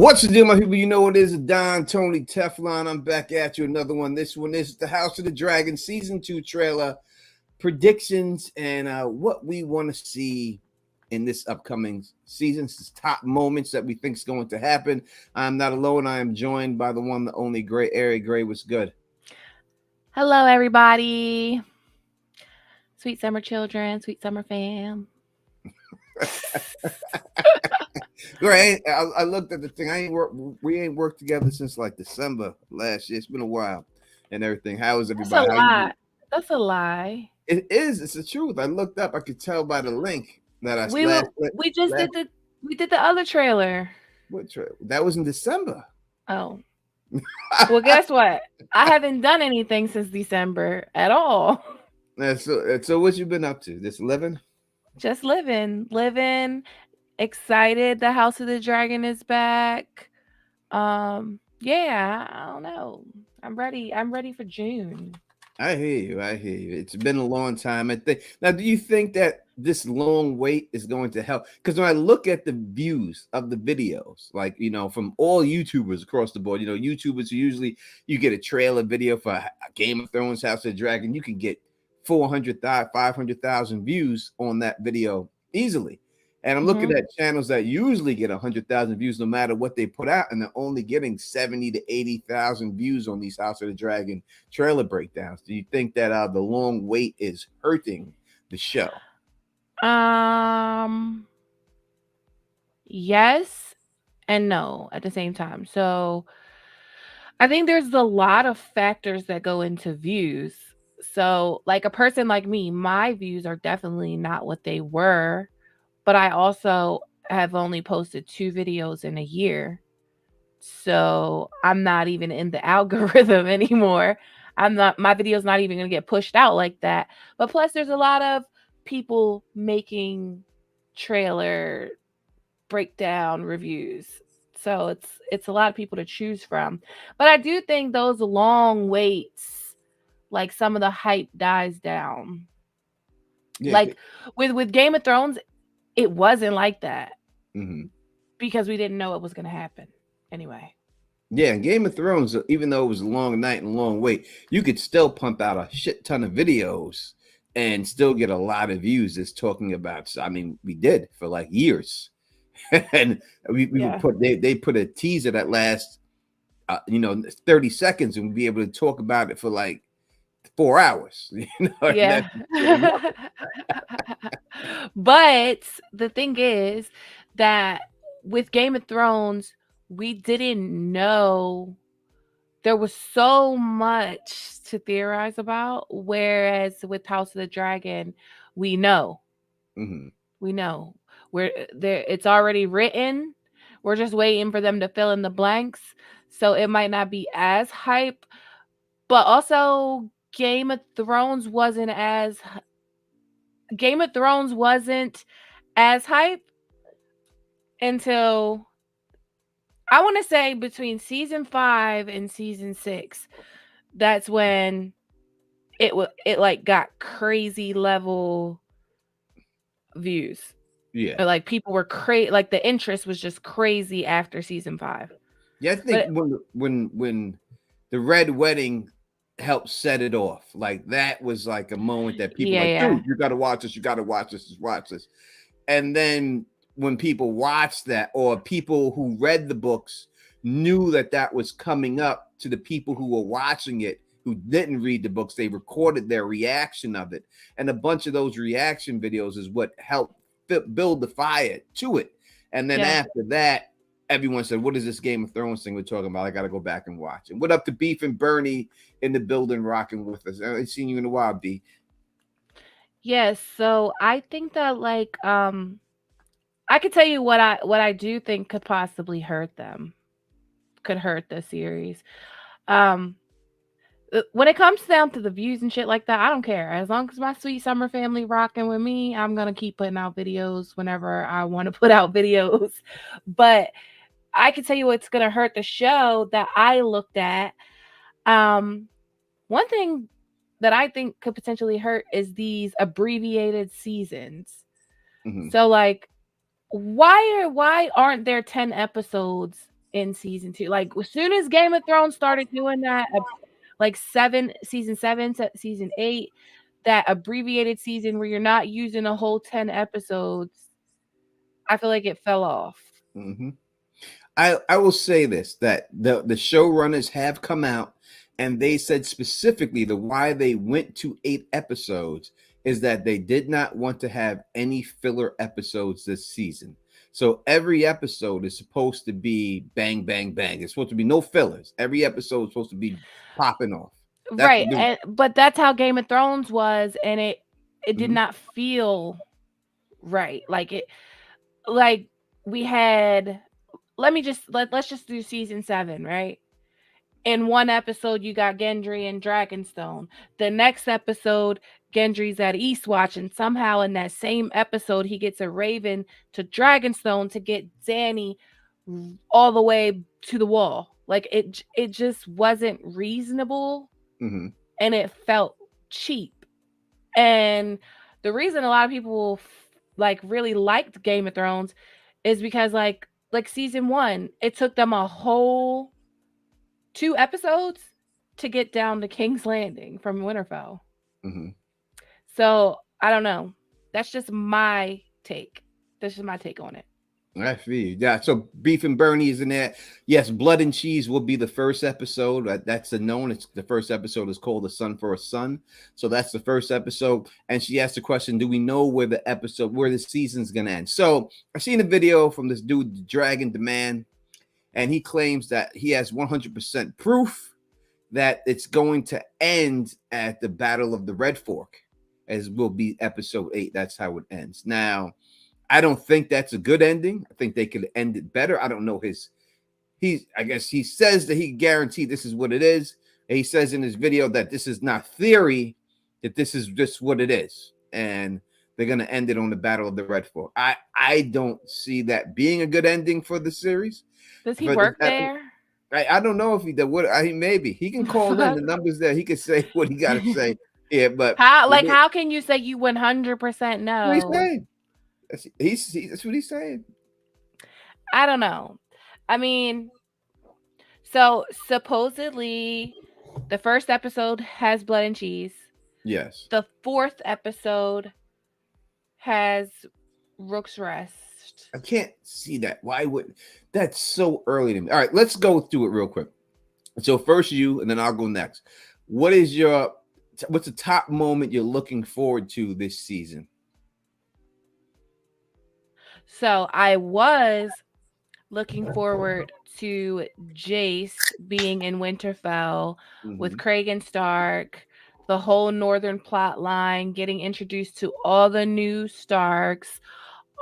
What's the deal, my people? You know what it is, Don Tony Teflon. I'm back at you. Another one. This one is the House of the Dragon Season 2 trailer, predictions, and what we want to see in this upcoming season. Top moments that we think is going to happen. I'm not alone. I am joined by the one, the only Gray. Ari Gray, what's good? Hello, everybody. Sweet summer children, sweet summer fam. Great. I looked at the thing. We ain't worked together since like December last year. It's been a while and everything. How is That's everybody? a lie. That's a lie. It is. It's the truth. I looked up. I could tell by the link that I We last. just last, did the other trailer. What that was in December. Oh. Well, guess what? I haven't done anything since December at all. So what you been up to? Just living? Just living. Excited. The House of the Dragon is back. Yeah, I don't know. I'm ready. I'm ready for June. I hear you. It's been a long time. I think now. Do you think that this long wait is going to help? Because when I look at the views of the videos, like from all YouTubers across the board, YouTubers usually you get a trailer video for a Game of Thrones, House of the Dragon, you can get 400,000, 500,000 views on that video easily. And I'm looking at channels that usually get 100,000 views no matter what they put out, and they're only getting 70 to 80,000 views on these House of the Dragon trailer breakdowns. Do you think that the long wait is hurting the show? Yes and no at the same time. So I think there's a lot of factors that go into views. So like a person like me, my views are definitely not what they were, but I also have only posted 2 videos in a year. So I'm not even in the algorithm anymore. My video's not even going to get pushed out like that. But plus there's a lot of people making trailer breakdown reviews. So it's a lot of people to choose from. But I do think those long waits, like some of the hype dies down. Yeah. Like with Game of Thrones, it wasn't like that because we didn't know it was going to happen anyway. Yeah, Game of Thrones, even though it was a long night and a long wait, you could still pump out a shit ton of videos and still get a lot of views. That's talking about. I mean, we did for like years, and we would put they put a teaser that lasts 30 seconds, and we'd be able to talk about it for like 4 hours. Yeah. But the thing is that with Game of Thrones, we didn't know there was so much to theorize about, whereas with House of the Dragon, we know. We know. We're there, it's already written. We're just waiting for them to fill in the blanks. So it might not be as hype, but also Game of Thrones wasn't as hype until I want to say between season 5 and season 6. That's when it like got crazy level views. Yeah, like people were crazy. Like the interest was just crazy after season 5. Yeah, I think when the Red Wedding helped set it off, like that was like a moment that people dude, you got to watch this, just watch this. And then when people watched that, or people who read the books knew that was coming up, to the people who were watching it who didn't read the books, they recorded their reaction of it, and a bunch of those reaction videos is what helped build the fire to it. And then after that, everyone said, what is this Game of Thrones thing we're talking about? I got to go back and watch it. What up to Beef and Bernie in the building rocking with us? I ain't seen you in a while, B. Yes, so I think that like I could tell you what I do think could possibly hurt them. Could hurt the series. When it comes down to the views and shit like that, I don't care. As long as my sweet summer family rocking with me, I'm gonna keep putting out videos whenever I want to put out videos. But I can tell you what's gonna hurt the show that I looked at. One thing that I think could potentially hurt is these abbreviated seasons. So like, why aren't there 10 episodes in season 2. Like as soon as Game of Thrones started doing that, like season 7 to season 8, that abbreviated season where you're not using a whole 10 episodes, I feel like it fell off. Mm-hmm. I will say this, that the showrunners have come out and they said specifically the why they went to 8 episodes is that they did not want to have any filler episodes this season. So every episode is supposed to be bang, bang, bang. It's supposed to be no fillers. Every episode is supposed to be popping off. That's Right. the But that's how Game of Thrones was, and it did mm-hmm, not feel right. Like we had let's just do season 7, right? In one episode you got Gendry and Dragonstone. The next episode, Gendry's at Eastwatch, and somehow in that same episode he gets a raven to Dragonstone to get Dany all the way to the wall. Like it just wasn't reasonable, mm-hmm, and it felt cheap. And the reason a lot of people like really liked Game of Thrones is because like season 1, it took them a whole 2 episodes to get down to King's Landing from Winterfell. mm-hmm. So I don't know. That's just my take. That's just my take on it. I feel you. Yeah. So Beef and Bernie is in there. Yes, Blood and Cheese will be the first episode. That's a known. It's the first episode is called "The Sun for a Son." So that's the first episode. And she asked the question: do we know where the season's gonna end? So I seen a video from this dude, Dragon Demand, and he claims that he has 100% proof that it's going to end at the Battle of the Red Fork, as will be episode 8. That's how it ends. Now, I don't think that's a good ending. I think they could end it better. I don't know I guess he says that he guaranteed this is what it is. And he says in his video that this is not theory, that this is just what it is. And they're gonna end it on the Battle of the Red Fork. I don't see that being a good ending for the series. Does he work there? I don't know if he did. Maybe he can call in. The numbers there. He can say what he got to say. Yeah, but how can you say you 100% know? What he's saying. That's what he's saying. I don't know. I mean, so supposedly the first episode has Blood and Cheese. Yes. The 4th episode has Rook's Rest. I can't see that. Why would that's so early to me? All right, let's go through it real quick. So first you, and then I'll go next. What's the top moment you're looking forward to this season? So I was looking forward to Jace being in Winterfell with Craig Stark, the whole northern plot line, getting introduced to all the new Starks,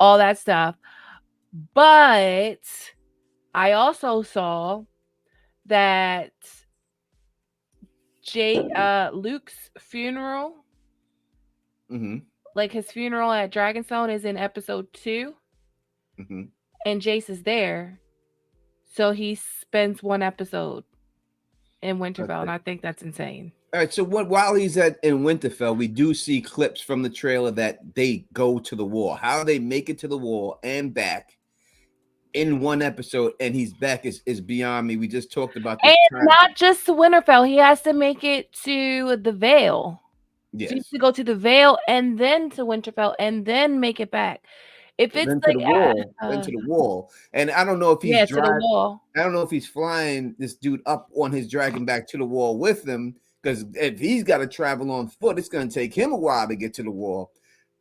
all that stuff. But I also saw that Luke's funeral, like his funeral at Dragonstone, is in episode 2. And Jace is there, so he spends 1 episode in Winterfell, and I think that's insane. All right, so while he's in Winterfell, we do see clips from the trailer that they go to the wall. How they make it to the wall and back in 1 episode, and he's back is beyond me. We just talked about this. And not just to Winterfell, he has to make it to the Vale. Yes. So he has to go to the Vale and then to Winterfell and then make it back. If it's then to the wall, and I don't know if he's to the wall. I don't know if he's flying this dude up on his dragon back to the wall with him, because if he's got to travel on foot, it's going to take him a while to get to the wall.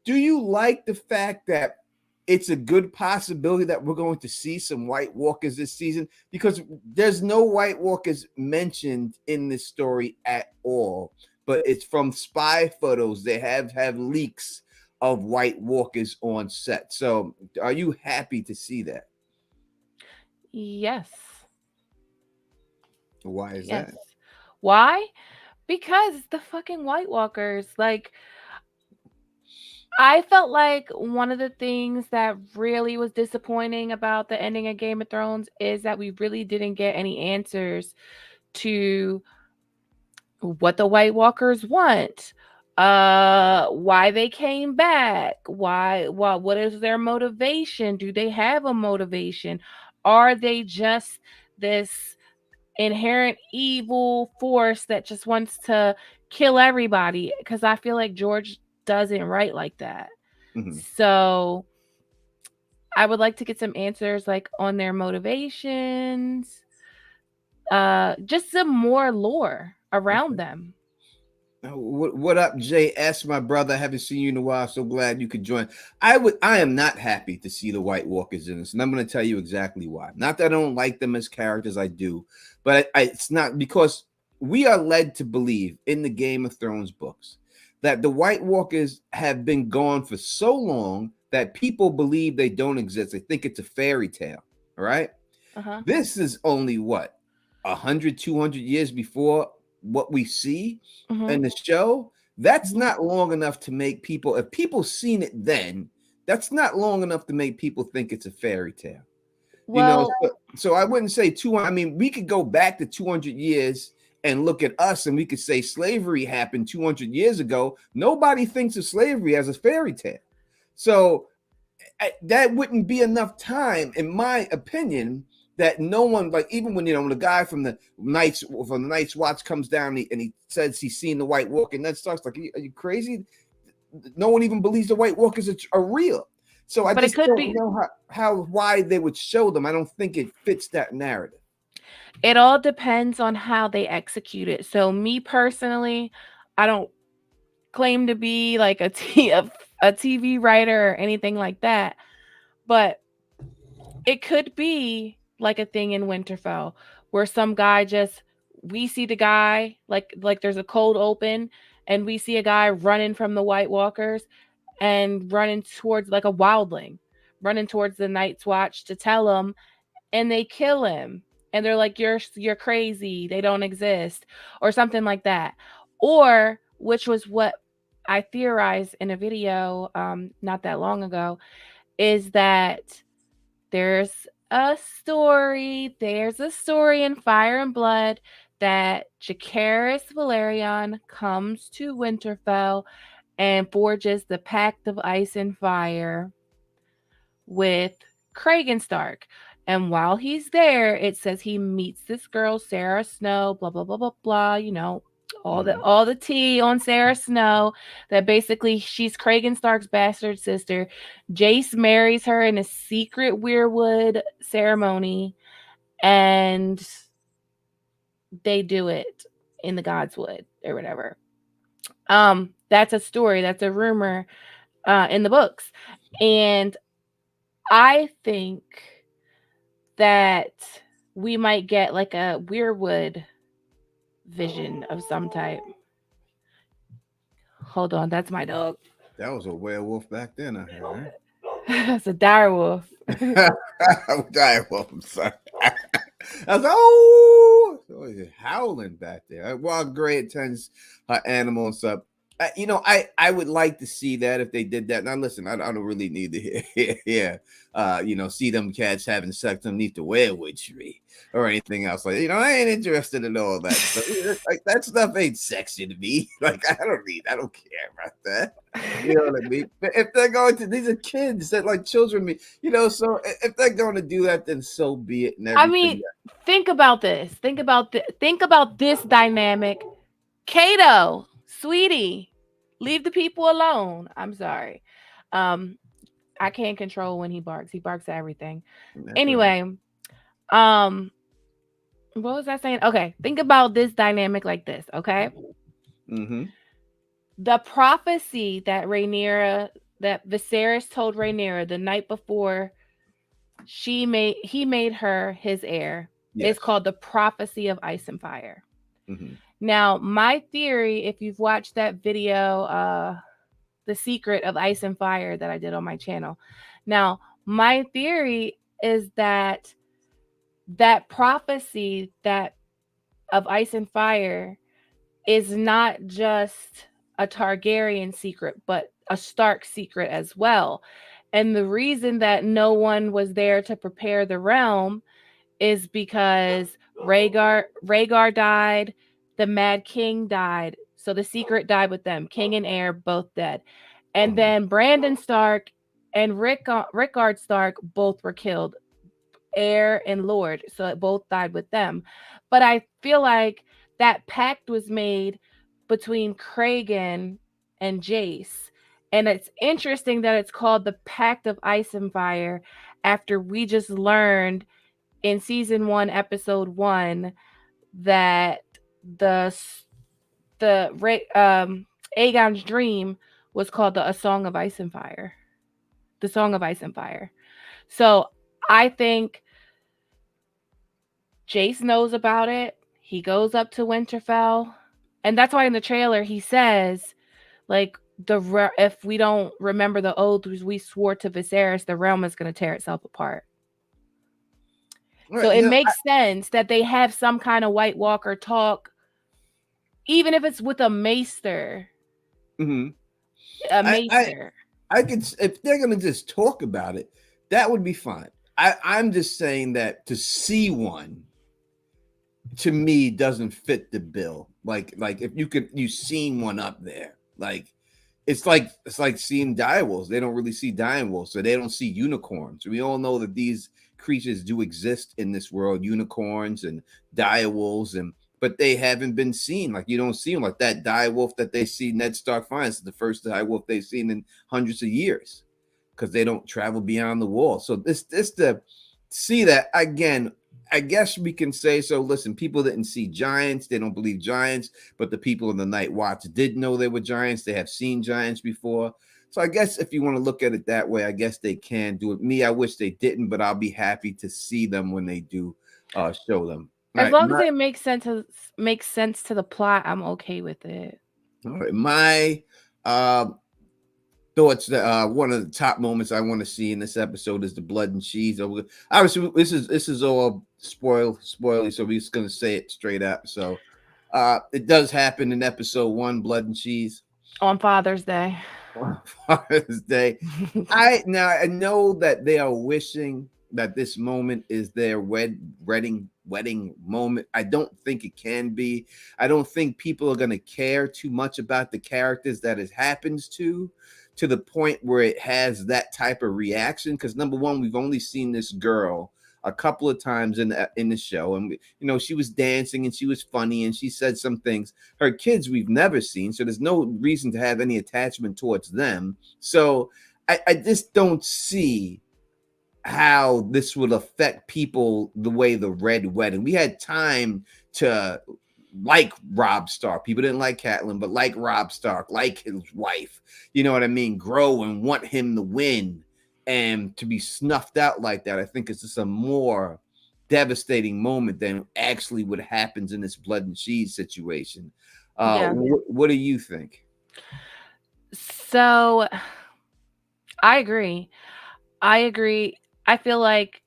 Do you like the fact that it's a good possibility that we're going to see some White Walkers this season? Because there's no White Walkers mentioned in this story at all, but it's from spy photos. They have leaks of White Walkers on set. So are you happy to see that? Yes. Why is that? Why? Because the fucking White Walkers. Like, I felt like one of the things that really was disappointing about the ending of Game of Thrones is that we really didn't get any answers to what the White Walkers want, why they came back, what is their motivation? Do they have a motivation? Are they just this inherent evil force that just wants to kill everybody, because I feel like George doesn't write like that. Mm-hmm. So I would like to get some answers like on their motivations, just some more lore around Okay. them. What up, JS, my brother? Haven't seen you in a while. So glad you could join. I am not happy to see the White Walkers in this, and I'm going to tell you exactly why. Not that I don't like them as characters, I do, but it's not because we are led to believe in the Game of Thrones books that the White Walkers have been gone for so long that people believe they don't exist. They think it's a fairy tale. All right. Uh-huh. This is only what 100, 200 years before what we see Mhm. in the show. That's Mhm. not long enough to make people, if people seen it then, that's not long enough to make people think it's a fairy tale. You know, Well, so I wouldn't say 200. I mean, we could go back to 200 years and look at us and we could say slavery happened 200 years ago. Nobody thinks of slavery as a fairy tale. So that wouldn't be enough time, in my opinion, that no one, like, even when, when the guy from the Night's Watch comes down and he says he's seen the White Walker, and that starts like, are you crazy? No one even believes the White Walkers are real. So I but it just could don't be. know why they would show them. I don't think it fits that narrative. It all depends on how they execute it. So me personally, I don't claim to be like a TV writer or anything like that, but it could be like a thing in Winterfell where some guy just, we see the guy like there's a cold open and we see a guy running from the White Walkers and running towards like a wildling, running towards the Night's Watch to tell him, and they kill him. And they're like, you're crazy. They don't exist, or something like that. Or, which was what I theorized in a video not that long ago, is that there's there's a story in Fire and Blood that Jacaerys Valerion comes to Winterfell and forges the Pact of Ice and Fire with Kragan Stark. And while he's there, it says he meets this girl, Sarah Snow, blah blah blah blah blah, Mhm. all the tea on Sarah Snow, that basically she's Kragan Stark's bastard sister. Jace marries her in a secret Weirwood ceremony, and they do it in the Godswood or whatever. That's a story, that's a rumor in the books. And I think that we might get like a Weirwood vision of some type. Hold on, that's my dog. That was a werewolf back then, I heard. That's a direwolf. Right? Direwolf. I'm sorry. I was like, oh, howling back there. While Gray attends her animal and stuff. I would like to see that if they did that. Now, listen, I don't really need to hear, see them cats having sex underneath the weirwood tree or anything else. Like, I ain't interested in all that stuff. Like, that stuff ain't sexy to me. Like, I don't care about that. You know what I mean? But if they're going to, these are kids that like children, so if they're going to do that, then so be it and I everything. mean, think about this. Think about this dynamic. Kato, sweetie, leave the people alone. I'm sorry. Um, I can't control when he barks. He barks at everything. That's right. Anyway, um, what was I saying? Okay, think about this dynamic like this, okay? Mm-hmm. The prophecy that Viserys told Rhaenyra the night before he made her his heir is Yes. called the prophecy of ice and fire. Mm-hmm. Now, my theory, if you've watched that video, The Secret of Ice and Fire that I did on my channel. Now, my theory is that prophecy that of ice and fire is not just a Targaryen secret, but a Stark secret as well. And the reason that no one was there to prepare the realm is because Rhaegar died, the Mad King died, so the secret died with them. King and heir both dead, and Mm-hmm. then Brandon Stark and Rickard Stark both were killed heir and lord, so it both died with them. But I feel like that pact was made between Kragan and Jace. And it's interesting that it's called the Pact of Ice and Fire after we just learned in season 1 episode 1 that the Aegon's dream was called the A Song of Ice and Fire. The Song of Ice and Fire. So I think Jace knows about it. He goes up to Winterfell. And that's why in the trailer he says, like, if we don't remember the oath we swore to Viserys, the realm is going to tear itself apart. Right, so it makes sense that they have some kind of White Walker talk, even if it's with a maester. Mm-hmm. A maester. I could, if they're gonna just talk about it, that would be fine. I'm just saying that to see one, to me, doesn't fit the bill. Like if you've seen one up there, like it's like seeing direwolves. They don't really see direwolves, so they don't see unicorns. We all know that these creatures do exist in this world, unicorns and direwolves, but they haven't been seen. Like you don't see them, like that direwolf that they see Ned Stark finds, the first direwolf they've seen in hundreds of years, because they don't travel beyond the wall. So this to see that again, I guess we can say so. Listen, people didn't see giants. They don't believe giants, but the people in the Night Watch did know they were giants. They have seen giants before. So I guess if you want to look at it that way, I guess they can do it. Me, I wish they didn't, but I'll be happy to see them when they do show them. As long as it makes sense to the plot, I'm okay with it. All right, my thoughts that one of the top moments I want to see in this episode is the blood and cheese. Obviously, this is all spoily, so we're just gonna say it straight up. So it does happen in episode 1, blood and cheese. On Father's Day. On Father's Day. I know that they are wishing that this moment is their wedding moment. I don't think it can be. I don't think people are going to care too much about the characters that it happens to the point where it has that type of reaction. Because number one, we've only seen this girl a couple of times in the show, and she was dancing and she was funny and she said some things. Her kids we've never seen, so there's no reason to have any attachment towards them. So I just don't see how this would affect people the way the Red Wedding. We had time to like Robb Stark. People didn't like Catelyn, but like Robb Stark, like his wife. You know what I mean? Grow and want him to win. And to be snuffed out like that, I think it's just a more devastating moment than actually what happens in this blood and cheese situation. What do you think? So I agree. I feel like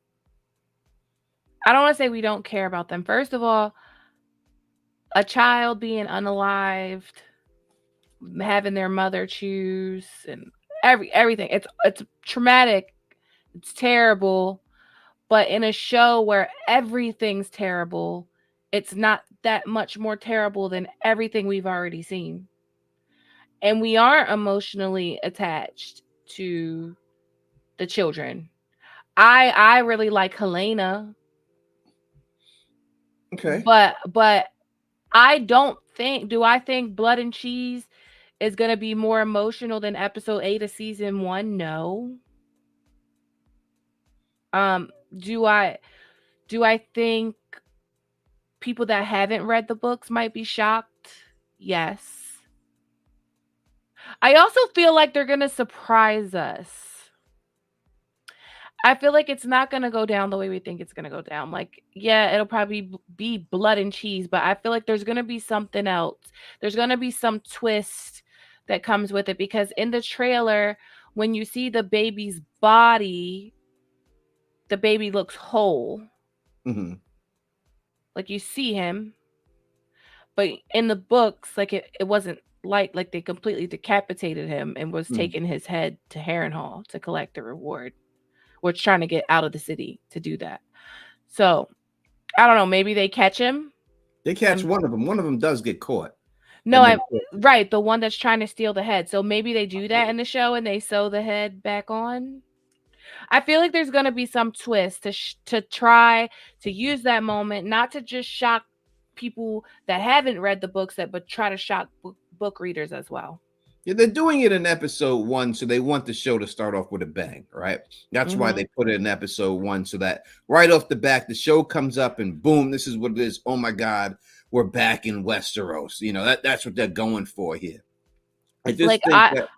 I don't want to say we don't care about them. First of all, a child being unalived, having their mother choose, and everything. It's traumatic. It's terrible. But in a show where everything's terrible, it's not that much more terrible than everything we've already seen. And we are emotionally attached to the children. I really like Helena. Okay. But I don't think I think Blood and Cheese is going to be more emotional than episode 8 of season 1? No. Do I think people that haven't read the books might be shocked? Yes. I also feel like they're going to surprise us. I feel like it's not going to go down the way we think it's going to go down. Like, yeah, it'll probably be blood and cheese, but I feel like there's going to be something else. There's going to be some twist that comes with it, because in the trailer, when you see the baby's body, the baby looks whole. Mm-hmm. Like you see him, but in the books, like it wasn't like they completely decapitated him and was taking his head to Harrenhal to collect the reward. We're trying to get out of the city to do that. So I don't know. Maybe they catch him. They catch one of them. One of them does get caught. No, right. The one that's trying to steal the head. So maybe they do that in the show and they sew the head back on. I feel like there's going to be some twist to try to use that moment, not to just shock people that haven't read the books, but try to shock book readers as well. Yeah, they're doing it in episode 1, so they want the show to start off with a bang, right? That's why they put it in episode 1, so that right off the back, the show comes up and boom, this is what it is. Oh my God, we're back in Westeros. That's what they're going for here. I just think that.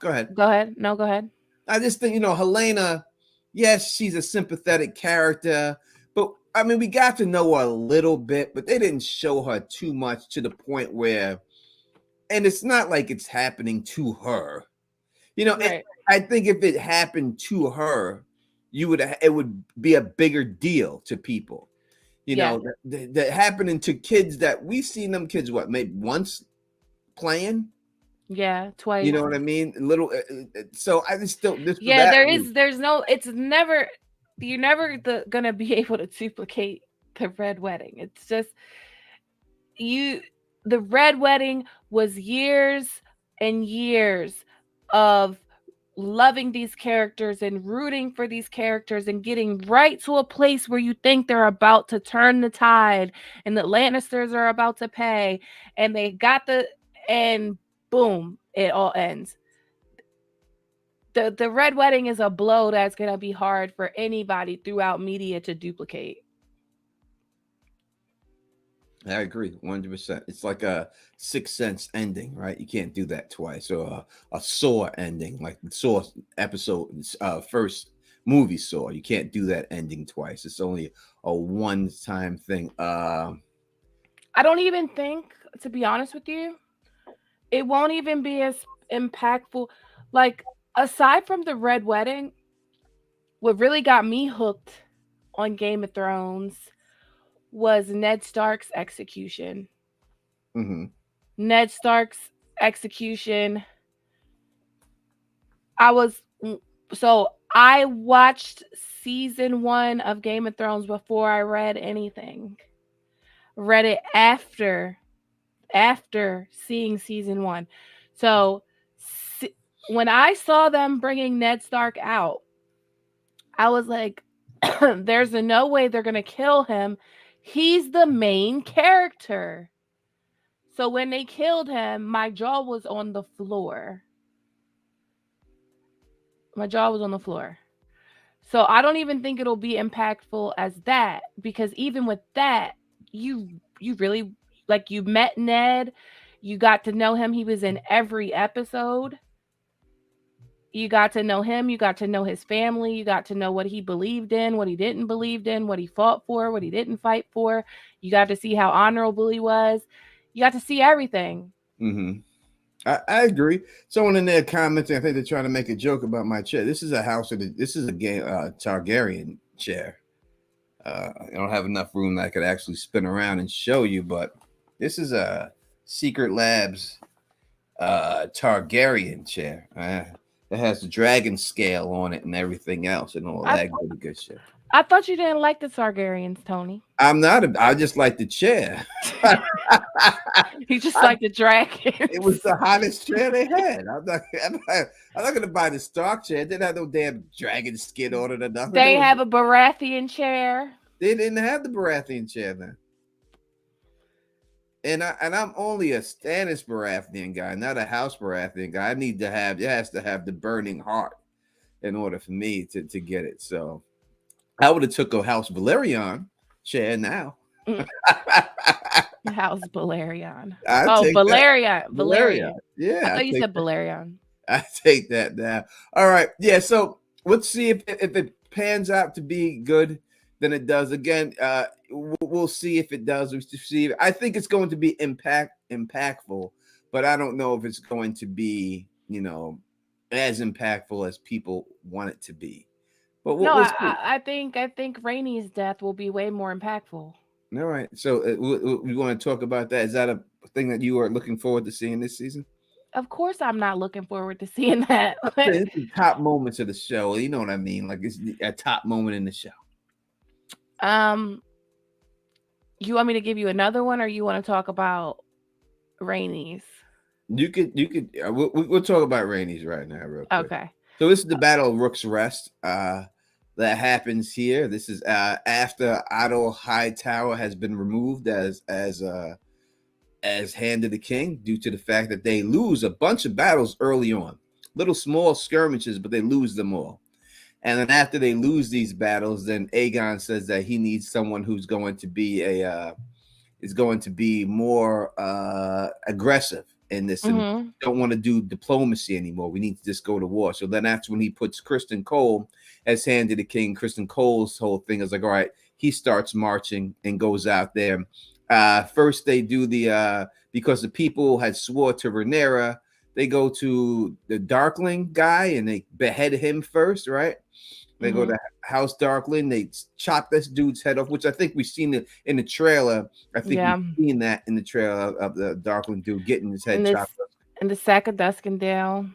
Go ahead. Go ahead. No, go ahead. I just think, Helena, yes, she's a sympathetic character, but I mean, we got to know her a little bit, but they didn't show her too much to the point where. And it's not like it's happening to her, Right. I think if it happened to her, it would be a bigger deal to people, that happening to kids that we've seen them kids, maybe once playing, twice. You know what I mean? Little, so I just don't. There's no. It's never. You're never gonna be able to duplicate the Red Wedding. It's just the Red Wedding was years and years of loving these characters and rooting for these characters and getting right to a place where you think they're about to turn the tide and the Lannisters are about to pay, and they got and boom, it all ends. The Red Wedding is a blow that's going to be hard for anybody throughout media to duplicate. I agree 100%. It's like a Sixth Sense ending, right? You can't do that twice. Or a Saw ending, like the Saw episode, first movie Saw. You can't do that ending twice. It's only a one-time thing. I don't even think, to be honest with you, it won't even be as impactful. Like, aside from the Red Wedding, what really got me hooked on Game of Thrones was Ned Stark's execution. Ned Stark's execution. I watched season 1 of Game of Thrones before I read anything. Read it after seeing season 1. So when I saw them bringing Ned Stark out, I was like, there's no way they're going to kill him. He's the main character. So when they killed him, my jaw was on the floor. So I don't even think it'll be impactful as that, because even with that, you really, like, you met Ned, you got to know him. He was in every episode. You got to know him. You got to know his family. You got to know what he believed in, what he didn't believe in, what he fought for, what he didn't fight for. You got to see how honorable he was. You got to see everything. I agree. Someone in there commenting, I think they're trying to make a joke about my chair. This is a game Targaryen chair. I don't have enough room that I could actually spin around and show you, but this is a Secret Labs Targaryen chair. It has the dragon scale on it and everything else and all that good shit. I thought you didn't like the Targaryens, Tony. I just like the chair. You just like the dragon. It was the hottest chair they had. I'm not going to buy the Stark chair. It didn't have no damn dragon skin on it or nothing. They have a Baratheon chair. They didn't have the Baratheon chair then. And I'm only a Stannis Baratheon guy, not a House Baratheon guy. It has to have the burning heart in order for me to get it. So I would have took a House Valerian chair now. House Valerian. Valerian. Yeah. I thought you said Valerian. I take that now. All right. Yeah. So let's see if it pans out to be good than it does. Again, we'll see if it does. I think it's going to be impactful, but I don't know if it's going to be, as impactful as people want it to be. But I think Rhaenys' death will be way more impactful. All right. So we want to talk about that. Is that a thing that you are looking forward to seeing this season? Of course, I'm not looking forward to seeing that. It's the top moments of the show. You know what I mean? Like, it's a top moment in the show. You want me to give you another one, or you want to talk about Rhaenys? You could. We'll talk about Rhaenys right now, real quick. Okay. So this is the Battle of Rook's Rest. that happens here. This is after Otto Hightower has been removed as Hand of the King due to the fact that they lose a bunch of battles early on, little small skirmishes, but they lose them all. And then after they lose these battles, then Aegon says that he needs someone who's going to be is going to be more aggressive in this, and don't want to do diplomacy anymore. We need to just go to war. So then that's when he puts Kristen Cole as Hand of the King. Kristen Cole's whole thing is like, all right, he starts marching and goes out there. First they do the because the people had swore to Rhaenyra, they go to the Darkling guy and they behead him first, right? They go to House Darkling. They chop this dude's head off, which I think we've seen it in the trailer. I think we've seen that in the trailer of the Darkling dude getting his head chopped off. And the Sack of Duskendale.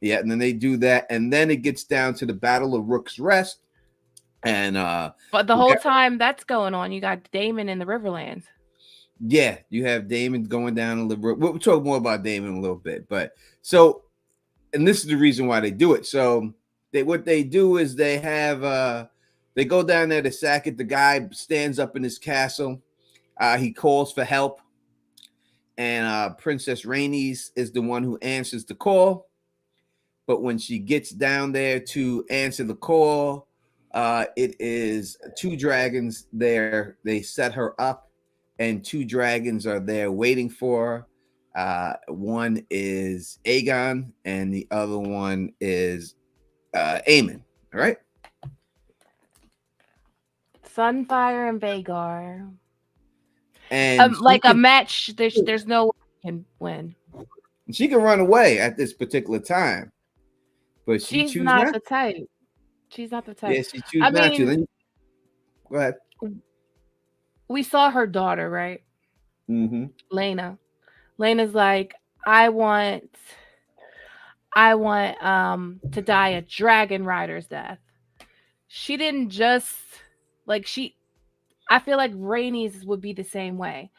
Yeah, and then they do that, and then it gets down to the Battle of Rook's Rest. And but the whole time that's going on, you got Daemon in the Riverlands. Yeah, you have Daemon going down a little. We'll talk more about Daemon in a little bit, but so, and this is the reason why they do it. So what they do is they have they go down there to sack it. The guy stands up in his castle. He calls for help, and Princess Rhaenys is the one who answers the call. But when she gets down there to answer the call, it is 2 dragons there. They set her up, and 2 dragons are there waiting for her. One is Aegon, and the other one is Aemon. All right. Sunfire and Vhagar. And like a match, there's no way she can win. She can run away at this particular time, but she's not the type. She's not the type. Yeah, she chooses not to. Then go ahead. We saw her daughter, right? Laena. Laena's like, I want to die a dragon rider's death. She didn't just I feel like Rhaenys would be the same way.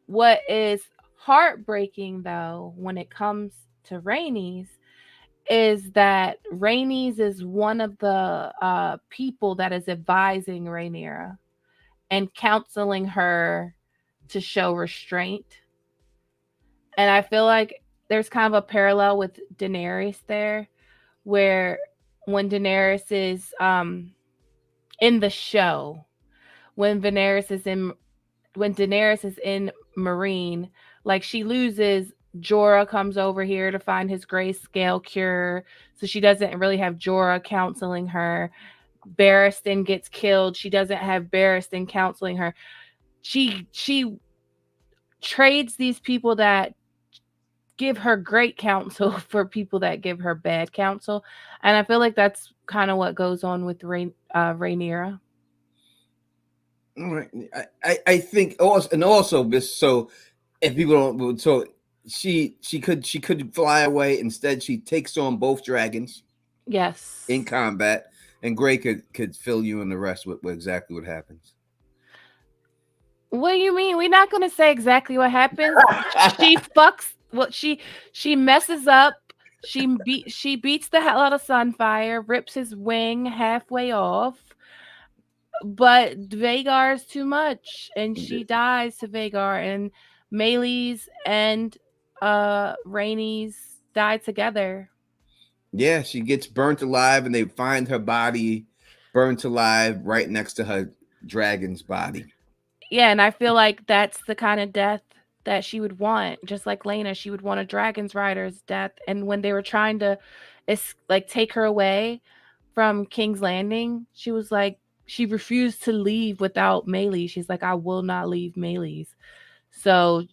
What is heartbreaking though, when it comes to Rhaenys, is that Rhaenys is one of the people that is advising Rhaenyra and counseling her to show restraint. And I feel like there's kind of a parallel with Daenerys there, where when Daenerys is in the show, when Daenerys is in Meereen, like she loses, Jorah comes over here to find his grayscale cure, so she doesn't really have Jorah counseling her. Barristan gets killed, she doesn't have Barristan counseling her. She trades these people that give her great counsel for people that give her bad counsel, and I feel like that's kind of what goes on with Rhaenyra. All right, I think also so if people don't, so she could fly away. Instead, she takes on both dragons. Yes. In combat, and Gray could fill you in the rest with exactly what happens. What do you mean? We're not going to say exactly what happens. She fucks. Well, she messes up. She beats the hell out of Sunfire, rips his wing halfway off. But Vhagar is too much, and she dies to Vhagar, and Meleys and Rhaenys die together. Yeah, she gets burnt alive, and they find her body burnt alive right next to her dragon's body. Yeah, and I feel like that's the kind of death that she would want. Just like Laena, she would want a dragon's rider's death. And when they were trying to take her away from King's Landing, she was like, she refused to leave without Meleys. She's like, I will not leave Meleys. So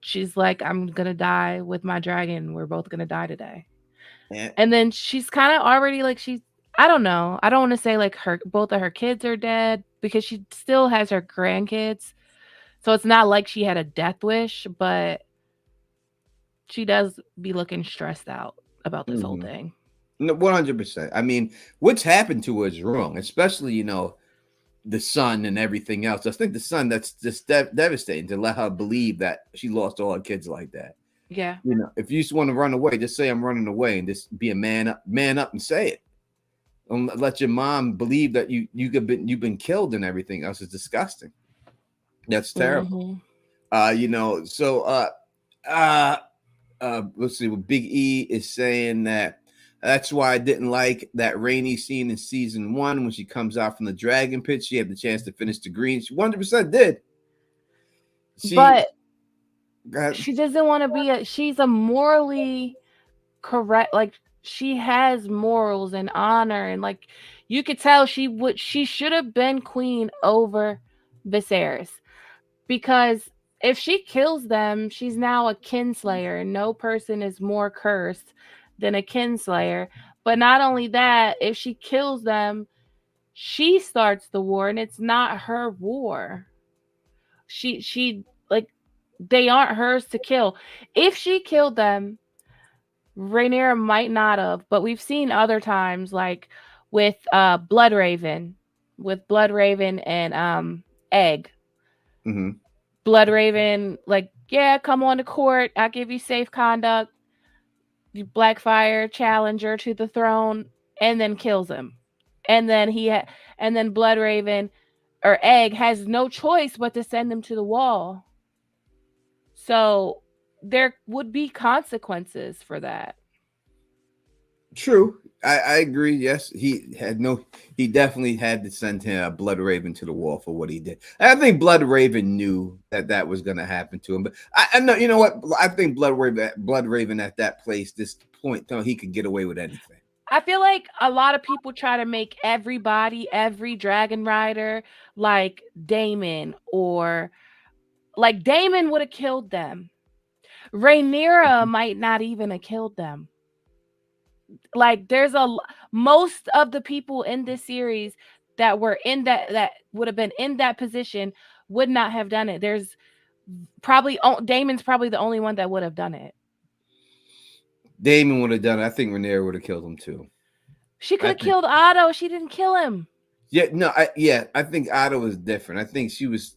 she's like, I'm gonna die with my dragon. We're both gonna die today. Yeah. And then she's kind of already like, I don't know. I don't want to say like both of her kids are dead, because she still has her grandkids. So it's not like she had a death wish, but she does be looking stressed out about this whole thing. No, 100%. I mean, what's happened to her is wrong, especially, the son and everything else. I think the son, that's just devastating to let her believe that she lost all her kids like that. Yeah. If you just want to run away, just say I'm running away and just be a man up and say it. let your mom believe that you've been killed and everything else is disgusting. That's terrible. Mm-hmm. Uh, let's see what Big E is saying that that's why I didn't like that rainy scene in season 1 when she comes out from the dragon pit. She had the chance to finish the green. She 100% did. But she doesn't want to be she's a morally correct, like she has morals and honor, and like you could tell she should have been queen over Viserys, because if she kills them, she's now a kinslayer, and no person is more cursed than a kinslayer. But not only that, if she kills them, she starts the war, and it's not her war. She like, they aren't hers to kill. If she killed them, Rhaenyra might not have, but we've seen other times, like with Bloodraven and Egg. Mm-hmm. Bloodraven, like, yeah, come on to court. I'll give you safe conduct. You Blackfire challenger to the throne, and then kills him. And then and then Bloodraven or Egg has no choice but to send him to the wall. So there would be consequences for that. True. I agree. Yes, he definitely had to send him a Blood Raven to the wall for what he did. I think Blood Raven knew that was going to happen to him. But I know, you know what? I think Blood Raven at that place, this point, though, he could get away with anything. I feel like a lot of people try to make every dragon rider like Daemon, or like Daemon would have killed them. Rhaenyra might not even have killed them. Like most of the people in this series that were in that would have been in that position would not have done it. There's probably Daemon's probably the only one that would have done it. Daemon would have done it. I think Rhaenyra would have killed him too. She could have killed Otto. She didn't kill him. Yeah, no, I think Otto was different. I think she was,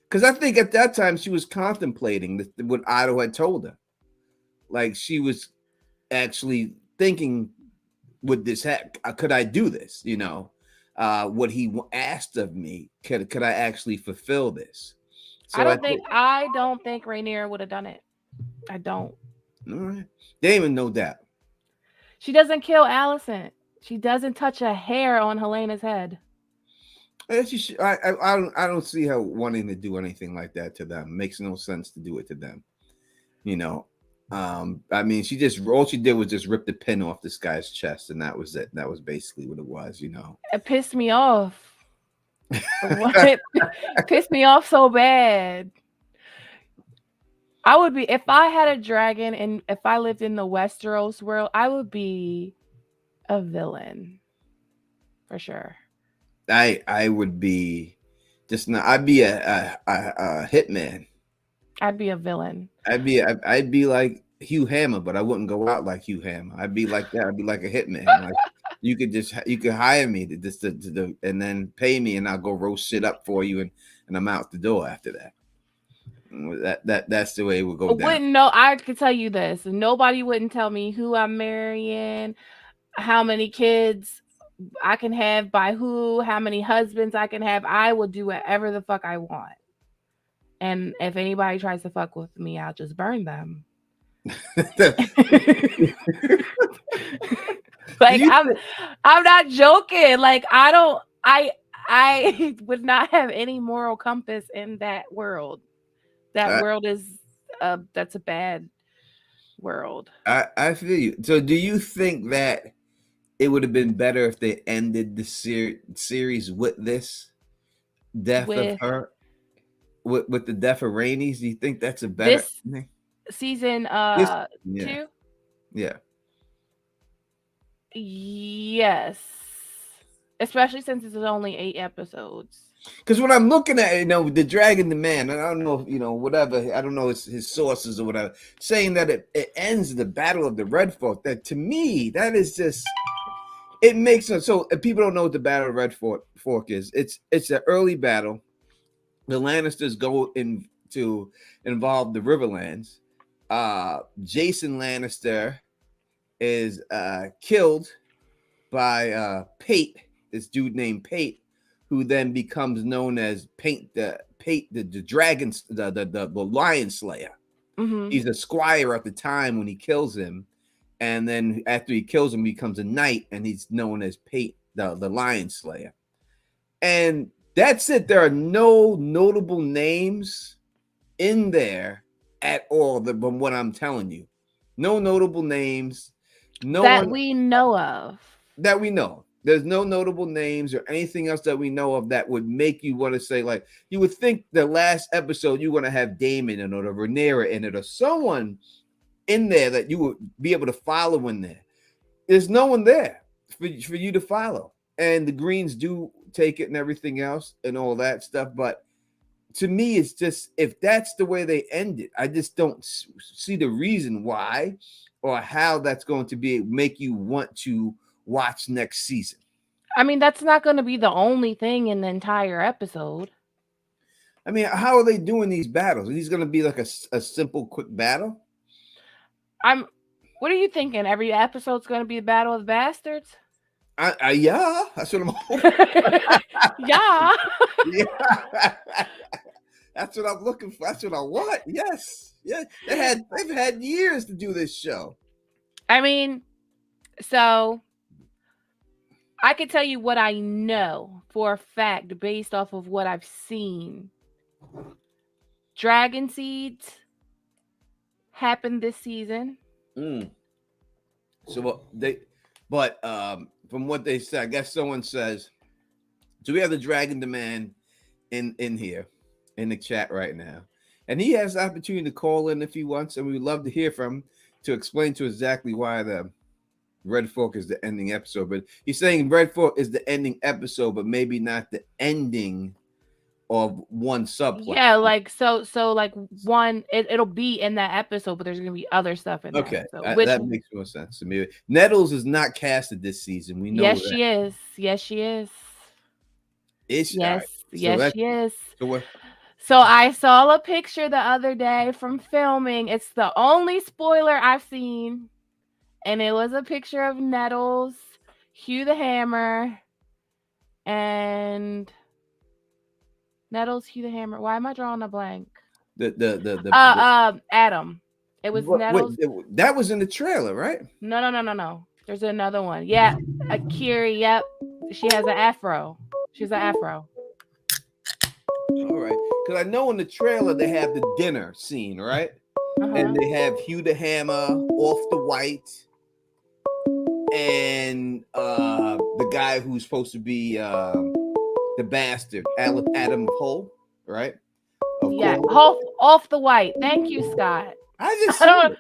because I think at that time she was contemplating what Otto had told her. Like she was actually thinking, would this could I do this? What he asked of me, could I actually fulfill this? So I don't think Rhaenyra would have done it. I don't. All right. Daemon, no doubt. She doesn't kill Alicent. She doesn't touch a hair on Helena's head. I don't see her wanting to do anything like that to them. It makes no sense to do it to them. I mean, all she did was just rip the pin off this guy's chest, and that was it. That was basically what it was. It pissed me off. It pissed me off so bad. I would be, if I had a dragon and if I lived in the Westeros world, I would be a villain for sure. I would be just not. I'd be a hitman. I'd be a villain. I'd be like Hugh Hammer, but I wouldn't go out like Hugh Hammer. I'd be like that. I'd be like a hitman. Like you could hire me to and then pay me, and I'll go roast shit up for you, and I'm out the door after that. That's the way it would go down. Wouldn't know. I could tell you this: nobody wouldn't tell me who I'm marrying, how many kids I can have by who, how many husbands I can have. I will do whatever the fuck I want. And if anybody tries to fuck with me, I'll just burn them. Like I'm not joking. Like I would not have any moral compass in that world. That world is that's a bad world. I feel you. So do you think that it would have been better if they ended the series with this death of her? With the death of Rhaenys, do you think that's a better thing? Season 2? Yeah. Yes. Especially since it's only 8 episodes. Because when I'm looking at, the Dragon, the Man, and I don't know, whatever, I don't know his sources or whatever, saying that it ends the Battle of the Red Fork. That to me, that is just, it makes sense. So if people don't know what the Battle of Red Fork is, it's an early battle. The Lannisters go in to involve the Riverlands. Jason Lannister is killed by Pate, this dude named Pate, who then becomes known as Pate the dragon, the lion slayer. Mm-hmm. He's a squire at the time when he kills him, and then after he kills him, he becomes a knight, and he's known as Pate the lion slayer. And that's it. There are no notable names in there at all. From what I'm telling you, no notable names. No that one we know of. that we know. There's no notable names or anything else that we know of that would make you want to say, like, you would think the last episode you're going to have Damon in it or Rhaenyra in it or someone in there that you would be able to follow in there. There's no one there for you to follow. And the Greens do take it and everything else and all that stuff. But to me, it's just, if that's the way they end it, I just don't see the reason why or how that's going to make you want to watch next season. I mean, that's not going to be the only thing in the entire episode. I mean, how are they doing these battles? Are these going to be like a simple, quick battle? What are you thinking? Every episode's going to be the Battle of the Bastards? Yeah, that's what I'm hoping. Yeah. Yeah. That's what I'm looking for. That's what I want. Yes. Yeah. They've had years to do this show. I mean, so I can tell you what I know for a fact based off of what I've seen. Dragon Seeds happened this season. So from what they said, I guess someone says, so we have the Dragon Demand in here in the chat right now, and he has the opportunity to call in if he wants, and we would love to hear from him to explain to exactly why the Red Fork is the ending episode. But he's saying Red Fork is the ending episode, but maybe not the ending of one subplot. Yeah, like so like one, it'll be in that episode, but there's gonna be other stuff in there. Okay, that makes more sense to me. Nettles is not casted this season. We know. Yes, that. She is. Yes, she is. Is she? Yes, right. Yes, she is. So I saw a picture the other day from filming. It's the only spoiler I've seen, and it was a picture of Nettles, Hugh the Hammer, and Nettles, Hugh the Hammer. Why am I drawing a blank? Adam. It was Nettles. Wait, that was in the trailer, right? No. There's another one. Yeah, Kiri. Yep, she has an afro. She's an afro. All right, because I know in the trailer they have the dinner scene, right? And they have Hugh the Hammer, Off the White, and the guy who's supposed to be the bastard, Adam Hull, right? Yeah, Off the White. Thank you, Scott. No.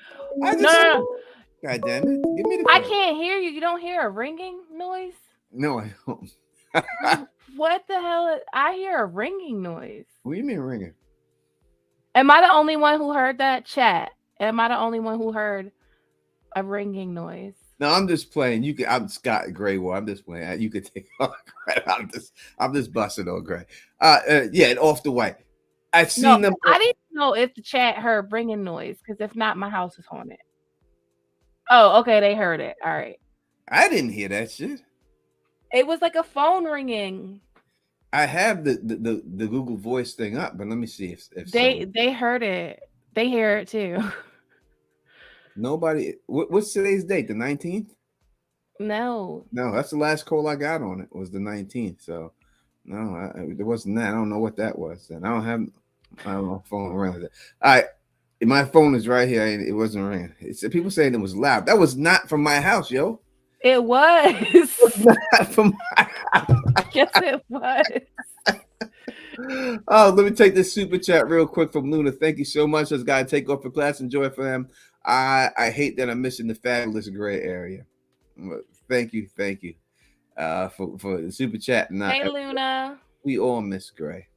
God damn it! Give me the. I can't hear you. You don't hear a ringing noise? No, I don't. What the hell? I hear a ringing noise. What do you mean ringing? Am I the only one who heard that? Chat. Am I the only one who heard a ringing noise? No, I'm just playing. I'm Scott Graywell. I'm just playing. You could take all credit. I'm just busting on Gray. Yeah, and Off the White. I've seen them. I didn't know if the chat heard ringing noise, because if not, my house is haunted. Oh, okay, they heard it. All right. I didn't hear that shit. It was like a phone ringing. I have the Google Voice thing up, but let me see if they heard it. They hear it too. Nobody. What's today's date? The 19th? No, that's the last call I got on it. Was the 19th. So no, there wasn't that. I don't know what that was. And I don't have my phone ringing. All right, my phone is right here. It wasn't ringing. It's people saying it was loud. That was not from my house, yo. It was. It was not from my house. Yes, it was. Oh, let me take this super chat real quick from Luna. Thank you so much. Let's gotta take off for class. Enjoy for them. I hate that I'm missing the fabulous Gray area. Thank you for the super chat. Hey, Luna. We all miss Gray.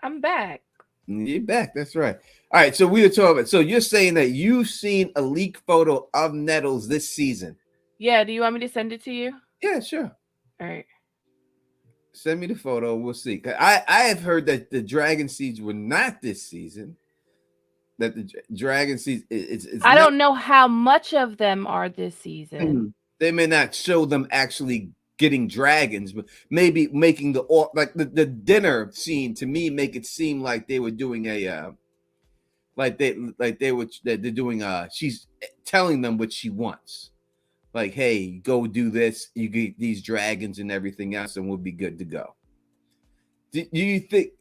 I'm back. You're back. That's right. All right. So we were talking about. So you're saying that you've seen a leak photo of Nettles this season? Yeah. Do you want me to send it to you? Yeah, sure. All right. Send me the photo. We'll see. I have heard that the Dragon Seeds were not this season. That the Dragon Seeds, it's I don't know how much of them are this season. They may not show them actually getting dragons, but maybe making the dinner scene to me make it seem like they were doing a they're doing she's telling them what she wants. Like, hey, go do this, you get these dragons and everything else, and we'll be good to go. Do you think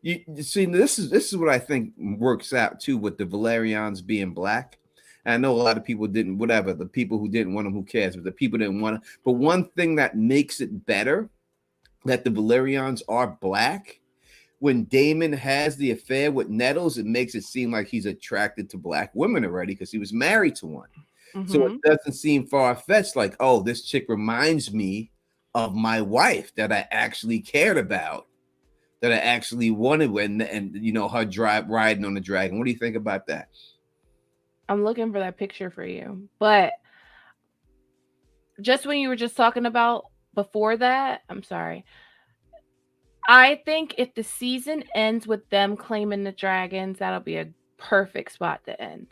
you see this is what I think works out too with the Valerians being black. And I know a lot of people didn't, whatever, the people who didn't want them, who cares? But the people didn't want to. But one thing that makes it better that the Valerians are black, when Damon has the affair with Nettles, it makes it seem like he's attracted to black women already because he was married to one. Mm-hmm. So it doesn't seem far-fetched, like, oh, this chick reminds me of my wife that I actually cared about, that I actually wanted, and you know, her riding on the dragon. What do you think about that? I'm looking for that picture for you. But just when you were just talking about before that, I'm sorry. I think if the season ends with them claiming the dragons, that'll be a perfect spot to end.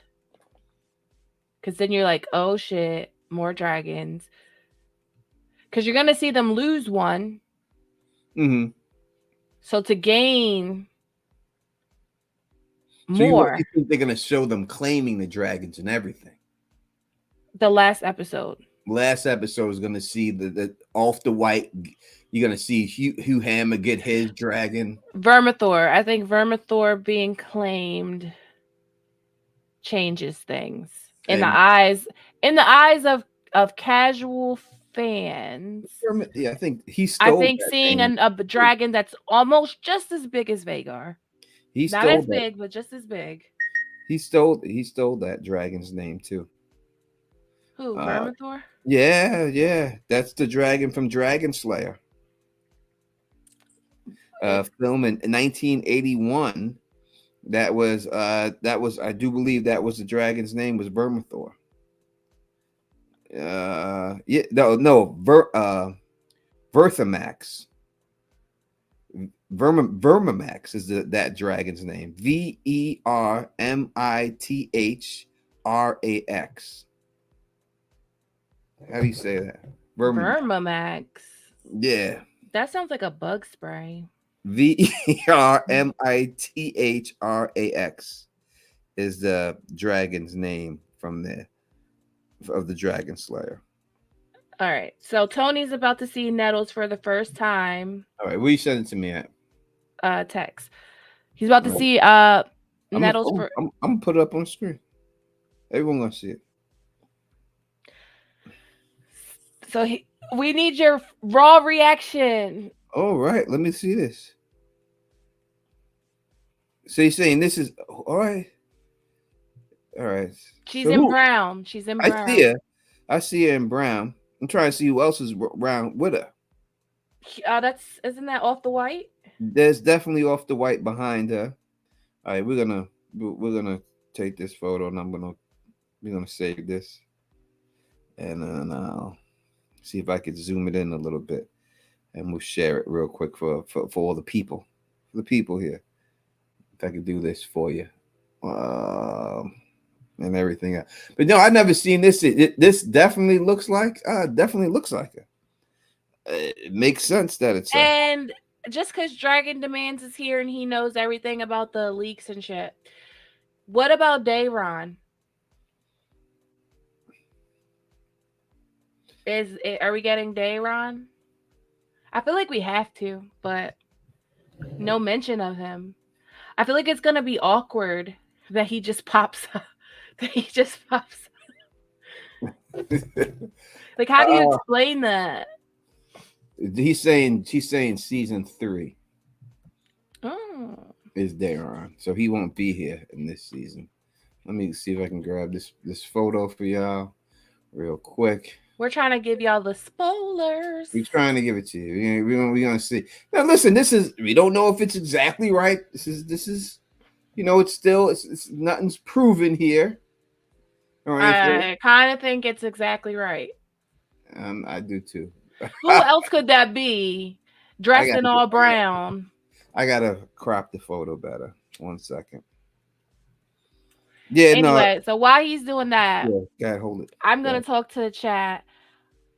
Because then you're like, oh shit, more dragons. Because you're going to see them lose one. Mm-hmm. So to gain so more. You think they're going to show them claiming the dragons and everything? The last episode. Last episode is going to see the off the white. You're going to see Hugh Hammer get his dragon. Vermithor. I think Vermithor being claimed changes things in the eyes of casual fans. Yeah, I think he stole. I think seeing a dragon that's almost just as big as Vhagar. He not as big, but just as big. He stole that dragon's name too. Who? Vermithor? Yeah. That's the dragon from Dragon Slayer. Film in 1981. That was I do believe that was the dragon's name was Vermithor. Verthamax. Vermamax is that dragon's name. Vermithrarax. How do you say that? Vermamax. Yeah. That sounds like a bug spray. Vermithrarax is the dragon's name from there, of the Dragon Slayer. All right. So Tony's about to see Nettles for the first time. All right. Where you send it to me at? Text. He's about to see Nettles for. I'm gonna put it up on the screen. Everyone gonna see it. So we need your raw reaction. All right. Let me see this. So you're saying this is all right? All right. She's in brown. She's in brown. I see her in brown. I'm trying to see who else is brown with her. Isn't that off the white? There's definitely off the white behind her. All right, we're gonna take this photo, and we're gonna save this, and then I'll see if I could zoom it in a little bit, and we'll share it real quick for all the people, here. If I could do this for you, and everything else. But no, I've never seen this. This definitely looks like it. It makes sense that it's and just because Dragon Demands is here and he knows everything about the leaks and shit. What about Daeron? Are we getting Daeron? I feel like we have to, but no mention of him. I feel like it's gonna be awkward that he just pops up. Like, how do you explain that? She's saying season 3 is Daeron, so he won't be here in this season. Let me see if I can grab this photo for y'all real quick. We're trying to give y'all the spoilers. We're trying to give it to you. We're gonna see. Now, listen. We don't know if it's exactly right. This is, it's still it's nothing's proven here. All right. I kind of think it's exactly right. I do too. Who else could that be? Dressed in all brown. I gotta crop the photo better. 1 second. Yeah, no. Anyway, so while he's doing that, Yeah, gotta hold it. I'm Yeah. gonna talk to the chat.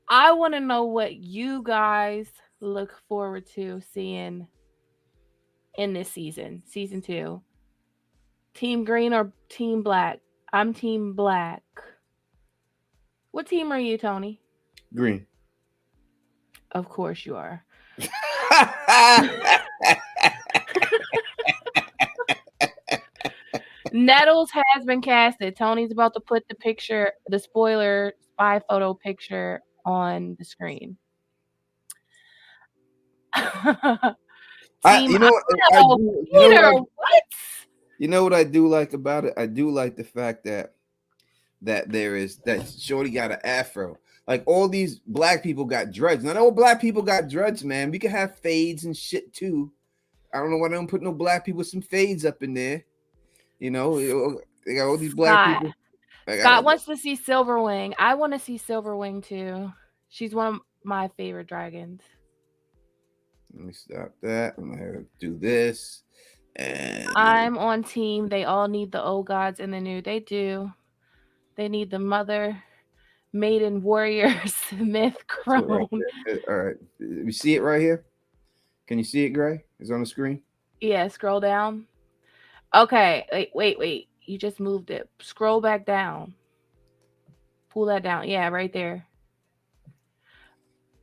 I want to know what you guys look forward to seeing in this season 2. Team Green or Team Black? I'm Team Black. What team are you, Tony? Green. Of course you are. Nettles has been casted. Tony's about to put the spoiler spy photo picture on the screen. Team You know what I Idol. do. Peter, what? You know what I do like about it? I do like the fact that Shorty got an afro. Like all these black people got dreads. Not all black people got dreads, man. We can have fades and shit too. I don't know why they don't put no black people with some fades up in there. You know, they got all these black Scott. people. Scott wants to see Silverwing. I want to see Silverwing too. She's one of my favorite dragons. Let me stop that. I'm gonna do this. And I'm on team. They all need the old gods in the new. They do. They need the mother, maiden, warrior, smith, crone. Right, all right. You see it right here? Can you see it, Gray? It's on the screen. Yeah, scroll down. Okay, wait. You just moved it. Scroll back down. Pull that down. Yeah, right there.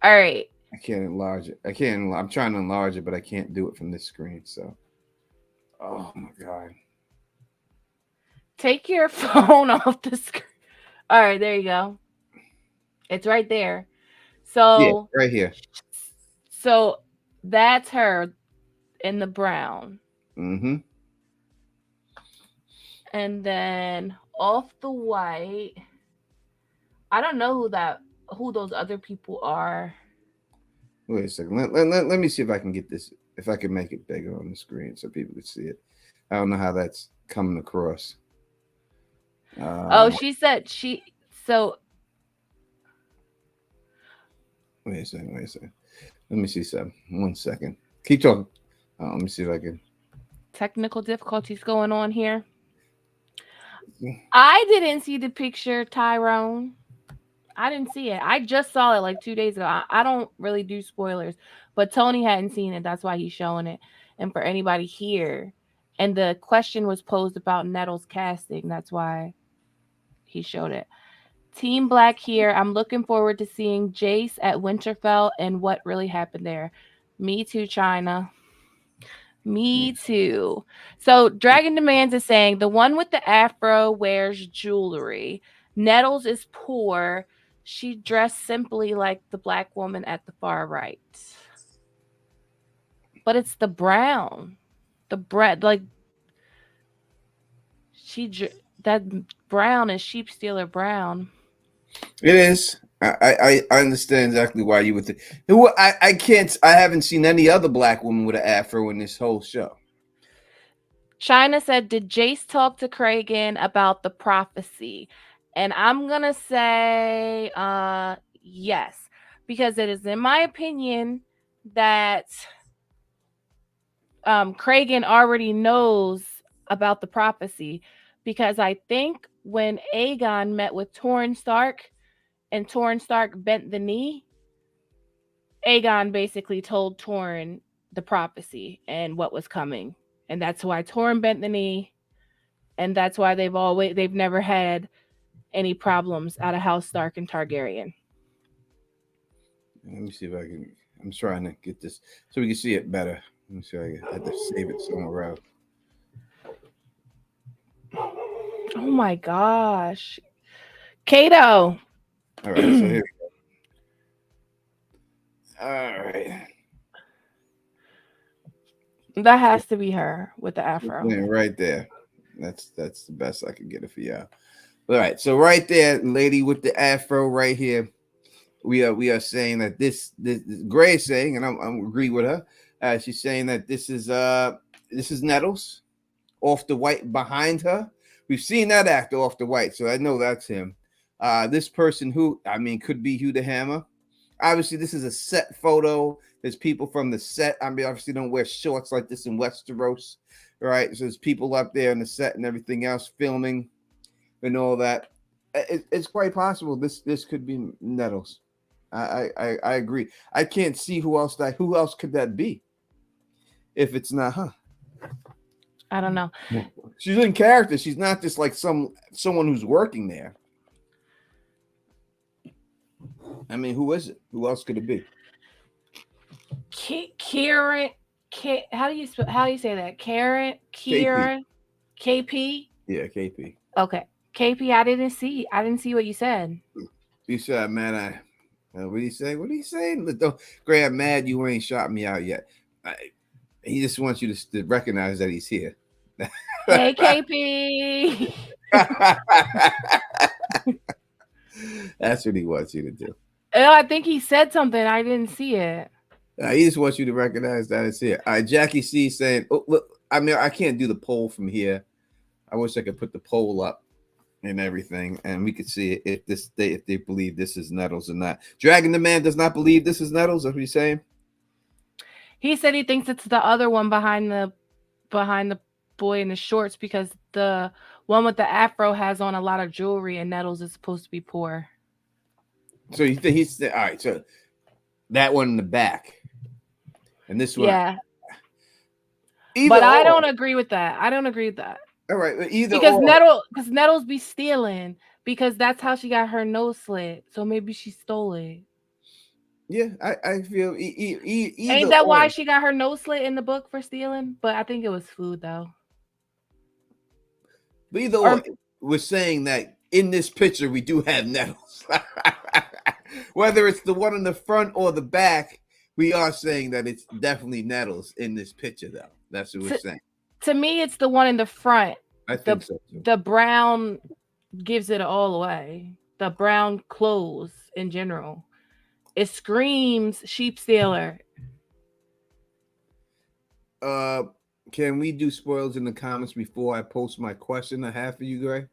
All right. I can't enlarge it. I'm trying to enlarge it, but I can't do it from this screen. So, oh my god. Take your phone off the screen. All right, there you go. It's right there. So yeah, right here. So that's her in the brown. Mm-hmm. And then off the white, I don't know who those other people are. Wait a second. Let me see if I can get this. If I can make it bigger on the screen so people can see it. I don't know how that's coming across. She said she. So. Wait a second. Let me see something. 1 second. Keep talking. Let me see if I can. Technical difficulties going on here. I didn't see the picture, Tyrone. I didn't see it. I just saw it like 2 days ago. I don't really do spoilers, but Tony hadn't seen it. That's why he's showing it. And for anybody here, and the question was posed about Nettles casting. That's why he showed it. Team Black here. I'm looking forward to seeing Jace at Winterfell and what really happened there. Me too, China. Me too. So Dragon Demands is saying the one with the afro wears jewelry. Nettles is poor. She dressed simply like the black woman at the far right. But it's the brown. The bread like that brown is sheep stealer brown. It is. I understand exactly why you would think. I can't. I haven't seen any other black woman with an afro in this whole show. China said, "Did Jace talk to Kragan about the prophecy?" And I'm gonna say, yes, because it is in my opinion that Kragan already knows about the prophecy, because I think when Aegon met with Torrhen Stark and Torrhen Stark bent the knee, Aegon basically told Torrhen the prophecy and what was coming. And that's why Torrhen bent the knee, and that's why they've never had any problems out of House Stark and Targaryen. Let me see if I can. I'm trying to get this so we can see it better. Let me see if I had to save it somewhere else. Oh my gosh. Kato. All right, so here we go. All right. That has to be her with the afro. Yeah, right there. That's the best I can get it for y'all. All right, so right there, lady with the afro right here. We are saying that this Gray is saying, and I'm agree with her. She's saying that this is Nettles off the white behind her. We've seen that actor off the white, so I know that's him. This person who could be Hugh the Hammer. Obviously, this is a set photo. There's people from the set. Obviously don't wear shorts like this in Westeros, right? So there's people up there in the set and everything else filming. and all that. It's quite possible this could be Nettles. I agree. I can't see who else could that be if it's not her. I don't know. She's in character. She's not just like someone who's working there. I mean, who is it? Who else could it be? Kieran. How do you say that? Kieran, KP. Yeah, KP. Okay, KP. I didn't see what you said. You said, man, what do you say? What are you saying? Graham, mad you ain't shot me out yet. He just wants you to recognize that he's here. Hey, KP. That's what he wants you to do. Oh, I think he said something. I didn't see it. He just wants you to recognize that it's here. All right, Jackie C saying, "Oh, look, I mean, I can't do the poll from here. I wish I could put the poll up and everything, and we could see if they believe this is Nettles or not." Dragon the Man does not believe this is Nettles. That's what he's saying. He said he thinks it's the other one behind the boy in the shorts, because the one with the afro has on a lot of jewelry, and Nettles is supposed to be poor. So you think he's all right? So that one in the back, and this one, yeah. But I don't agree with that. All right, because Nettles be stealing, because that's how she got her nose slit. So maybe she stole it. Yeah, I feel ain't that why she got her nose slit in the book, for stealing? But I think it was food though. But either or, we're saying that in this picture we do have Nettles. Whether it's the one in the front or the back, we are saying that it's definitely Nettles in this picture, though. That's what we're saying. To me, it's the one in the front. I think so too. The brown gives it all away. The brown clothes in general. It screams sheep stealer. Can we do spoilers in the comments before I post my question I have for you, Gray?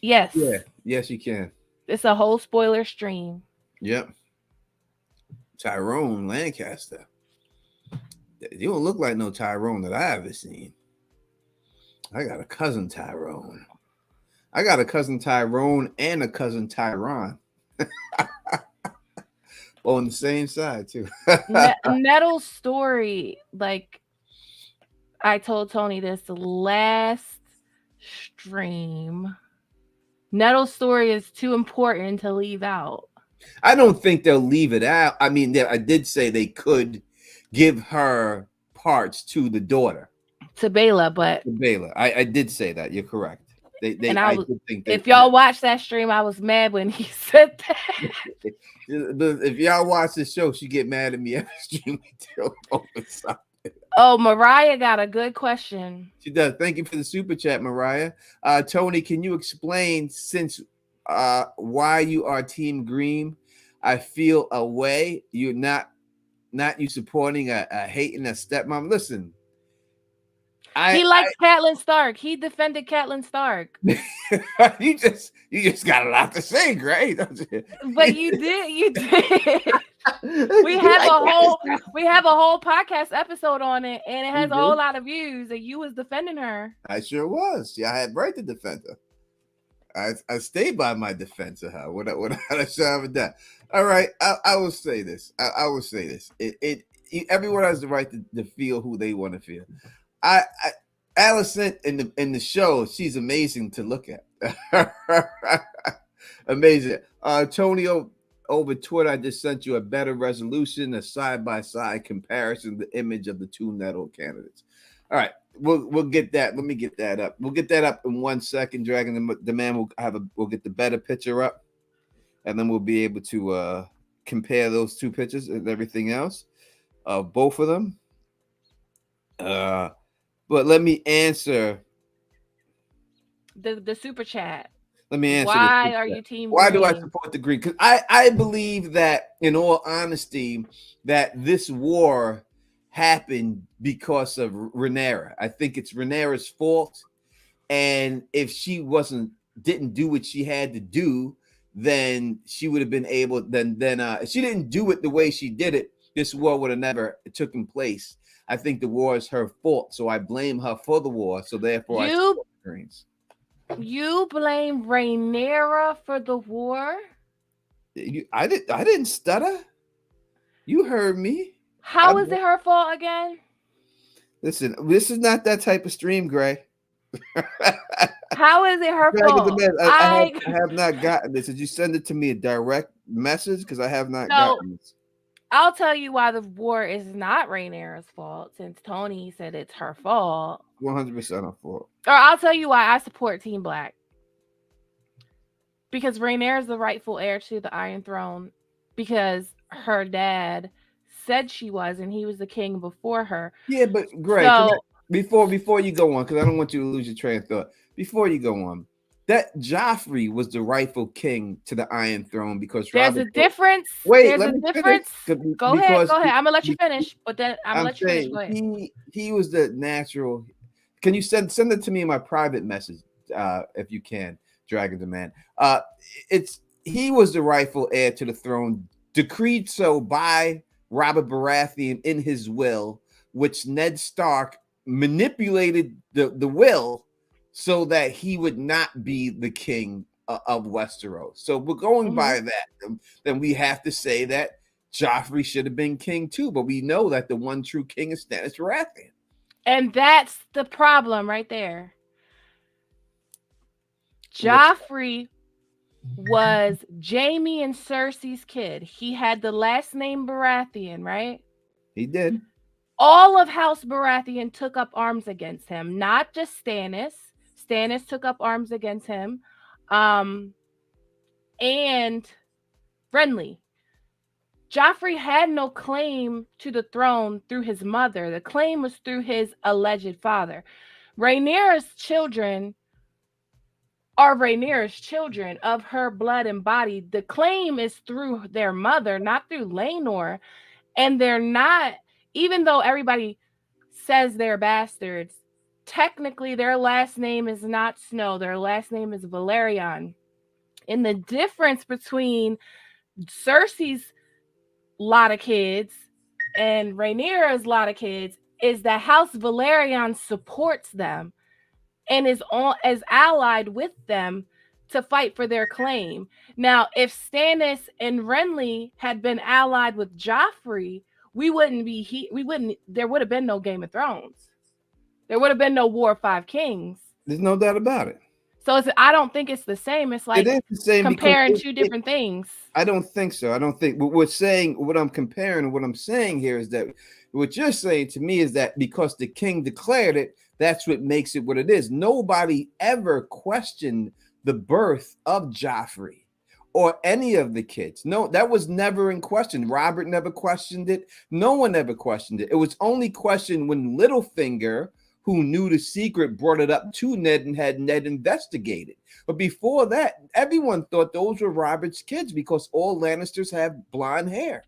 Yes. Yeah. Yes, you can. It's a whole spoiler stream. Yep. Tyrone Lancaster. You don't look like no Tyrone that I ever seen. I got a cousin Tyrone. I got a cousin Tyrone and a cousin Tyron. On the same side too. Nettles' story, like I told Tony this last stream, Nettles' story is too important to leave out. I don't think they'll leave it out. I mean, I did say they could give her parts to the daughter, to Bela, but to Bela. I did say that. You're correct. If y'all watch that stream, I was mad when he said that. If y'all watch this show, she get mad at me every stream. Oh, Mariah got a good question. She does. Thank you for the super chat, Mariah. Tony, can you explain why you are Team Green? I feel a way. You're not you supporting a hating a stepmom. Listen. He likes Catelyn Stark. He defended Catelyn Stark. you just got a lot to say, Gray. But you did. We have a whole podcast episode on it, and it has a whole lot of views, and you was defending her. I sure was. Yeah, I had right to defend her. I stayed by my defense of her. What I should have done. All right, I will say this. I will say this. Everyone has the right to feel who they want to feel. Allison in the show, she's amazing to look at. Amazing. Tony, over Twitter, I just sent you a better resolution, a side-by-side comparison, the image of the two Nettle candidates. All right, we'll get that. Let me get that up. We'll get that up in 1 second. Dragon the Man we'll get the better picture up, and then we'll be able to compare those two pictures and everything else of both of them. But let me answer the super chat. Let me answer. Why are you Team Why Green? do I support the Green? Because I believe that, in all honesty, that this war happened because of Rhaenyra. I think it's Rhaenyra's fault, and if she didn't do what she had to do, then she would have been able. Then if she didn't do it the way she did it, this war would have never taken place. I think the war is her fault, so I blame her for the war. So therefore, I support the Greens. You blame Rhaenyra for the war? I didn't stutter. You heard me. How is it her fault again? Listen, this is not that type of stream, Gray. How is it her Dragon the fault? Man, I have not gotten this. Did you send it to me a direct message? Because I have not So gotten this. I'll tell you why the war is not Rhaenyra's fault, since Tony said it's her fault. 100% her fault. Or I'll tell you why I support Team Black. Because Rhaenyra is the rightful heir to the Iron Throne, because her dad said she was, and he was the king before her. Yeah, but Greg, so, before you go on, because I don't want you to lose your train of thought. Before you go on, that Joffrey was the rightful king to the Iron Throne because there's a difference. Wait, there's let a me difference. finish. Go ahead. I'm gonna let you finish, but then I'm gonna let you finish. Go ahead. He was the natural. Can you send it to me in my private message, if you can, Dragon the Man? He was the rightful heir to the throne, decreed so by Robert Baratheon in his will, which Ned Stark manipulated the will so that he would not be the king of Westeros. So we're going by that. Then we have to say that Joffrey should have been king too, but we know that the one true king is Stannis Baratheon. And that's the problem right there. Joffrey was Jaime and Cersei's kid. He had the last name Baratheon, right? He did. All of House Baratheon took up arms against him, not just Stannis. Stannis took up arms against him. And Renly. Joffrey had no claim to the throne through his mother. The claim was through his alleged father. Rhaenyra's children are Rhaenyra's children of her blood and body. The claim is through their mother, not through Laenor. And they're not, even though everybody says they're bastards, technically their last name is not Snow. Their last name is Valerion. And the difference between Cersei's lot of kids and Rhaenyra's lot of kids is that House Valerion supports them and is allied with them to fight for their claim. Now, if Stannis and Renly had been allied with Joffrey, there would have been no Game of Thrones. There would have been no War of Five Kings. There's no doubt about it. So I don't think it's the same. It's like it is the same comparing two different things. I don't think so. I don't think what I'm comparing, what I'm saying here is that what you're saying to me is that because the king declared it, that's what makes it what it is. Nobody ever questioned the birth of Joffrey or any of the kids. No, that was never in question. Robert never questioned it. No one ever questioned it. It was only questioned when Littlefinger, who knew the secret, brought it up to Ned and had Ned investigated. But before that, everyone thought those were Robert's kids because all Lannisters have blonde hair.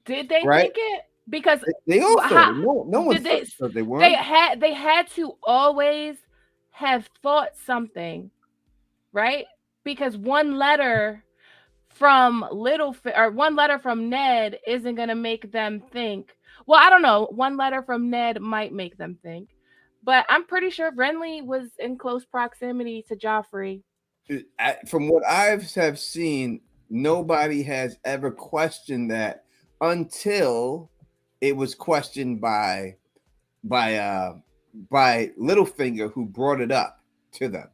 Did they think it? Because they all thought it. No one thought they weren't. They had to always have thought something, right? Because one letter from one letter from Ned isn't going to make them think. Well, I don't know. One letter from Ned might make them think. But I'm pretty sure Renly was in close proximity to Joffrey. From what I have seen, nobody has ever questioned that until it was questioned by Littlefinger, who brought it up to them.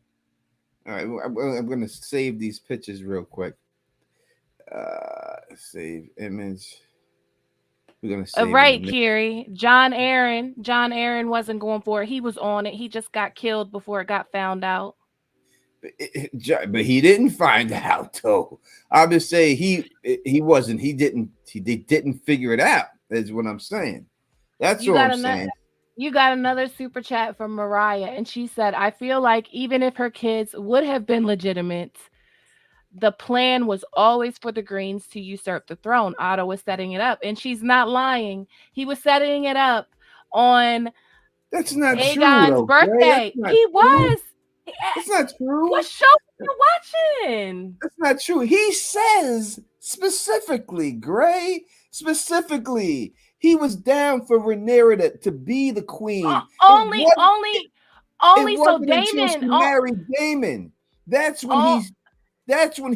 All right, I'm going to save these pictures real quick. Save image. We're gonna save right, Kiri. John Aaron wasn't going for it. He was on it. He just got killed before it got found out. But he didn't find out, though. I would say he wasn't. They didn't figure it out. Is what I'm saying. That's what I'm saying. You got another super chat from Mariah, and she said, "I feel like even if her kids would have been legitimate, the plan was always for the Greens to usurp the throne. Otto was setting it up." And she's not lying. He was setting it up on Aegon's birthday. He was. It's not true. What show are you watching? That's not true. He says specifically, Gray, he was down for Rhaenyra to be the queen. Only It Only so wasn't until she Damon. Oh, married Damon. That's when oh,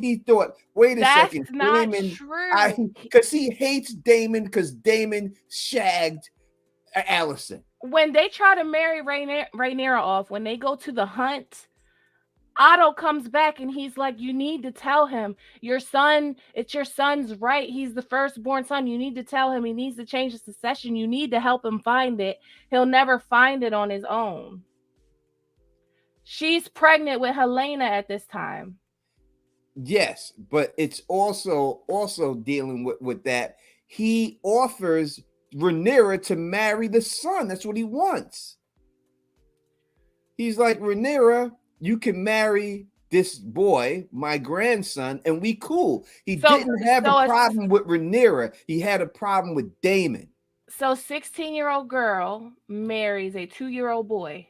he thought, wait a that's second, not Damon, true. because he hates Damon because Damon shagged Allison. When they try to marry Rhaenyra off, when they go to the hunt, Otto comes back and he's like, you need to tell him your son, it's your son's right. He's the firstborn son. You need to tell him he needs to change the succession. You need to help him find it. He'll never find it on his own. She's pregnant with Helena at this time. Yes, but it's also dealing with that. He offers Rhaenyra to marry the son. That's what he wants. He's like, Rhaenyra, you can marry this boy, my grandson, and we cool. He didn't have a problem with Rhaenyra. He had a problem with Damon. So 16-year-old girl marries a 2-year-old boy.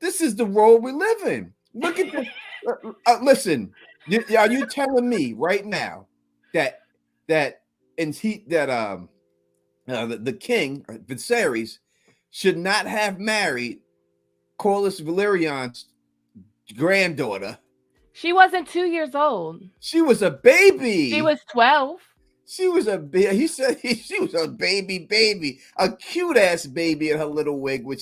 This is the world we live in. Look at this. Listen, are you telling me right now that the king Viserys should not have married Corlys Valerian's granddaughter? She wasn't 2 years old. She was a baby. She was 12. She was a baby. He said she was a baby, a cute ass baby in her little wig, when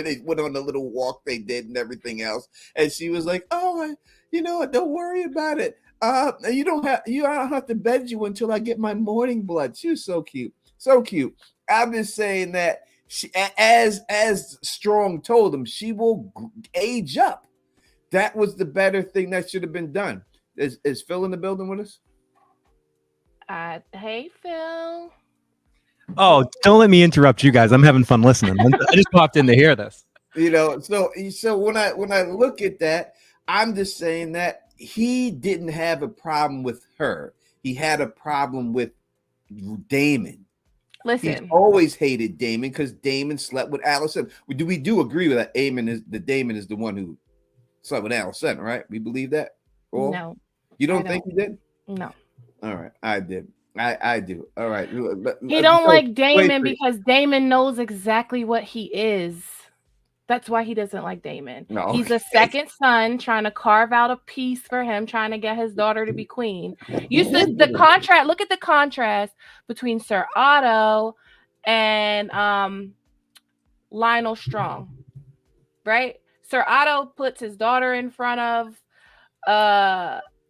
they went on the little walk they did and everything else. And she was like, "Oh, don't worry about it. You don't have to bed you until I get my morning blood." She was so cute, so cute. I'm just saying that she, as Strong told him, she will age up. That was the better thing that should have been done. Is Phil in the building with us? Hey, Phil. Oh, don't let me interrupt you guys. I'm having fun listening. I just popped in to hear this. So when I look at that, I'm just saying that he didn't have a problem with her. He had a problem with Damon. Listen, he's always hated Damon because Damon slept with Allison. We do agree with that. Damon is the one who slept with Allison, right? We believe that. No, you don't think he did? No. All right, I did. I do. All right. He don't like Damon because Damon knows exactly what he is. That's why he doesn't like Damon. No, he's a second son trying to carve out a piece for him, trying to get his daughter to be queen. You said the contrast. Look at the contrast between Sir Otto and Lionel Strong, right? Sir Otto puts his daughter in front of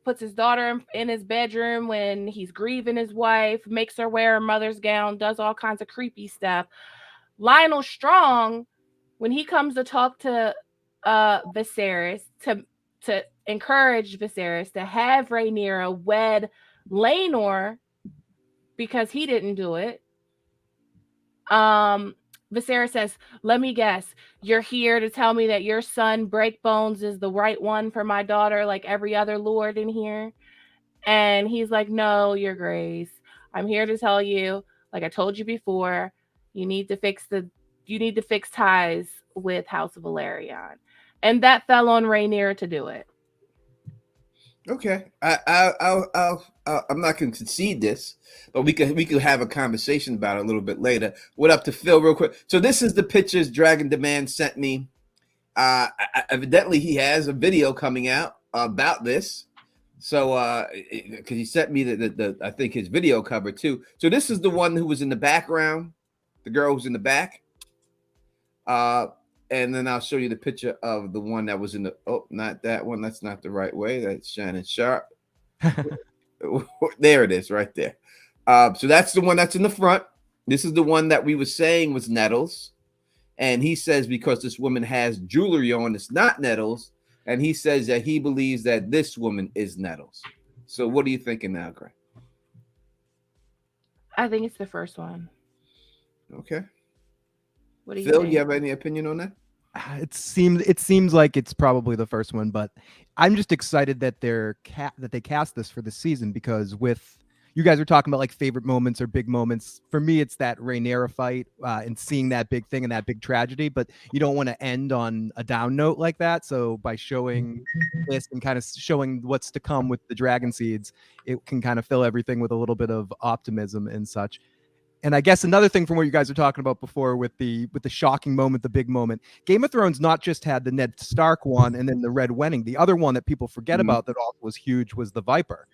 puts his daughter in his bedroom when he's grieving his wife, makes her wear her mother's gown, does all kinds of creepy stuff. Lionel Strong, when he comes to talk to Viserys, to encourage Viserys to have Rhaenyra wed Laenor because he didn't do it, Viserys says, "Let me guess, you're here to tell me that your son Breakbones is the right one for my daughter like every other lord in here?" And he's like, "No, your grace. I'm here to tell you, like I told you before, you need to fix ties with House of Valerian." And that fell on Rhaenyra to do it. Okay, I'm not going to concede this, but we could have a conversation about it a little bit later. What up to Phil, real quick? So this is the pictures Dragon Demand sent me. Evidently, he has a video coming out about this. So, because he sent me the I think his video cover too. So this is the one who was in the background, the girl who's in the back. And then I'll show you the picture of the one that was in the, not that one. That's not the right way. That's Shannon Sharp. There it is right there. So that's the one that's in the front. This is the one that we were saying was Nettles. And he says, because this woman has jewelry on, it's not Nettles. And he says that he believes that this woman is Nettles. So what are you thinking now, Gray? I think it's the first one. Okay. What do you Phil, think? you have any opinion on that? It seems like it's probably the first one, but I'm just excited that they cast this for the season, because with you guys are talking about like favorite moments or big moments. For me, it's that Rhaenyra fight and seeing that big thing and that big tragedy, but you don't want to end on a down note like that. So by showing this and kind of showing what's to come with the dragon seeds, it can kind of fill everything with a little bit of optimism and such. And I guess another thing from what you guys were talking about before with the shocking moment, the big moment, Game of Thrones not just had the Ned Stark one and then the Red Wedding. The other one that people forget about that also was huge was the Viper.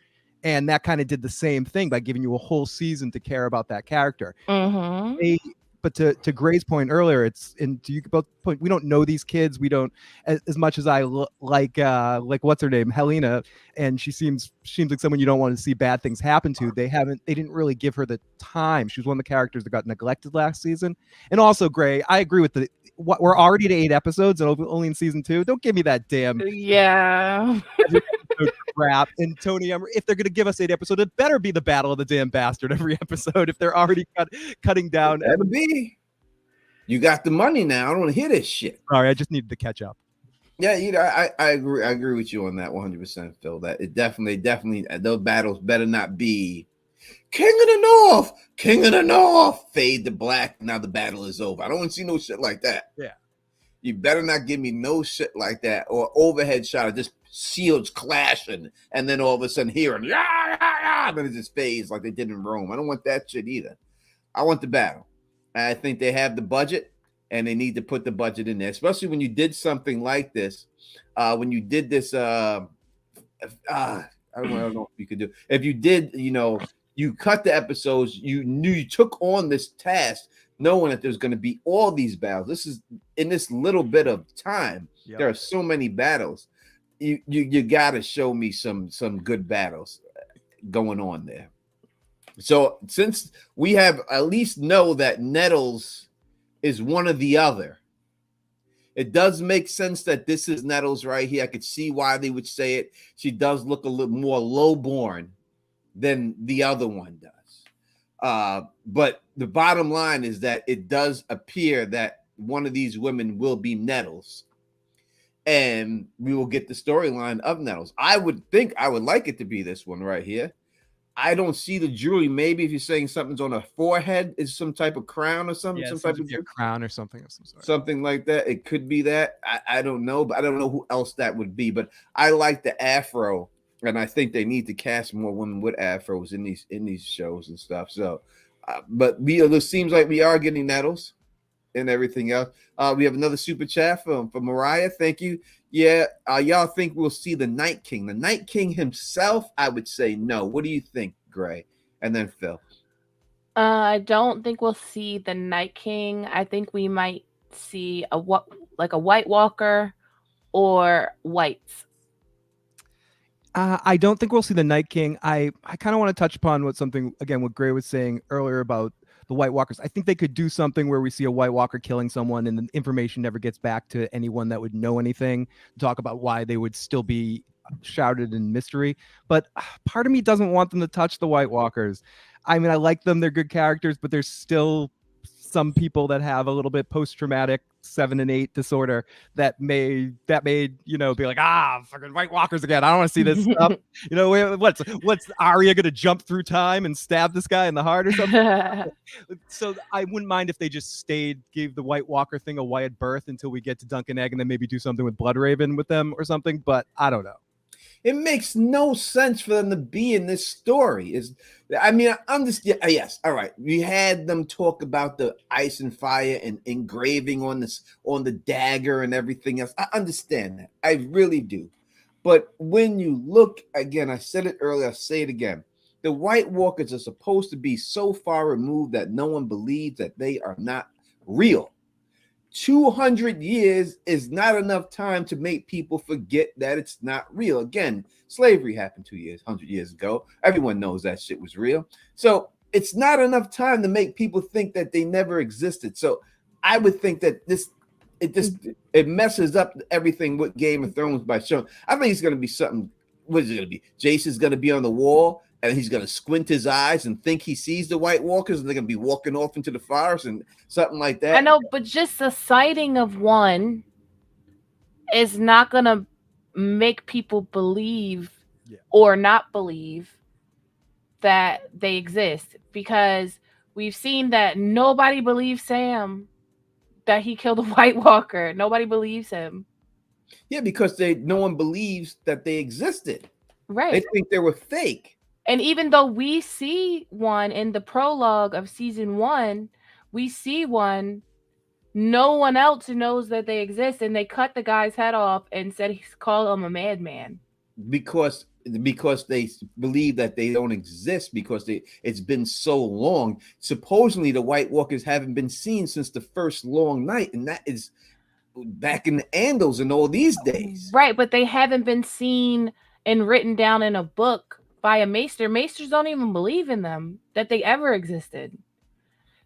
And that kind of did the same thing by giving you a whole season to care about that character. But to Gray's point earlier, it's and to you both point, we don't know these kids. We don't as much as I like what's her name, Helena, and she seems like someone you don't want to see bad things happen to. They didn't really give her the time. She was one of the characters that got neglected last season. And also, Gray, I agree with we're already to 8 episodes and only in season 2. Don't give me that damn crap. And Tony, if they're going to give us 8 episodes, it better be the Battle of the Damn Bastard every episode. If they're already cutting down, that'll be. You got the money now. I don't want to hear this shit. Sorry, I just needed to catch up. Yeah, I agree. I agree with you on that 100%, Phil. That it definitely those battles better not be King of the North, fade to black. Now the battle is over. I don't want to see no shit like that. Yeah. You better not give me no shit like that or overhead shot of just shields clashing and then all of a sudden hearing and then it just fades like they did in Rome. I don't want that shit either. I want the battle. I think they have the budget and they need to put the budget in there, especially when you did something like this. When you did this, I don't know if you could do. If you did, you cut the episodes. You knew you took on this task, knowing that there's going to be all these battles. This is in this little bit of time. Yep. There are so many battles. You got to show me some good battles going on there. So since we have at least know that Nettles is one or the other, it does make sense that this is Nettles right here. I could see why they would say it. She does look a little more lowborn than the other one does. But the bottom line is that it does appear that one of these women will be Nettles. And we will get the storyline of Nettles. I would like it to be this one right here. I don't see the jewelry. Maybe if you're saying something's on her forehead, is some type of crown or something. Yeah, some type of a crown or something of some sort. Something like that. It could be that. I don't know, but I don't know who else that would be. But I like the afro, and I think they need to cast more women with afros in these shows and stuff. So, but it seems like we are getting Nettles and everything else. We have another super chat from Mariah. Thank you. Yeah, y'all think we'll see the Night King? The Night King himself, I would say no. What do you think, Gray? And then Phil. I don't think we'll see the Night King. I think we might see a White Walker or Whites. I don't think we'll see the Night King. I kind of want to touch upon what Gray was saying earlier about the White Walkers. I think they could do something where we see a White Walker killing someone and the information never gets back to anyone that would know anything. Talk about why they would still be shrouded in mystery. But part of me doesn't want them to touch the White Walkers. I mean, I like them. They're good characters, but there's still some people that have a little bit post-traumatic 7 and 8 disorder that may be like, fucking White Walkers again. I don't want to see this stuff. What's Arya gonna jump through time and stab this guy in the heart or something? So I wouldn't mind if they just gave the White Walker thing a wide berth until we get to Dunk and Egg, and then maybe do something with Bloodraven with them or something. But I don't know. It makes no sense for them to be in this story. I understand. Yes, all right. We had them talk about the ice and fire and engraving on the dagger and everything else. I understand that. I really do. But when you look again, I said it earlier. I'll say it again. The White Walkers are supposed to be so far removed that no one believes that they are not real. 200 years is not enough time to make people forget that it's not real. Again, slavery happened 100 years ago. Everyone knows that shit was real. So it's not enough time to make people think that they never existed. So I would think that it messes up everything with Game of Thrones by showing. I think it's going to be something. What is it going to be? Jason's going to be on the wall and he's going to squint his eyes and think he sees the White Walkers, and they're going to be walking off into the forest and something like that. I know, but just the sighting of one is not going to make people believe or not believe that they exist, because we've seen that nobody believes Sam that he killed a White Walker. Nobody believes him. Yeah, because no one believes that they existed. Right. They think they were fake. And even though we see one in the prologue of season 1, we see one, no one else knows that they exist, and they cut the guy's head off and said he's called him a madman. Because they believe that they don't exist because it's been so long. Supposedly the White Walkers haven't been seen since the first long night, and that is back in the Andals and all these days. Right, but they haven't been seen and written down in a book by a maester. Maesters don't even believe in them, that they ever existed.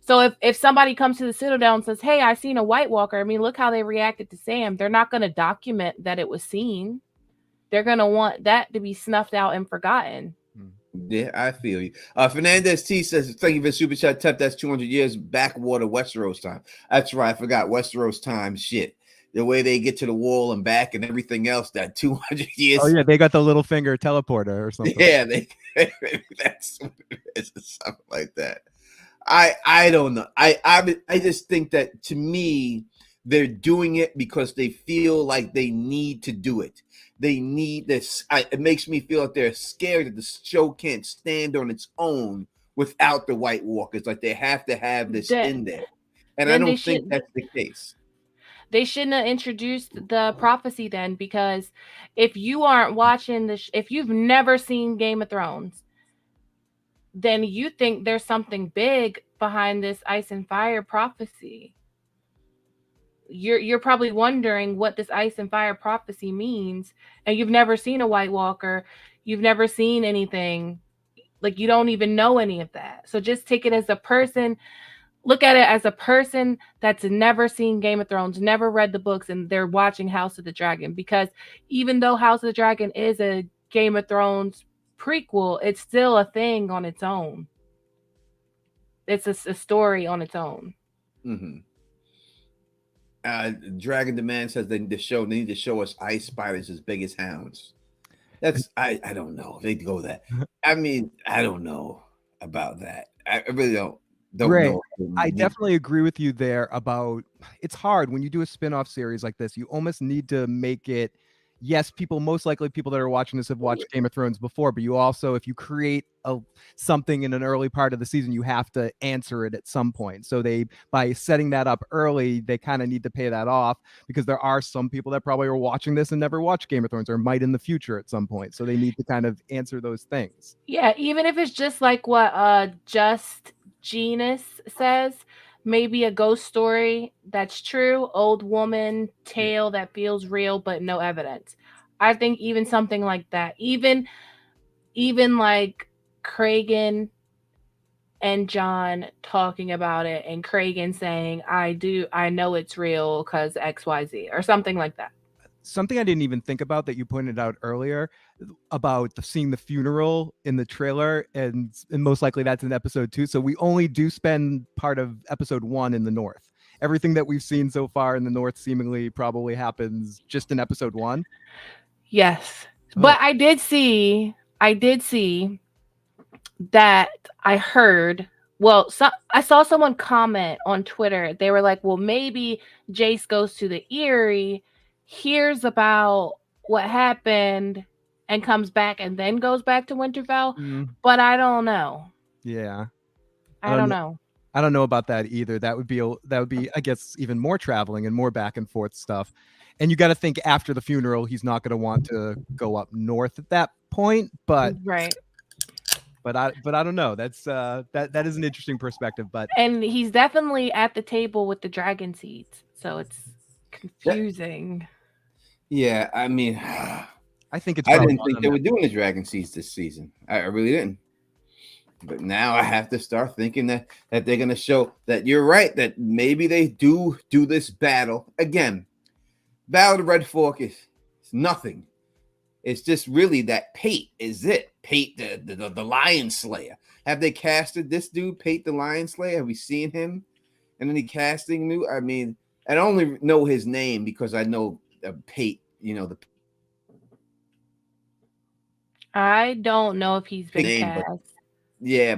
So if somebody comes to the Citadel and says, hey, I seen a White Walker, I mean, look how they reacted to Sam. They're not going to document that it was seen. They're going to want that to be snuffed out and forgotten. Yeah, I feel you. Fernandez T says, thank you for super chat. Tep, that's 200 years backwater Westeros time. That's right. I forgot Westeros time shit. The way they get to the wall and back and everything else, that 200 years. Oh, yeah. They got the little finger teleporter or something. Yeah, that's what it is, something like that. I don't know. I just think that, to me, they're doing it because they feel like they need to do it. They need this. It makes me feel like they're scared that the show can't stand on its own without the White Walkers. Like they have to have this in there. And I don't think that's the case. They shouldn't have introduced the prophecy then, because if you aren't watching if you've never seen Game of Thrones, then you think there's something big behind this ice and fire prophecy. You're probably wondering what this ice and fire prophecy means, and you've never seen a White Walker, you've never seen anything, like you don't even know any of that. So just take it as a person, look at it as a person that's never seen Game of Thrones, never read the books, and they're watching House of the Dragon, because even though House of the Dragon is a Game of Thrones prequel, it's still a thing on its own. It's a story on its own. Mm-hmm. Dragon Demand says they need to show us ice spiders as big as hounds. That's I don't know if they go that. I mean, I don't know about that. I really don't know. I definitely agree with you there about, it's hard when you do a spin-off series like this. You almost need to make it, yes, most likely people that are watching this have watched Game of Thrones before, but you also, if you create something in an early part of the season, you have to answer it at some point. So by setting that up early, they kind of need to pay that off, because there are some people that probably are watching this and never watched Game of Thrones, or might in the future at some point. So they need to kind of answer those things. Yeah, even if it's just like what Just Genius says, maybe a ghost story that's true, old woman tale that feels real but no evidence. I think even something like that, even like Kragan and John talking about it, and Kragan saying, I know it's real because XYZ, or something like that. Something I didn't even think about that you pointed out earlier about seeing the funeral in the trailer, and most likely that's in episode 2. So we only do spend part of episode 1 in the North. Everything that we've seen so far in the North seemingly probably happens just in episode 1. Yes. But I did see that I heard, I saw someone comment on Twitter. They were like, well, maybe Jace goes to the Eyrie, hears about what happened, and comes back and then goes back to Winterfell. But I don't know. Yeah. I don't know. I don't know about that either. That would be, I guess, even more traveling and more back and forth stuff. And you got to think, after the funeral, he's not going to want to go up north at that point. But right. But I don't know. That's that is an interesting perspective. And he's definitely at the table with the dragon seeds, so it's confusing. Yeah, I mean, I think I didn't think they were doing the dragon seeds this season. I really didn't. But now I have to start thinking that they're going to show that you're right, that maybe they do this battle again. Battle of the Red Fork is nothing. It's just really that Pate is it. Pate, the Lion Slayer. Have they casted this dude, Pate the Lion Slayer? Have we seen him? And any casting new? I mean, I only know his name because I know Pate, I don't know if he's been cast.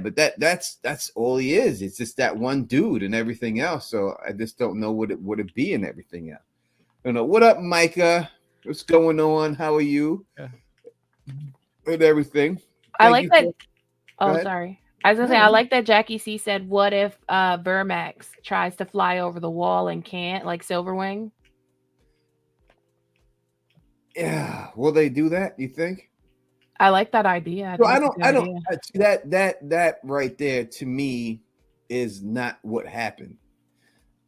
But that's all he is. It's just that one dude and everything else. So I just don't know what it would be and everything else. I don't know. What up, Micah? What's going on? How are you? Yeah. And everything. I like that Oh, sorry. I was gonna say I like that Jackie C said, "What if Vermax tries to fly over the wall and can't, like Silverwing?" Yeah, will they do that? You think? I like that idea. So I don't. That right there to me is not what happened.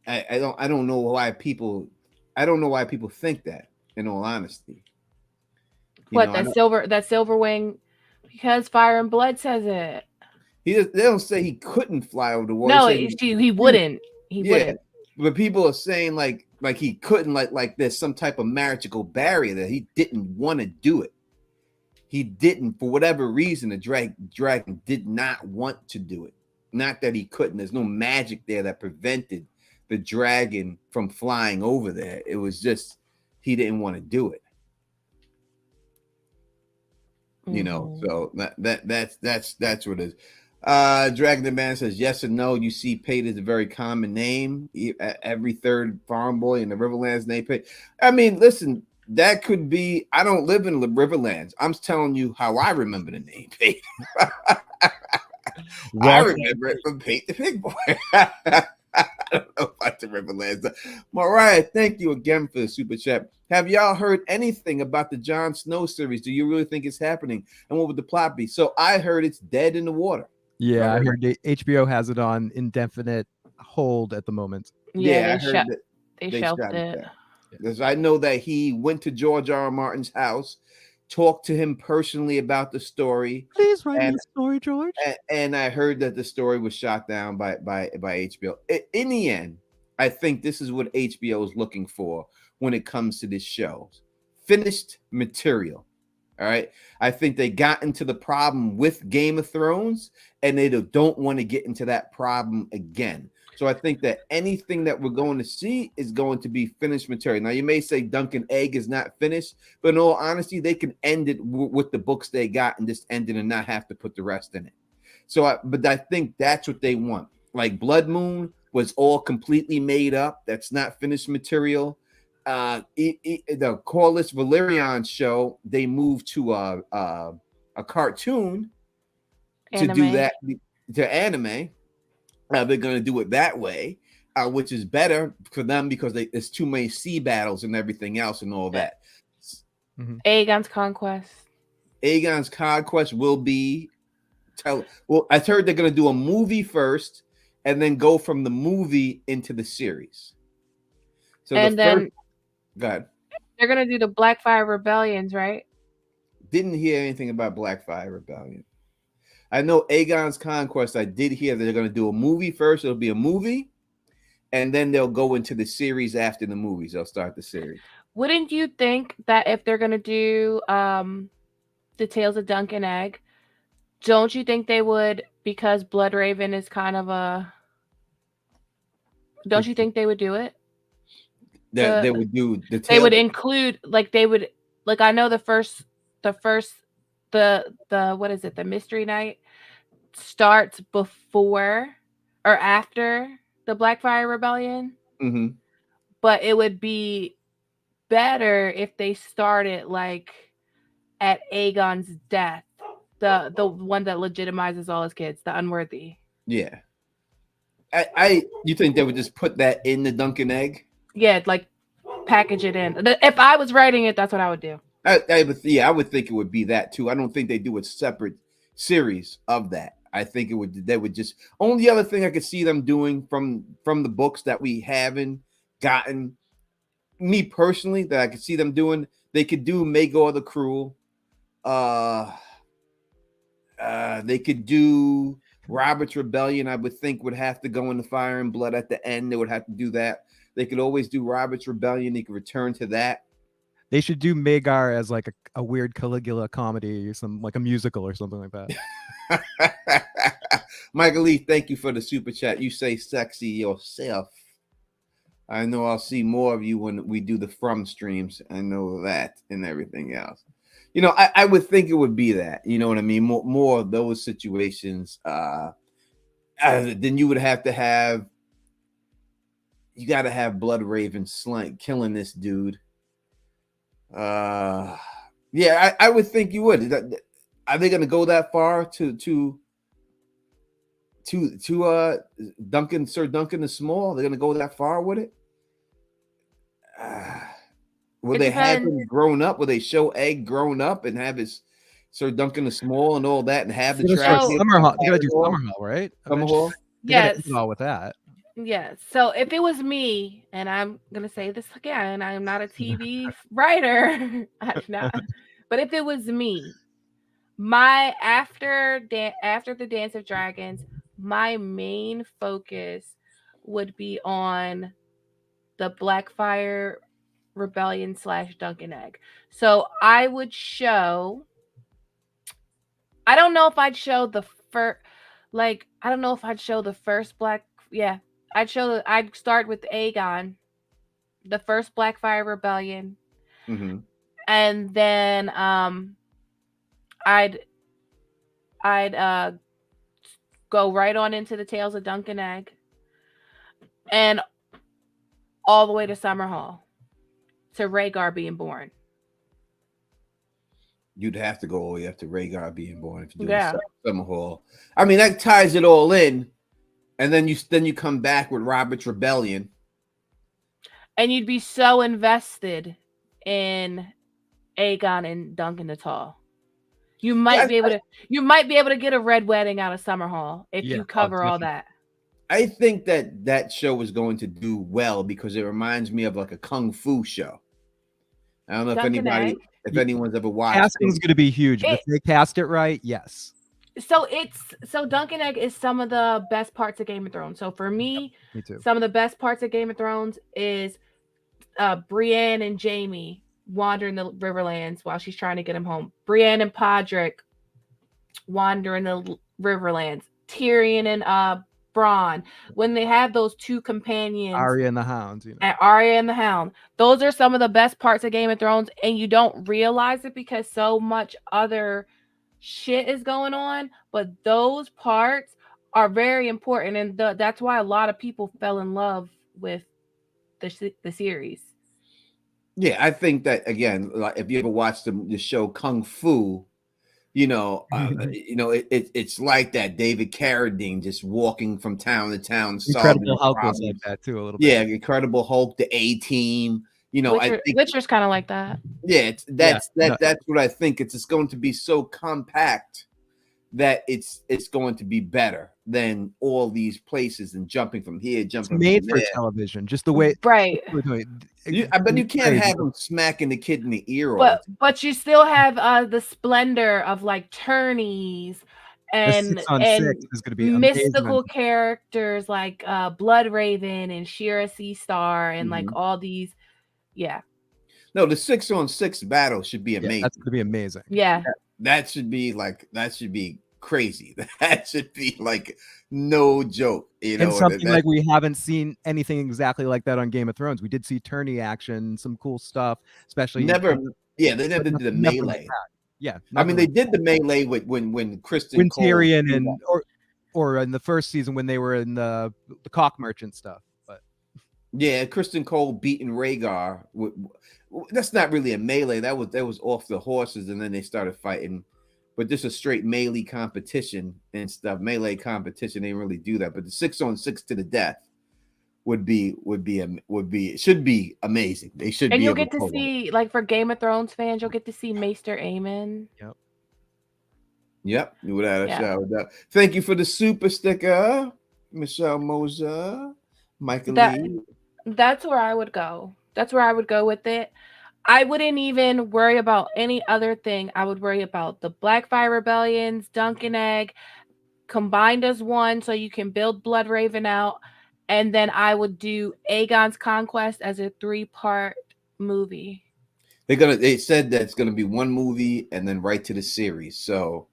I don't know why people. I don't know why people think that. In all honesty, that Silverwing, because Fire and Blood says it. They don't say he couldn't fly over the wall. No, he wouldn't. He wouldn't. But people are saying like he couldn't, like there's some type of magical barrier that he didn't want to do it. He didn't, for whatever reason. The dragon did not want to do it. Not that he couldn't. There's no magic there that prevented the dragon from flying over there. It was just he didn't want to do it. You know, so that's what it is. Dragon the Man says yes and no. You see, Pate is a very common name. Every third farm boy in the Riverlands named Pate. I mean, listen, that could be. I don't live in the Riverlands. I'm telling you how I remember the name Pate. I remember it from Pate the Pig Boy. I don't know about the Riverlands. Mariah, thank you again for the super chat. Have y'all heard anything about the Jon Snow series? Do you really think it's happening? And what would the plot be? So I heard it's dead in the water. Yeah, I heard HBO has it on indefinite hold at the moment. Yeah, they shelved it. Because I know that he went to George R. R. Martin's house, talked to him personally about the story. Please write me the story, George. And I heard that the story was shot down by HBO. In the end, I think this is what HBO is looking for when it comes to this show. Finished material. All right. I think they got into the problem with Game of Thrones, and they don't want to get into that problem again. So I think that anything that we're going to see is going to be finished material. Now, you may say Duncan Egg is not finished, but in all honesty, they can end it with the books they got and just end it and not have to put the rest in it. So, but I think that's what they want. Like Blood Moon was all completely made up. That's not finished material. The Corlys Valerian show, they moved to a cartoon to do that, to anime. They're going to do it that way, which is better for them because there's too many sea battles and everything else and all that. Mm-hmm. Aegon's Conquest will be well, I heard they're going to do a movie first and then go from the movie into the series. So go ahead. They're going to do the Blackfire Rebellions, right? Didn't hear anything about Blackfire Rebellion. I know Aegon's Conquest, I did hear that they're going to do a movie first. It'll be a movie, and then they'll go into the series after the movies. They'll start the series. Wouldn't you think that if they're going to do the Tales of Duncan Egg, don't you think they would, because Bloodraven is kind of a... Don't you think they would do it? They would do the They would include, I know the first what is it, the Mystery Night starts before or after the Blackfire Rebellion. Mm-hmm. But it would be better if they started like at Aegon's death, the one that legitimizes all his kids, the Unworthy. Yeah. You think they would just put that in the Duncan Egg? Yeah, like package it in. If I was writing it, that's what I would do. I would think it would be that too. I don't think they do a separate series of that. I think they would just, only other thing I could see them doing from the books that we haven't gotten, me personally, that I could see them doing, they could do Maegor the Cruel. They could do Robert's Rebellion. I would think would have to go into Fire and Blood at the end. They would have to do that. They could always do Robert's Rebellion. They could return to that. They should do Maegor as like a weird Caligula comedy, or some like a musical or something like that. Michael Lee, thank you for the super chat. You say sexy yourself. I know I'll see more of you when we do the From streams. I know that and everything else. You know, I would think it would be that. You know what I mean? More of those situations. Then you would have to have. You got to have Bloodraven killing this dude. Yeah, I would think you would. Are they going to go that far to to Sir Duncan the Small? They're gonna go that far with it? Will they have him grown up? Will they show Egg grown up and have his Sir Duncan the Small and all that, and have the tragedy? Summerhall. You gotta do Summerhall, right? Summerhall. Yes. All with that. Yes. So if it was me, and I'm gonna say this again, I am not a TV writer. I'm not. But if it was me, my after the Dance of Dragons, my main focus would be on the Blackfire Rebellion / Duncan Egg. So I would show. I don't know if I'd show the first. Like, I don't know if I'd show the first Black. Yeah, I'd start with Aegon, the first Blackfire Rebellion, and then I'd go right on into the Tales of Duncan Egg, and all the way to Summerhall, to Rhaegar being born. You'd have to go all the way up to Rhaegar being born if you do Summerhall. I mean, that ties it all in, and then you come back with Robert's Rebellion, and you'd be so invested in Aegon and Duncan the Tall. You might be able to get a red wedding out of Summerhall if you cover all that. I think that show is going to do well because it reminds me of like a kung fu show. I don't know if anyone's ever watched. Casting's going to be huge. If they cast it right, yes. So Duncan Egg is some of the best parts of Game of Thrones. So for me too. Some of the best parts of Game of Thrones is Brienne and Jaime wandering the Riverlands while she's trying to get him home. Brienne and Podrick wandering the Riverlands. Tyrion and Bronn, when they have those two companions, Arya and the Hound, and Arya and the Hound. Those are some of the best parts of Game of Thrones, and you don't realize it because so much other shit is going on. But those parts are very important, and that's why a lot of people fell in love with the series. Yeah, I think that again, like if you ever watched the show Kung Fu, it's like that. David Carradine just walking from town to town. Incredible Hulk was like that too, a little bit. Yeah, Incredible Hulk, the A-Team. I think Witcher's kind of like that. Yeah, that's what I think. It's just going to be so compact that it's going to be better than all these places and jumping from here, jumping. It's made from for television, just the way. Right. But you can't have them smacking the kid in the ear. But you still have the splendor of like tourneys and is gonna be mystical amazing. characters like Bloodraven and Shira Seastar and like all these. Yeah. No, the 6-on-6 battle should be amazing. That's gonna be amazing. Yeah. That should be crazy. That should be like no joke, And something like we haven't seen anything exactly like that on Game of Thrones. We did see tourney action, some cool stuff, especially they never did the melee. I mean, they did the melee with when Kristen Cole, Tyrion and or in the first season when they were in the cock merchant stuff. But yeah, Kristen Cole beating Rhaegar. That's not really a melee. That was off the horses, and then they started fighting. But just a straight melee competition and stuff. Melee competition, they really do that. But the 6-on-6 to the death should be amazing. They should. And you'll get to see, like for Game of Thrones fans, you'll get to see Maester Aemon. Yep. Without a shadow of doubt. Thank you for the super sticker, Michelle Moser, Michael Lee. That's where I would go. That's where I would go with it. I wouldn't even worry about any other thing. I would worry about the Blackfire Rebellions, Duncan Egg, combined as one so you can build Bloodraven out. And then I would do Aegon's Conquest as a 3-part movie. They said that it's gonna be one movie and then right to the series. So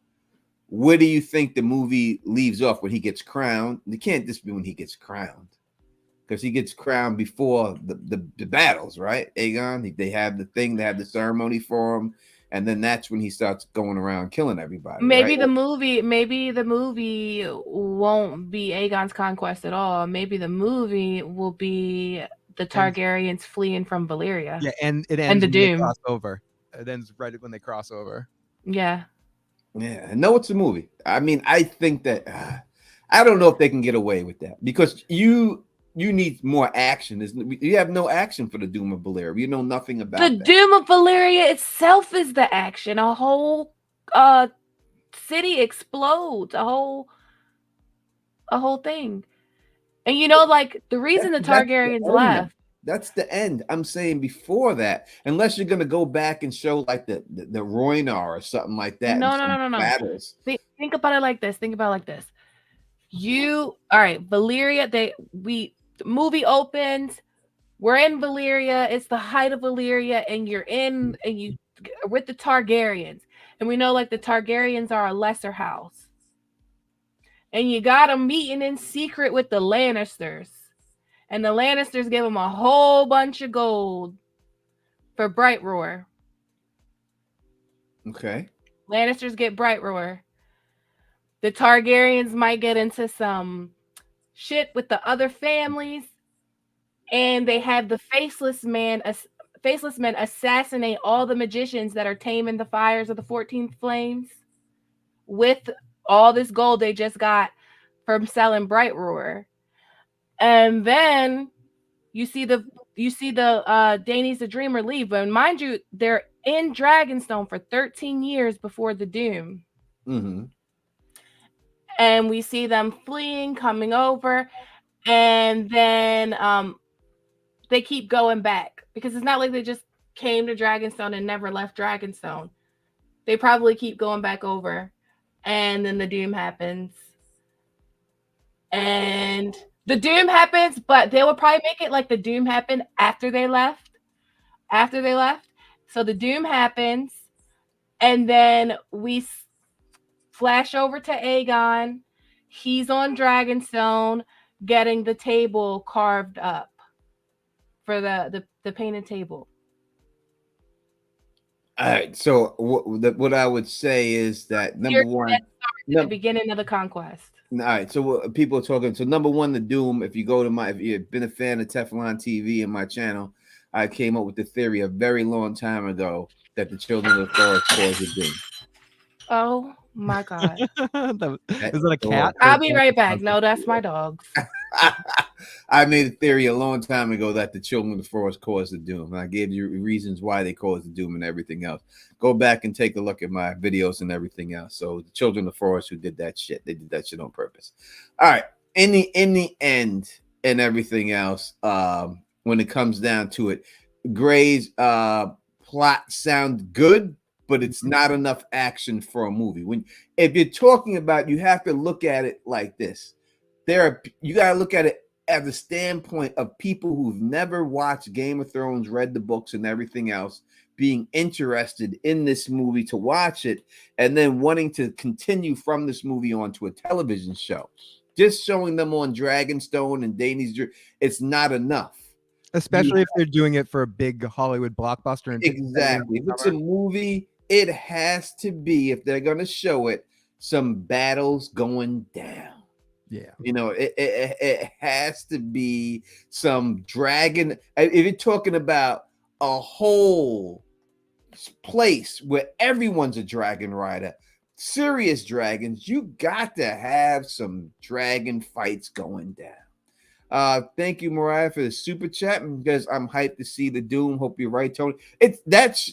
where do you think the movie leaves off when he gets crowned? It can't just be when he gets crowned. Because he gets crowned before the battles, right? Aegon, they have the thing, they have the ceremony for him, and then that's when he starts going around killing everybody. Maybe right? the movie won't be Aegon's Conquest at all. Maybe the movie will be the Targaryens fleeing from Valyria. Yeah, and it ends and the when Doom. They cross over. It ends right when they cross over. Yeah. Yeah, no, it's a movie. I mean, I think that I don't know if they can get away with that because you need more action. You have no action for the Doom of Valyria. You know nothing about the that. Doom of Valyria itself is the action. A whole city explodes. A whole thing. And you know, like the reason the Targaryens left. That's the end. I'm saying before that, unless you're gonna go back and show like the Rhaenys or something like that. No. Battles. Think about it like this. All right, Valyria. The movie opens. We're in Valyria. It's the height of Valyria, and you're with the Targaryens, and we know like the Targaryens are a lesser house, and you got them meeting in secret with the Lannisters. And the Lannisters give them a whole bunch of gold for Bright Roar. Okay. Lannisters get Bright Roar. The Targaryens might get into some shit with the other families. And they have the Faceless Men assassinate all the magicians that are taming the fires of the 14th Flames with all this gold they just got from selling Bright Roar. And then you see the Rhaenys the Dreamer leave, but mind you, they're in Dragonstone for 13 years before the Doom. Mm-hmm. And we see them fleeing, coming over, and then they keep going back because it's not like they just came to Dragonstone and never left Dragonstone. They probably keep going back over, and then the Doom happens. And the Doom happens, but they will probably make it like the Doom happened after they left. So the Doom happens, and then we flash over to Aegon. He's on Dragonstone getting the table carved up for the painted table. All right. So what I would say is that number one, the beginning of the conquest. All right, so people are talking. So number one, the Doom. If you've been a fan of Teflon TV and my channel, I came up with the theory a very long time ago that the Children of the Forest caused the Doom. Oh my God! Is that a cat? I'll be right back. No, that's my dogs. I made a theory a long time ago that the Children of the Forest caused the Doom. And I gave you reasons why they caused the Doom and everything else. Go back and take a look at my videos and everything else. So the Children of the Forest who did that shit, they did that shit on purpose. All right. In the end and everything else, when it comes down to it, Gray's plot sounds good, but it's not enough action for a movie. If you're talking about, you have to look at it like this. You got to look at it at the standpoint of people who've never watched Game of Thrones, read the books and everything else, being interested in this movie to watch it, and then wanting to continue from this movie onto a television show. Just showing them on Dragonstone and Rhaenys, it's not enough. Especially if they're doing it for a big Hollywood blockbuster. Exactly. If it's a movie, it has to be, if they're going to show it, some battles going down. Yeah, it has to be some dragon. If you're talking about a whole place where everyone's a dragon rider, serious dragons, you got to have some dragon fights going down. Thank you, Mariah, for the super chat, because I'm hyped to see the Doom. Hope you're right, Tony. That's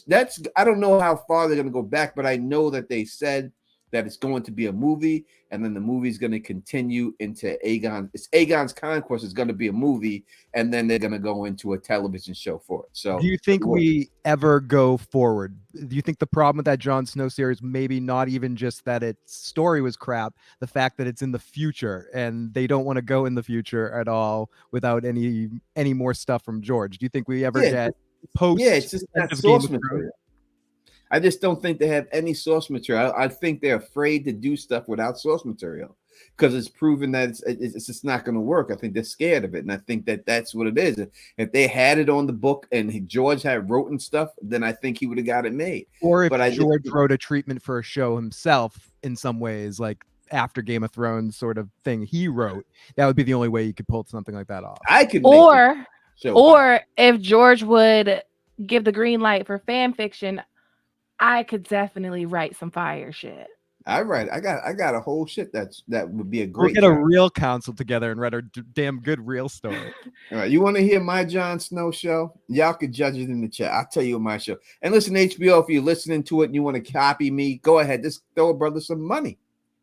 I don't know how far they're gonna go back, but I know that they said that it's going to be a movie, and then the movie's going to continue into Aegon. It's Aegon's Conquest is going to be a movie, and then they're going to go into a television show for it. So, do you think we ever go forward? Do you think the problem with that Jon Snow series, maybe not even just that its story was crap, the fact that it's in the future and they don't want to go in the future at all without any more stuff from George? Do you think we ever get post? Yeah, it's just that source material. I just don't think they have any source material. I think they're afraid to do stuff without source material because it's proven that it's just not going to work. I think they're scared of it, and I think that's what it is. If they had it on the book and George had written stuff, then I think he would have got it made. Or if George wrote a treatment for a show himself in some ways, like after Game of Thrones sort of thing he wrote, that would be the only way you could pull something like that off. I could, or if George would give the green light for fan fiction, I could definitely write some fire shit. I write. I got a whole shit that would be a We'll great. get a real council together and write a damn good real story. All right, you want to hear my Jon Snow show? Y'all could judge it in the chat. I'll tell you my show. And listen, HBO, if you're listening to it and you want to copy me, go ahead. Just throw a brother some money.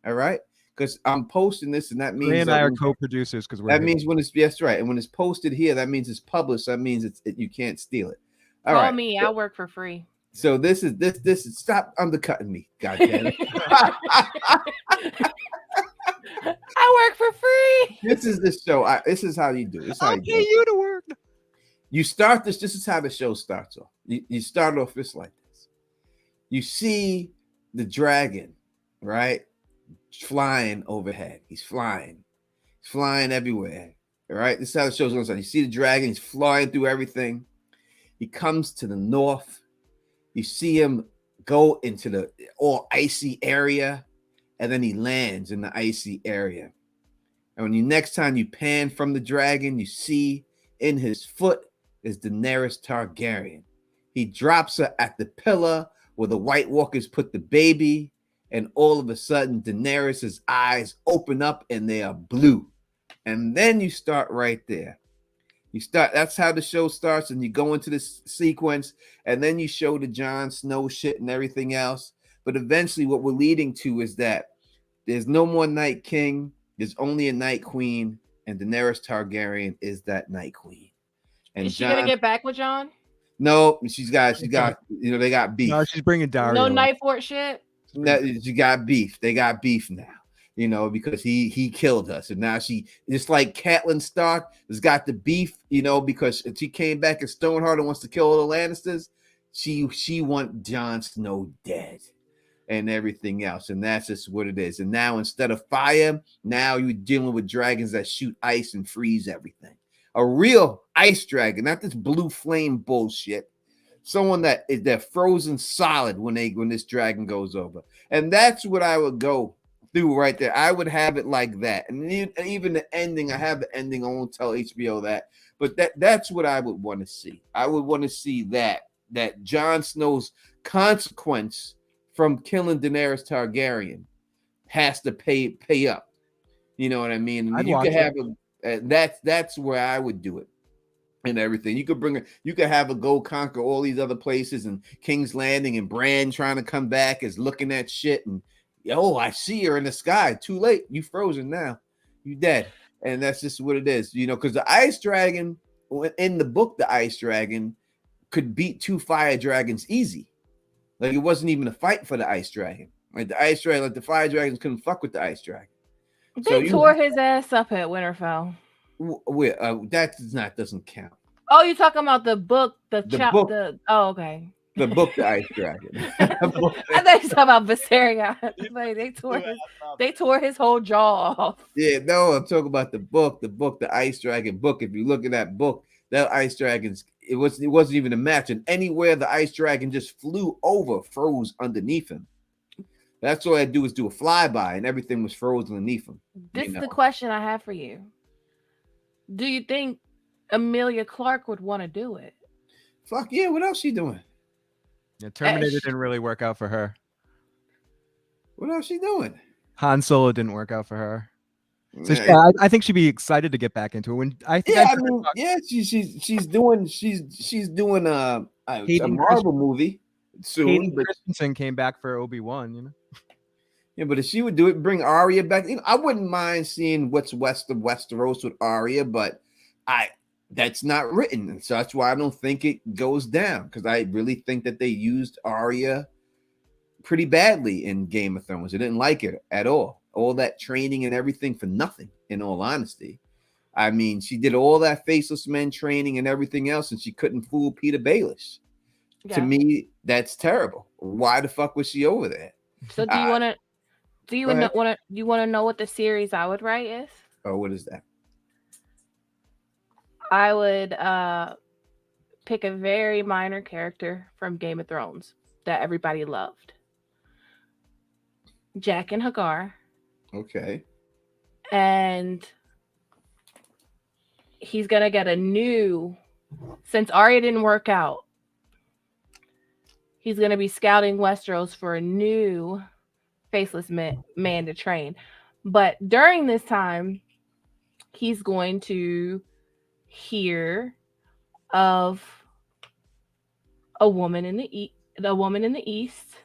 All right, because I'm posting this, and that means Ray and I are co-producers because that means when it's that's right, and when it's posted here, that means it's published. That means you can't steal it. All right. Me. I work for free. So this is stop undercutting me, goddamn it. I work for free. This is the show. This is how you do it. I'll pay you to work. You start this. This is how the show starts off. You start off just like this. You see the dragon, right, flying overhead. He's flying everywhere. All right. This is how the show's going to start. You see the dragon. He's flying through everything. He comes to the north. You see him go into the all icy area, and then he lands in the icy area. And when next time you pan from the dragon, you see in his foot is Daenerys Targaryen. He drops her at the pillar where the White Walkers put the baby, and all of a sudden Daenerys' eyes open up and they are blue. And then you start right there. That's how the show starts, and you go into this sequence, and then you show the Jon Snow shit and everything else. But eventually what we're leading to is that there's no more Night King, there's only a Night Queen, and Daenerys Targaryen is that Night Queen. And is she gonna get back with Jon? No, she got they got beef. No, she's bringing Dario. No Night Fort shit. She got beef. They got beef now. Because he killed us, and now she just like Catelyn Stark has got the beef, because she came back as Stoneheart and wants to kill all the Lannisters. She want Jon Snow dead and everything else, and that's just what it is. And now instead of fire, now you're dealing with dragons that shoot ice and freeze everything. A real ice dragon, not this blue flame bullshit. Someone they're frozen solid when this dragon goes over, and that's what I would go through right there. I would have it like that, and even the ending. I have the ending. I won't tell HBO that, but that's what I would want to see. I would want to see that Jon Snow's consequence from killing Daenerys Targaryen has to pay up. You know what I mean? And you could have that's where I would do it. And everything you could have a go conquer all these other places, and King's Landing, and Bran trying to come back is looking at shit, and I see her in the sky. Too late, you frozen now, you dead. And that's just what it is, because the ice dragon in the book, the ice dragon could beat 2 fire dragons easy. Like it wasn't even a fight for the ice dragon. Like the ice dragon, like the fire dragons couldn't fuck with the ice dragon. They tore his ass up at Winterfell. That doesn't count. Oh, you're talking about the book, book. Okay. The book, The Ice Dragon. I thought you were talking about Viserion. Like they tore his whole jaw off. Yeah, no, I'm talking about the book, The Ice Dragon book. If you look at that book, that ice dragon's it wasn't even a match, and anywhere the ice dragon just flew over, froze underneath him. That's all I do is do a flyby, and everything was frozen underneath him. This is the question I have for you. Do you think Emilia Clarke would want to do it? Fuck yeah! What else she doing? Yeah, Terminator didn't really work out for her. What else she doing? Han Solo didn't work out for her. So yeah, I think she'd be excited to get back into it. She's doing a Marvel movie soon. Hayden Christensen came back for Obi-Wan, Yeah, but if she would do it, bring Arya back. I wouldn't mind seeing what's west of Westeros with Arya, but that's not written, and so that's why I don't think it goes down, because I really think that they used Arya pretty badly in Game of Thrones. I didn't like it at all. All that training and everything for nothing, in all honesty. I mean, she did all that Faceless Men training and everything else, and she couldn't fool Peter Baelish. Yeah. To me, that's terrible. Why the fuck was she over there? So do you want to know what the series I would write is? Oh, what is that? I would pick a very minor character from Game of Thrones that everybody loved. Jack and Hagar. Okay. And he's going to get since Arya didn't work out, he's going to be scouting Westeros for a new faceless man to train. But during this time, he's going to hear of a woman in the east,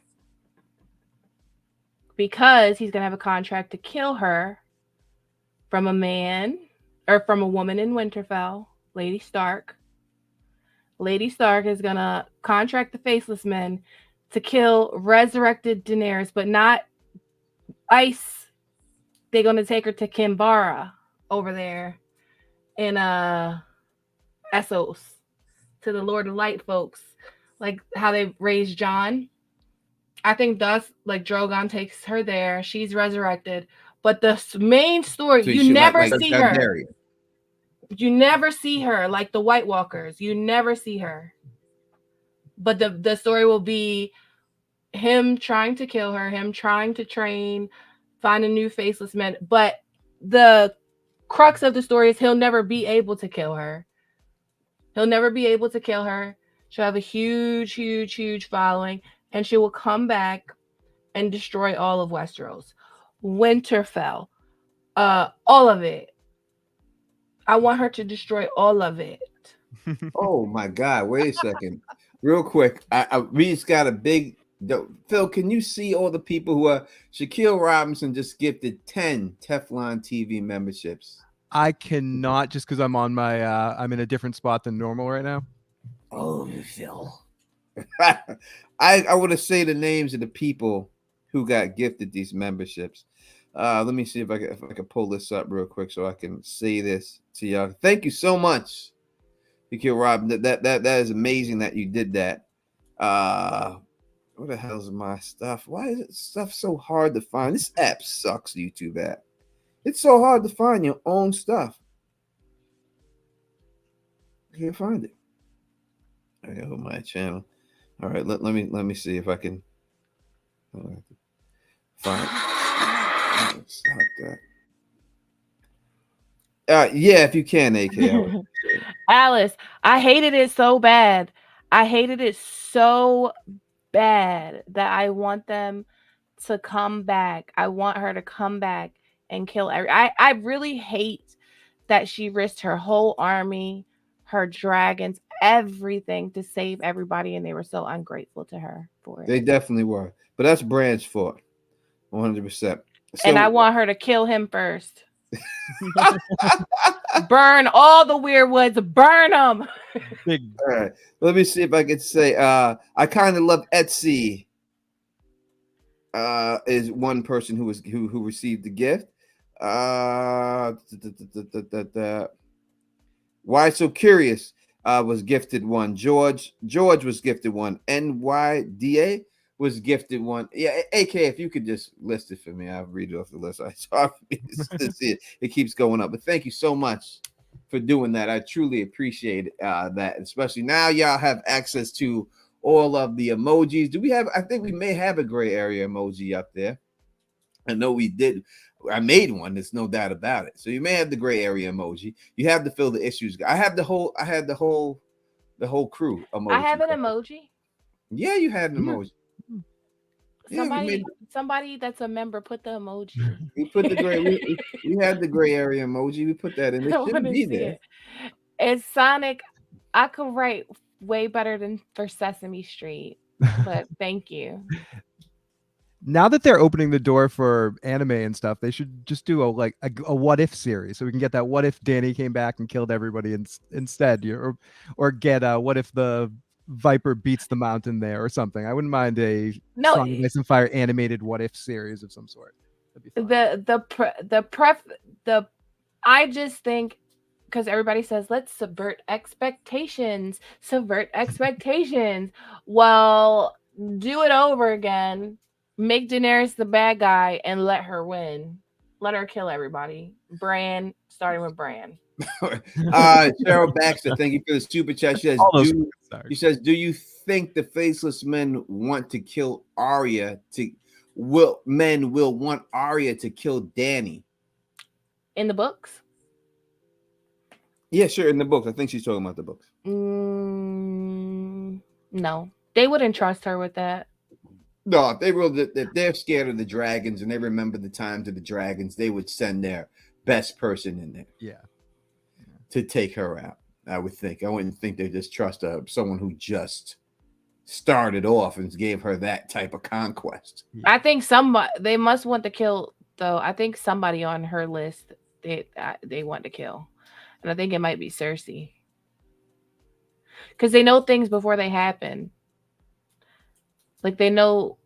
because he's going to have a contract to kill her from a man, or from a woman in Winterfell, Lady Stark. Lady Stark is going to contract the faceless men to kill resurrected Daenerys, but not ice. They're going to take her to Kimbara over there in Essos, to the Lord of Light folks, like how they raised Jon. I think thus, like, Drogon takes her there. She's resurrected, but the main story, So you never like see her. You never see her, like the White Walkers. You never see her. But the story will be him trying to kill her, him trying to train, find a new faceless man. But the crux of the story is he'll never be able to kill her. He'll never be able to kill her. She'll have a huge, huge, huge following, and she will come back and destroy all of Westeros. Winterfell. All of it. I want her to destroy all of it. Oh my God! Wait a second, real quick. We just got a big. Phil, can you see all the people who are? Shaquille Robinson just gifted 10 Teflon TV memberships. I cannot, just because I'm on my I'm in a different spot than normal right now. Oh, Phil. I want to say the names of the people who got gifted these memberships. Let me see if I can pull this up real quick so I can say this to y'all. Thank you so much, Shaquille Rob. That is amazing that you did that. What the hell is my stuff? Why is it stuff so hard to find? This app sucks, YouTube app. It's so hard to find your own stuff. I can't find it. I go my channel. All right, let me see if I can find. Stop that. Yeah, if you can, AK. Alice, I hated it so bad. I hated it so bad that I want them to come back. I want her to come back and kill I really hate that she risked her whole army, her dragons, everything to save everybody, and they were so ungrateful to her for it. They definitely were. But that's Bran's fault. 100%. And I want her to kill him first. Burn all the weirwoods. Burn them. All right. Let me see if I can say I kind of love Etsy. Is one person who received the gift. Why So Curious was gifted one. George was gifted one. NYDA was gifted one. Yeah, AK, if you could just list it for me, I'll read it off the list. It's hard for me to see it. It keeps going up. But thank you so much for doing that. I truly appreciate that. Especially now y'all have access to all of the emojis. Do we have? I think we may have a gray area emoji up there. I know we did. I made one. There's no doubt about it. So you may have the gray area emoji. You have to fill the issues. I had the whole crew emoji. I have an emoji. Yeah, you had an emoji. Somebody that's a member put the emoji. We put the gray. we had the gray area emoji. We put that in. It shouldn't be there. It's Sonic. I could write way better than for Sesame Street, but thank you. Now that they're opening the door for anime and stuff, they should just do a what if series, so we can get that what if Dany came back and killed everybody instead, or get what if the Viper beats the mountain there or something. I wouldn't mind a Song of Ice and Fire animated what if series of some sort. That'd be fun. I just think, because everybody says let's subvert expectations. Well, do it over again. Make Daenerys the bad guy and let her win. Let her kill everybody. Bran, starting with Bran. Cheryl Baxter, thank you for the super chat. She says, do you think the faceless men want to kill Arya? Men will want Arya to kill Dany? In the books? Yeah, sure. In the books. I think she's talking about the books. No. They wouldn't trust her with that. No, if they're scared of the dragons and they remember the times of the dragons, they would send their best person in there. Yeah. To take her out. I would think. I wouldn't think they just trust someone who just started off and gave her that type of conquest. I think they must want to kill though. I think somebody on her list they want to kill, and I think it might be Cersei because they know things before they happen. Like they know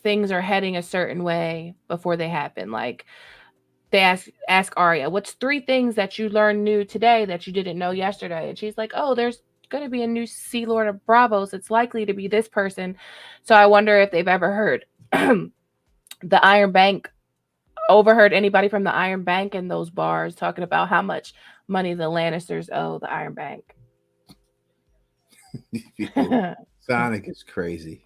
things are heading a certain way before they happen. Like they ask Arya, "What's 3 things that you learned new today that you didn't know yesterday?" And she's like, "Oh, there's going to be a new Sea Lord of Bravos. It's likely to be this person." So I wonder if they've ever heard the Iron Bank, overheard anybody from the Iron Bank in those bars talking about how much money the Lannisters owe the Iron Bank. Sonic is crazy.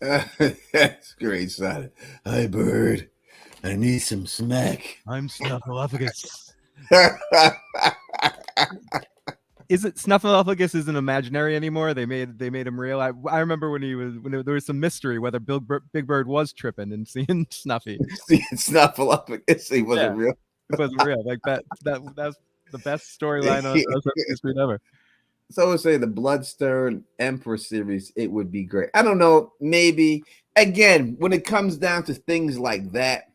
That's great, Sonic. Hi, bird. I need some smack. I'm Snuffleupagus. Is it Snuffleupagus isn't imaginary anymore? They made him real. I remember when there was some mystery whether Big Bird was tripping and seeing Snuffy. Seeing Snuffleupagus, he wasn't real. It wasn't real. Like that's the best storyline on history ever. So I would say the Bloodstone Emperor series, it would be great. I don't know, maybe again, when it comes down to things like that,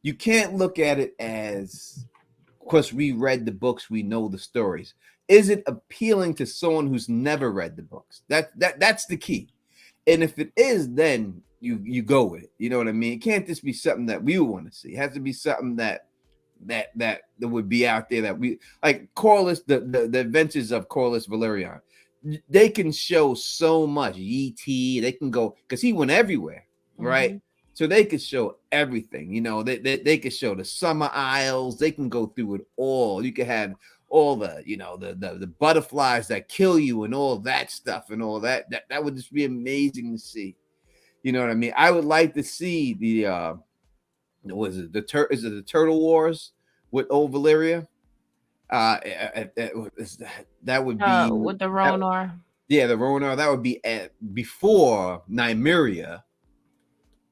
you can't look at it as, of course, we read the books, we know the stories. Is it appealing to someone who's never read the books? That's the key. And if it is, then you go with it. You know what I mean? It can't just be something that we want to see. It has to be something that would be out there that we like. Corlys, the adventures of Corlys Valerian. They can show so much. E.T. They can go because he went everywhere, right? Mm-hmm. So they could show everything. You know, they could show the Summer Isles. They can go through it all. You could have all the, you know, the butterflies that kill you and all that stuff and all that. That would just be amazing to see. You know what I mean? I would like to see the was it the Turtle Wars with old Valyria? That would be with the Rhaenys. Yeah, the Rhaenys. That would be before Nymeria.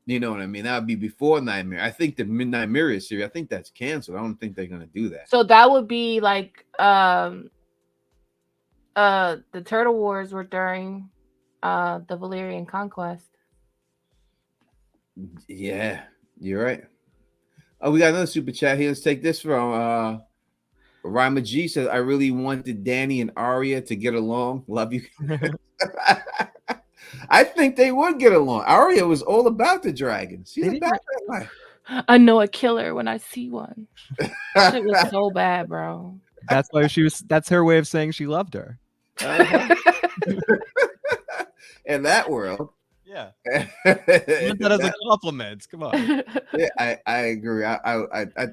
You know what I mean? That would be before Nymeria. I think the Nymeria series, I think that's canceled. I don't think they're gonna do that. So that would be like the Turtle Wars were during the Valyrian conquest. Yeah, you're right. Oh, we got another super chat here. Let's take this from Rima G says, I really wanted Dany and Arya to get along. Love you. I think they would get along. Arya was all about the dragons. She's about that life. I know a killer when I see one. Shit was so bad, bro. That's why that's her way of saying she loved her. In that world. Yeah. That as a compliment. Come on. Yeah, I agree. I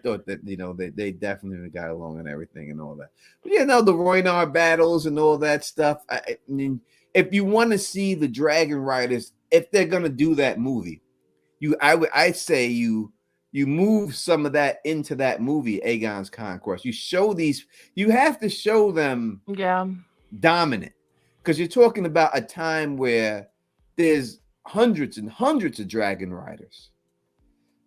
thought that, you know, they definitely got along and everything and all that. But you know, the Rhaenyra battles and all that stuff. I mean, if you want to see the Dragon Riders, if they're gonna do that movie, I say you move some of that into that movie, Aegon's Conquest. You show these, you have to show them dominant, because you're talking about a time where there's hundreds and hundreds of dragon riders,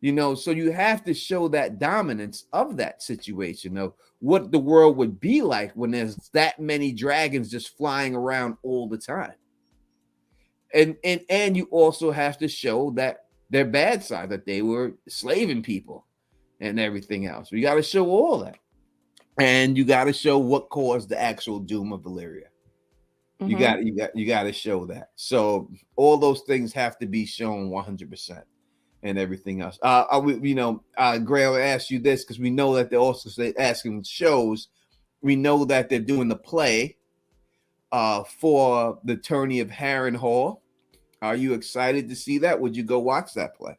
you know, so you have to show that dominance of that situation of what the world would be like when there's that many dragons just flying around all the time. And you also have to show that their bad side, that they were slaving people and everything else. You got to show all that. And you got to show what caused the actual doom of Valyria. You got to show that. So all those things have to be shown 100% and everything else. Gray will ask you this because we know that they're also asking shows. We know that they're doing the play for the Tourney of Harrenhal. Are you excited to see that? Would you go watch that play?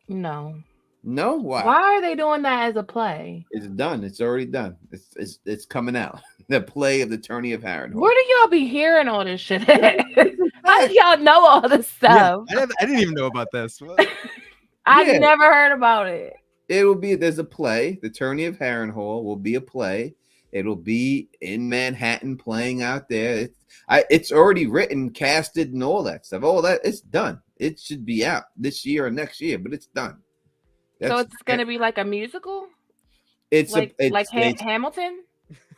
No. No? Why? Why are they doing that as a play? It's done. It's already done. It's coming out. The play of the Tourney of Harrenhal. Where do y'all be hearing all this shit at? How do y'all know all this stuff? Yeah, I didn't even know about this. I've never heard about it. It will be, there's a play. The Tourney of Harrenhal will be a play. It'll be in Manhattan playing out there. It's already written, casted, and all that stuff. All that, it's done. It should be out this year or next year, but it's done. So it's gonna be like a musical. It's like Hamilton.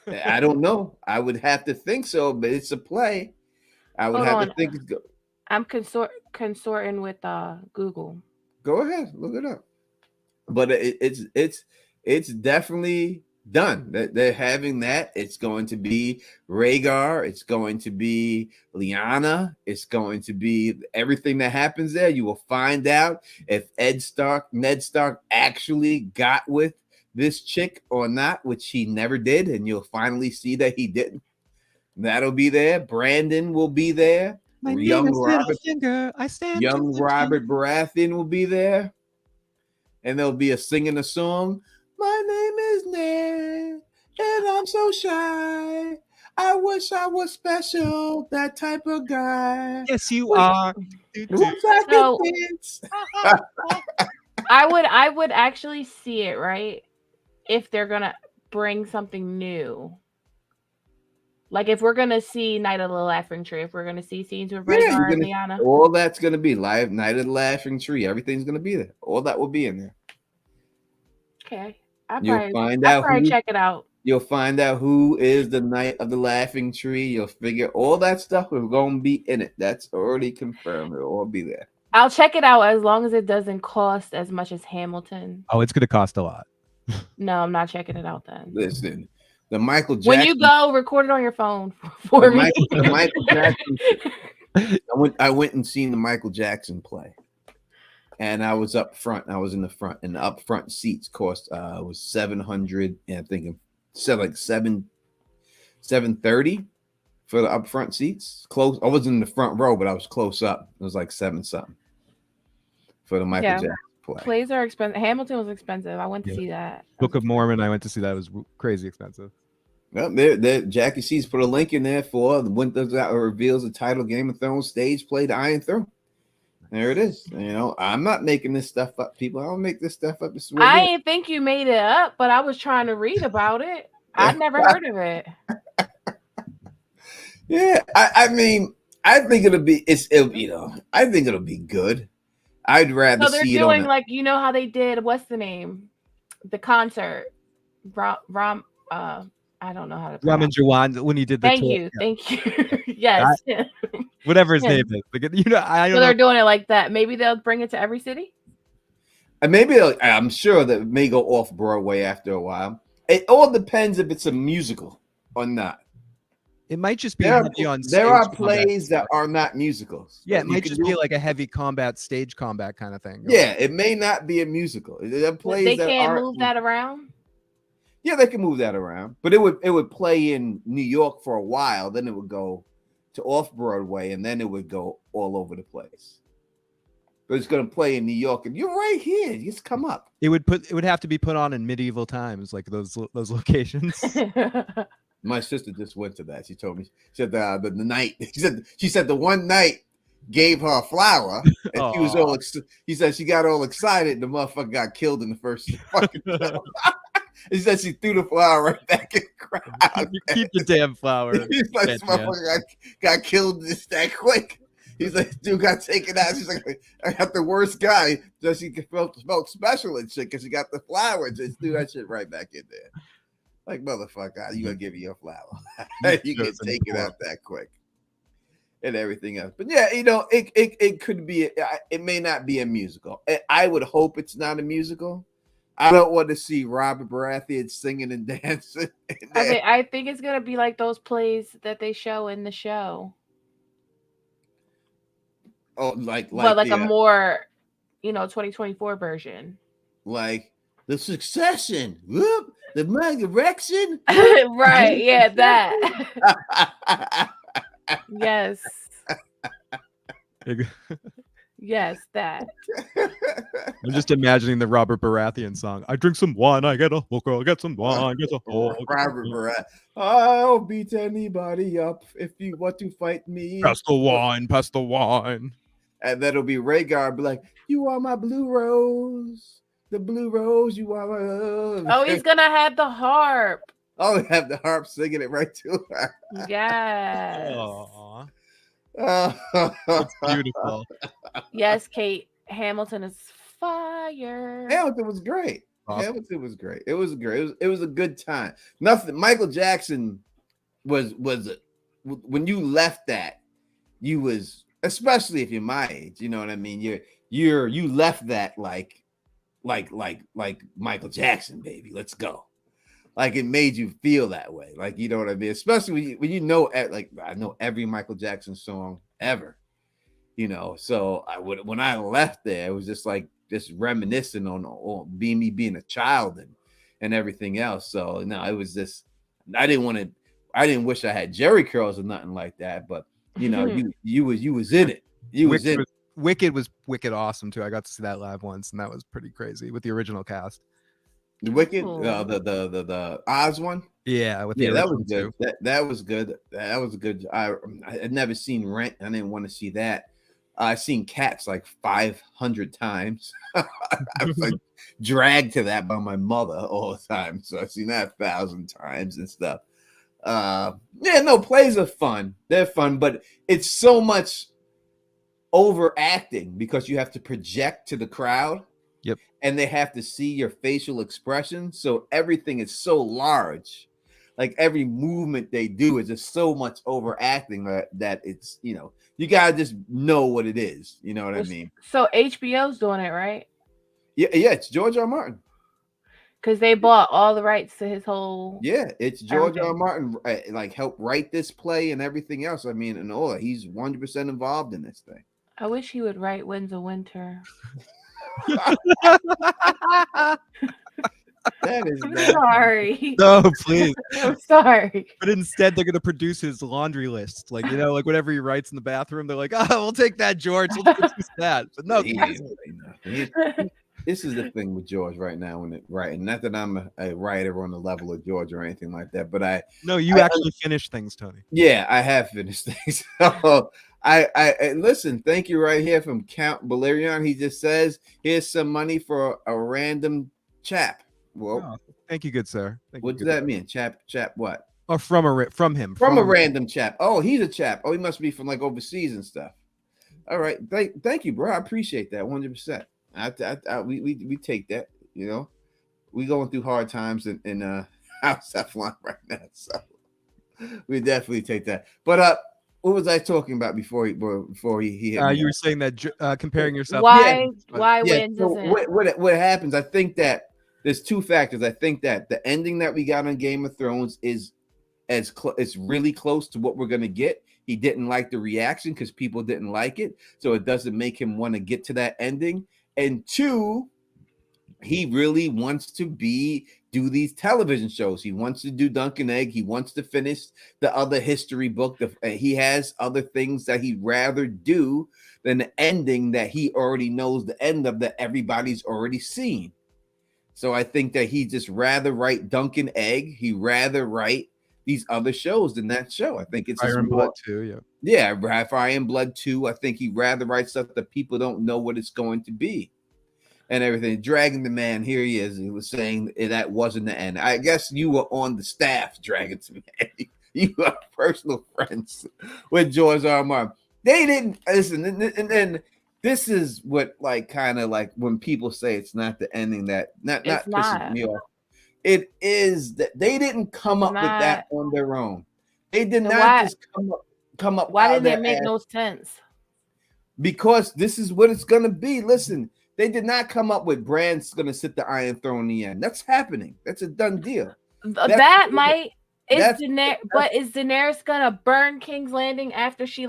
I don't know. I would have to think so, but it's a play. I would have to think it's good. I'm consorting with Google. Go ahead, look it up. But it's definitely done. They're having that. It's going to be Rhaegar. It's going to be Lyanna. It's going to be everything that happens there. You will find out if Ned Stark actually got with this chick or not, which he never did, and you'll finally see that he didn't. That'll be there. Brandon will be there. My young Littlefinger. Young Robert Baratheon will be there. And there'll be a singing a song. My name is Ned, and I'm so shy. I wish I was special, that type of guy. Yes, you are. So, I would actually see it, right? If they're gonna bring something new. Like if we're gonna see Night of the Laughing Tree, if we're gonna see scenes with Rhaegar and Lyanna. All that's gonna be live. Night of the Laughing Tree. Everything's gonna be there. All that will be in there. Okay. I'll probably check it out. You'll find out who is the Knight of the Laughing Tree. You'll figure all that stuff is going to be in it. That's already confirmed. It'll all be there. I'll check it out as long as it doesn't cost as much as Hamilton. Oh, it's going to cost a lot. No, I'm not checking it out then. Listen, the Michael Jackson. When you go, record it on your phone for me. The Michael Jackson. I went and seen the Michael Jackson play. And I was up front. I was in the front, and the up front seats cost was $700, and I think it said like $730 for the up front seats. Close. I wasn't in the front row, but I was close up. It was like $7 something for the Michael Jackson play. Plays are expensive. Hamilton was expensive. I went to see that. Book of Mormon. I went to see that. It was crazy expensive. Well, there, Jackie C's put a link in there for the Winter's Out reveals the title Game of Thrones stage play, The Iron Throne. There it is. You know, I'm not making this stuff up, people. I don't make this stuff up. I didn't think you made it up, but I was trying to read about it. I've never heard of it. Yeah, I mean, I think it'll be. I think it'll be good. I'd rather see it. So they're doing like how they did. What's the name? The concert. I don't know how to. Ramin Djawadi when he did the. Thank you. Yes. Whatever his name is. I don't know. They're doing it like that. Maybe they'll bring it to every city. And maybe I'm sure that it may go off Broadway after a while. It all depends if it's a musical or not. It might just be there are plays that are not musicals. Yeah, it might just be like a heavy stage combat kind of thing. Yeah, it may not be a musical. There are plays they can't move that around. Yeah, they can move that around, but it would play in New York for a while. Then it would go to off Broadway, and then it would go all over the place. But it's going to play in New York, and you're right here. Just come up. It would have to be put on in medieval times, like those locations. My sister just went to that. She told me. She said the night. She said the one night gave her a flower, and she was all. He said she got all excited. The motherfucker got killed in the first fucking. He said she threw the flower right back in the crowd. You keep the damn flower. He's like, this motherfucker got killed just that quick. He's like, dude got taken out. She's like, I got the worst guy. So she felt special and shit because she got the flower and just threw that shit right back in there. Like, motherfucker, you gonna give me your flower. You can take it out that quick. And everything else. But yeah, it could be, it may not be a musical. I would hope it's not a musical. I don't want to see Robert Baratheon singing and dancing. I think it's gonna be like those plays that they show in the show. Oh, a more, 2024 version. Like The Succession. Whoop, the Erection. Right? Yeah, that. Yes. Yes, that. I'm just imagining the Robert Baratheon song. I drink some wine, I get a hooker, I get some wine, I get a hooker. Robert Baratheon. I'll beat anybody up if you want to fight me. Pass the wine, pass the wine. And that'll be Rhaegar, be like, you are my blue rose. The blue rose, you are my love. Oh, he's gonna have the harp. Oh, have the harp singing it right to her. Yes. Aww. Oh. That's beautiful. Yes, Kate Hamilton is fire. Hamilton was great. Awesome. Hamilton was great. It was great. It was a good time. Nothing. Michael Jackson was when you left that, you was, especially if you're my age, you know what I mean. You left that like Michael Jackson, baby. Let's go. Like it made you feel that way. Like, you know what I mean? Especially when you know, like I know every Michael Jackson song ever, you know. So when I left there, it was just like just reminiscing on me being a child and everything else. So no, it was just I didn't wish I had Jerry curls or nothing like that, but you know, you was in it. You was in it. Wicked was wicked awesome too. I got to see that live once, and that was pretty crazy with the original cast. The Wicked, the Oz one. Yeah, with that was good. That was good. That was good. I had never seen Rent. I didn't want to see that. I've seen Cats like 500 times. I was like dragged to that by my mother all the time, so I've seen that 1,000 times and stuff. Plays are fun. They're fun, but it's so much overacting because you have to project to the crowd. Yep. And they have to see your facial expression. So everything is so large. Like every movement they do is just so much overacting that it's, you know, you gotta just know what it is. You know what I mean? So HBO's doing it, right? Yeah, it's George R. Martin. Because they bought all the rights to his whole. Yeah, it's George R. Martin, like helped write this play and everything else. I mean, and all he's 100% involved in this thing. I wish he would write Winds of Winter. That is I'm sorry. No, please. I'm sorry. But instead, they're gonna produce his laundry list, like, you know, like whatever he writes in the bathroom. They're like, "Oh, we'll take that, George. We'll produce that." But no, this is the thing with George right now when it writing. Not that I'm a writer on the level of George or anything like that, but you actually finish things, Tony. Yeah, I have finished things. So I listen. Thank you right here from Count Balerion. He just says, "Here's some money for a random chap." Well, thank you, good sir. What does that mean? Chap what? Oh, from him. From a random chap. Oh, he's a chap. Oh, he must be from like overseas and stuff. All right. Thank you, bro. I appreciate that 100%. We take that. You know, we going through hard times in outside flying right now, so we definitely take that. But what was I talking about before he hit me? You were saying that comparing yourself. Why Winds so isn't? What happens? I think that there's two factors. I think that the ending that we got on Game of Thrones is it's really close to what we're gonna get. He didn't like the reaction because people didn't like it, so it doesn't make him want to get to that ending. And two, he really wants to do these television shows. He wants to do Dunk and Egg. He wants to finish the other history book. He has other things that he'd rather do than the ending that he already knows the end of, that everybody's already seen. So I think that he just rather write Dunk and Egg. He rather write these other shows than that show. I think it's Fire and Blood too. Yeah, Fire and Blood 2. I think he rather write stuff that people don't know what it's going to be. And everything. Dragon the Man, here he is. He was saying that wasn't the end. I guess you were on the staff, Dragon the Man. You are personal friends with George R. R. Martin. They didn't listen, and then this is what like kind of like when people say it's not the ending that not pisses me off. It is that they didn't come up with that on their own. They did not just come up. Why didn't it make no sense? Because this is what it's gonna be. Listen. They did not come up with Bran's going to sit the Iron Throne in the end. That's happening. That's a done deal. Is Daenerys gonna burn King's Landing after she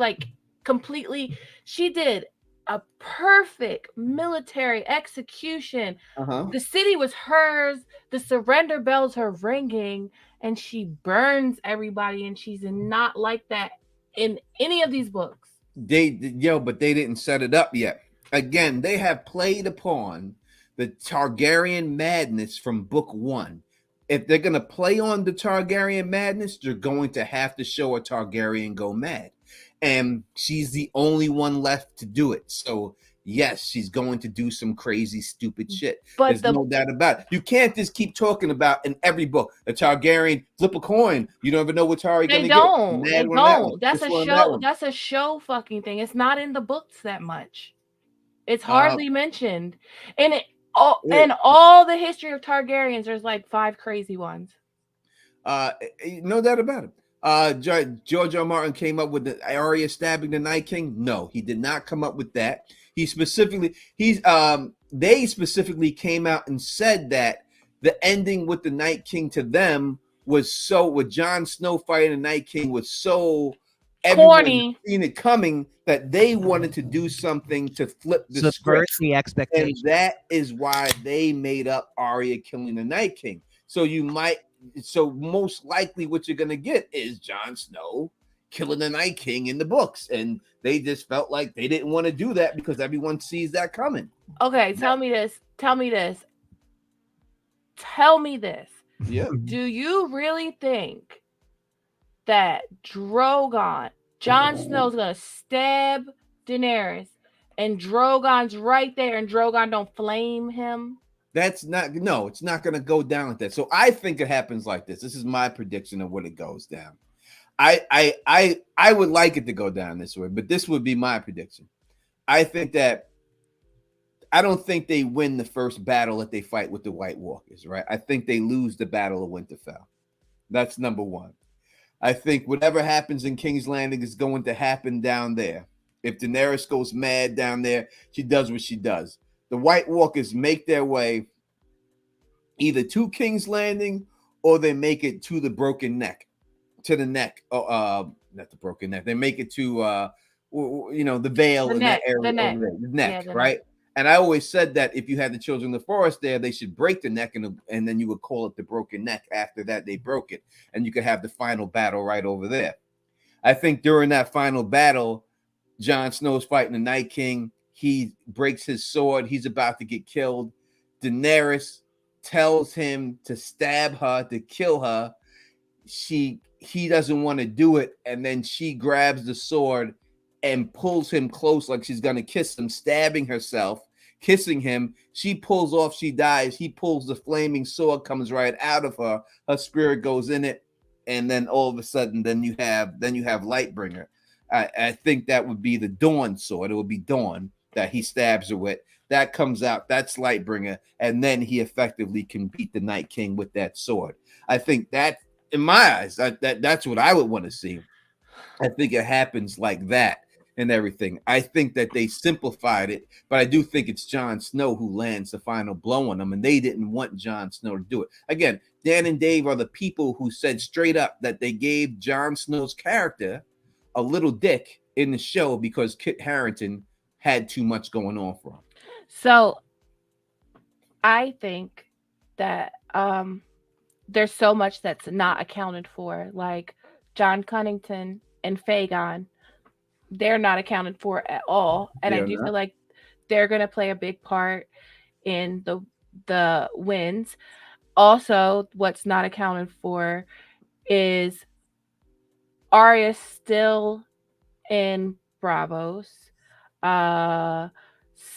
she did a perfect military execution. The city was hers. The surrender bells are ringing, and she burns everybody. And she's not like that in any of these books. But they didn't set it up yet. Again, they have played upon the Targaryen madness from book 1. If they're going to play on the Targaryen madness, they're going to have to show a Targaryen go mad. And she's the only one left to do it. So yes, she's going to do some crazy, stupid shit. But There's no doubt about it. You can't just keep talking about in every book a Targaryen flip a coin. You don't even know what Targaryen they gonna don't. get. They Mad one, that one. don't. That's This a one, that show. one. That's a show fucking thing. It's not in the books that much. It's Uh, hardly mentioned. And yeah. all the history of Targaryens, there's like 5 crazy ones. No doubt about it. George R. Martin came up with the Arya stabbing the Night King. No, he did not come up with that. They specifically came out and said that the ending with the Night King to them was so, with Jon Snow fighting the Night King was so everyone seen it coming that they wanted to do something to flip the script. The expectations. And that is why they made up Arya killing the Night King. So most likely what you're going to get is Jon Snow killing the Night King in the books. And they just felt like they didn't want to do that because everyone sees that coming. Okay, tell me this. Yeah. Do you really think that Jon Snow's going to stab Daenerys and Drogon's right there and Drogon don't flame him? It's not going to go down like that. So I think it happens like this. This is my prediction of what it goes down. I would like it to go down this way, but this would be my prediction. I don't think they win the first battle that they fight with the White Walkers, right? I think they lose the Battle of Winterfell. That's number one. I think whatever happens in King's Landing is going to happen down there. If Daenerys goes mad down there, she does what she does. The White Walkers make their way either to King's Landing or they make it to the Broken Neck, to the neck. Not the Broken Neck. They make it to the Vale in that area. The neck, right? And I always said that if you had the Children of the Forest there, they should break the neck and then you would call it the Broken Neck. After that, they broke it, and you could have the final battle right over there. I think during that final battle, Jon Snow's fighting the Night King. He breaks his sword. He's about to get killed. Daenerys tells him to stab her, to kill her. He doesn't want to do it. And then she grabs the sword and pulls him close like she's going to kiss him, stabbing herself, kissing him. She pulls off. She dies. He pulls the flaming sword, comes right out of her. Her spirit goes in it. And then all of a sudden, then you have Lightbringer. I think that would be the Dawn sword. It would be Dawn that he stabs her with. That comes out. That's Lightbringer. And then he effectively can beat the Night King with that sword. I think that, in my eyes, that's what I would want to see. I think it happens like that and everything. I think that they simplified it, but I do think it's Jon Snow who lands the final blow on them, and they didn't want Jon Snow to do it. Again, Dan and Dave are the people who said straight up that they gave Jon Snow's character a little dick in the show because Kit Harington had too much going on for him. So I think that there's so much that's not accounted for, like John Cunnington and Fagon. They're not accounted for at all, and I do feel like they're going to play a big part in the wins. Also, what's not accounted for is Arya still in Bravos.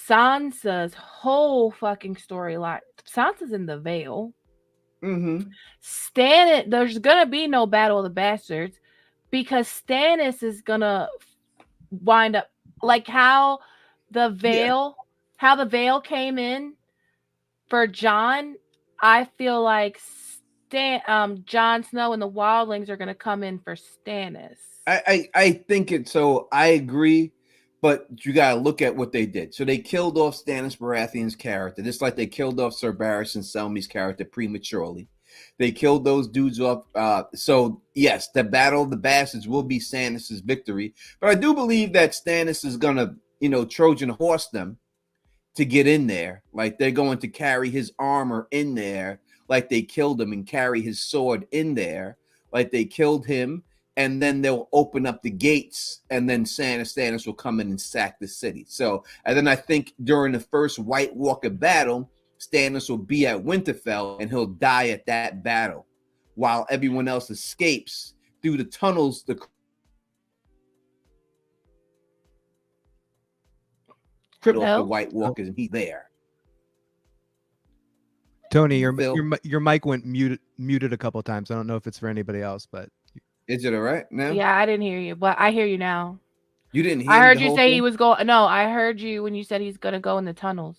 Sansa's whole fucking storyline. Sansa's in the Vale. Mm-hmm. There's gonna be no Battle of the Bastards because Stannis is gonna wind up like how the Vale came in for Jon. I feel like Jon Snow and the Wildlings are gonna come in for Stannis. I think it. So I agree, but you gotta look at what they did. So they killed off Stannis Baratheon's character, just like they killed off Sir Barristan Selmy's character prematurely. They killed those dudes off. So yes, the Battle of the Bastards will be Stannis' victory, but I do believe that Stannis is gonna, Trojan horse them to get in there. Like they're going to carry his armor in there, like they killed him, and carry his sword in there, like they killed him. And then they'll open up the gates, and then Stannis will come in and sack the city. So, and then I think during the first White Walker battle, Stannis will be at Winterfell, and he'll die at that battle, while everyone else escapes through the tunnels. crypt off the Hello? White Walkers, and he's there. Tony, your Phil? your mic went muted a couple times. I don't know if it's for anybody else, but Is it all right now? Yeah, I didn't hear you, but I hear you now. You didn't I hear heard the you whole say thing? he was going. No, I heard you when you said he's gonna go in the tunnels.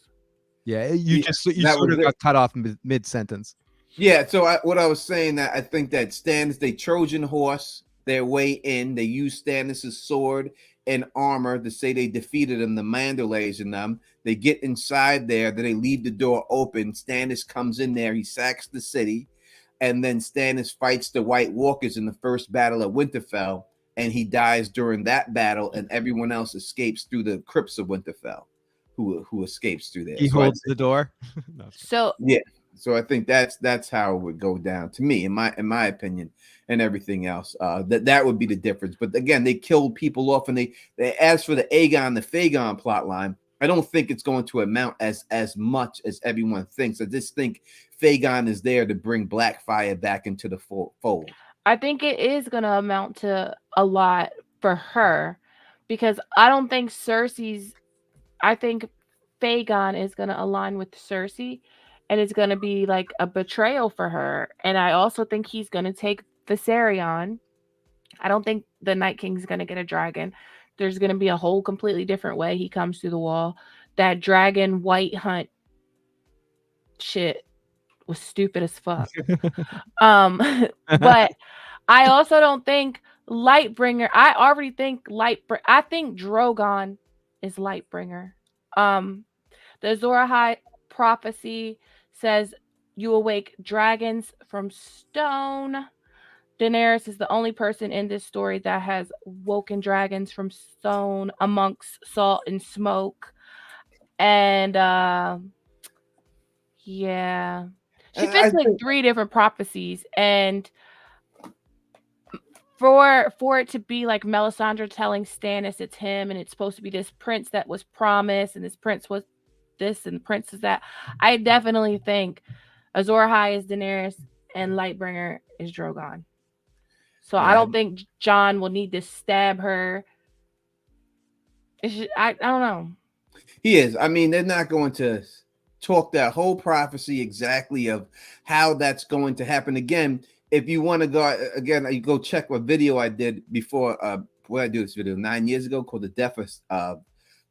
yeah, you Yeah, you that sort was of it. got cut off mid sentence. Yeah, so what I was saying, that I think that Stannis, they Trojan horse their way in. They use Stannis' sword and armor to say they defeated them, the Mandalays and them. They get inside there, then they leave the door open. Stannis comes in there, he sacks the city, and then Stannis fights the White Walkers in the first battle of Winterfell, and he dies during that battle, and everyone else escapes through the crypts of Winterfell, who escapes through there. He holds the door. No, So yeah. So I think that's how it would go down to me, in my opinion, and everything else. That would be the difference. But again, they killed people off, and they as for the Fagon plot line, I don't think it's going to amount as much as everyone thinks. I just think Fagon is there to bring Blackfire back into the fold. I think it is gonna amount to a lot for her, because I don't think Cersei's. I think Fagon is gonna align with Cersei, and it's gonna be like a betrayal for her. And I also think he's gonna take Viserion. I don't think the Night King's gonna get a dragon. There's gonna be a whole completely different way he comes through the wall. That dragon white hunt shit was stupid as fuck. But I also don't think Lightbringer. I already think I think Drogon is Lightbringer. The Azor Ahai prophecy says you awake dragons from stone. Daenerys is the only person in this story that has woken dragons from stone amongst salt and smoke. And yeah. She fits like 3 different prophecies, and for it to be like Melisandre telling Stannis it's him, and it's supposed to be this prince that was promised, and this prince was this, and the prince is that. I definitely think Azor Ahai is Daenerys and Lightbringer is Drogon. So I don't think Jon will need to stab her. I don't know. He is. I mean, they're not going to talk that whole prophecy exactly of how that's going to happen. Again, if you want to go again, you go check what video I did before. Where I do this video 9 years ago called "The Death of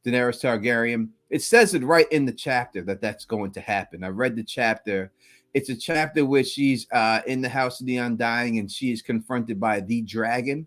Daenerys Targaryen." It says it right in the chapter that that's going to happen. I read the chapter. It's a chapter where she's in the House of the Undying, and she is confronted by the dragon,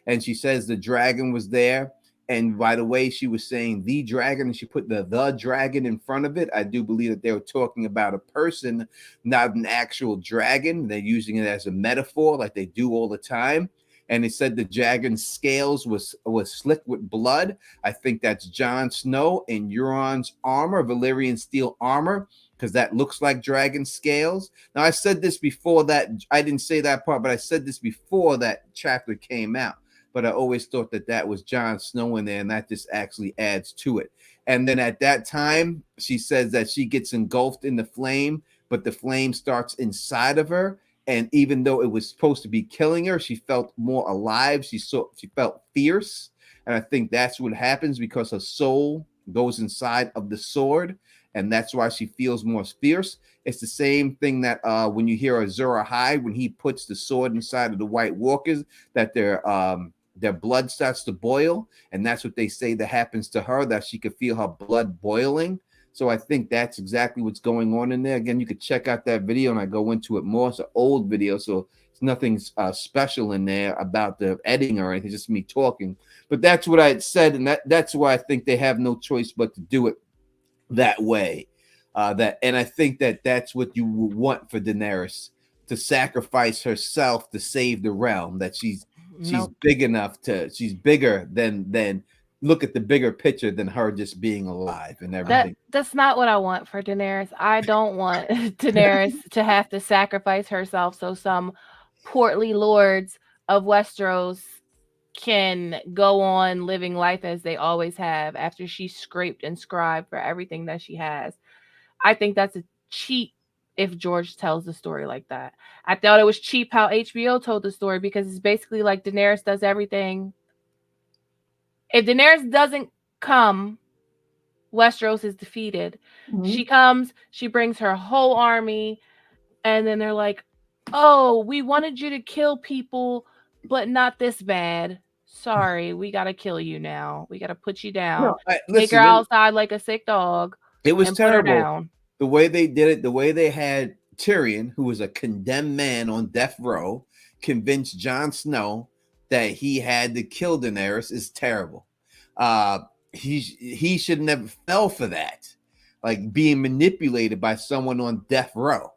and she says the dragon was there. And by the way, she was saying the dragon, and she put the dragon in front of it. I do believe that they were talking about a person, not an actual dragon. They're using it as a metaphor, like they do all the time. And it said the dragon's scales was slick with blood. I think that's Jon Snow in Euron's armor, Valyrian steel armor, because that looks like dragon scales. Now, I said this before that. I didn't say that part, but I said this before that chapter came out. But I always thought that was Jon Snow in there, and that just actually adds to it. And then at that time, she says that she gets engulfed in the flame, but the flame starts inside of her. And even though it was supposed to be killing her, she felt more alive. She felt fierce. And I think that's what happens because her soul goes inside of the sword. And that's why she feels more fierce. It's the same thing that when you hear Azor Ahai, when he puts the sword inside of the White Walkers, that their blood starts to boil, and that's what they say that happens to her, that she could feel her blood boiling. So I think that's exactly what's going on in there. Again, you could check out that video, and I go into it more. It's an old video, so it's nothing special in there about the editing or anything, just me talking. But that's what I had said, and that's why I think they have no choice but to do it that way. And I think that's what you would want for Daenerys, to sacrifice herself to save the realm, that she's big enough she's bigger than look at the bigger picture than her just being alive and everything. That's not what I want for Daenerys. I don't want Daenerys to have to sacrifice herself so some portly lords of Westeros can go on living life as they always have after she scraped and scribed for everything that she has. I think that's a cheat if George tells the story like that. I thought it was cheap how HBO told the story, because it's basically like Daenerys does everything. If Daenerys doesn't come Westeros is defeated. Mhm. She comes, she brings her whole army, and then they're like, "Oh, we wanted you to kill people, but not this bad. Sorry, we gotta kill you now. We gotta put you down. No, Take her listen, outside like a sick dog it was and put her terrible down." the way they did it. The way they had Tyrion, who was a condemned man on death row, convince Jon Snow that he had to kill Daenerys is terrible. Uh, he should never fell for that, like being manipulated by someone on death row.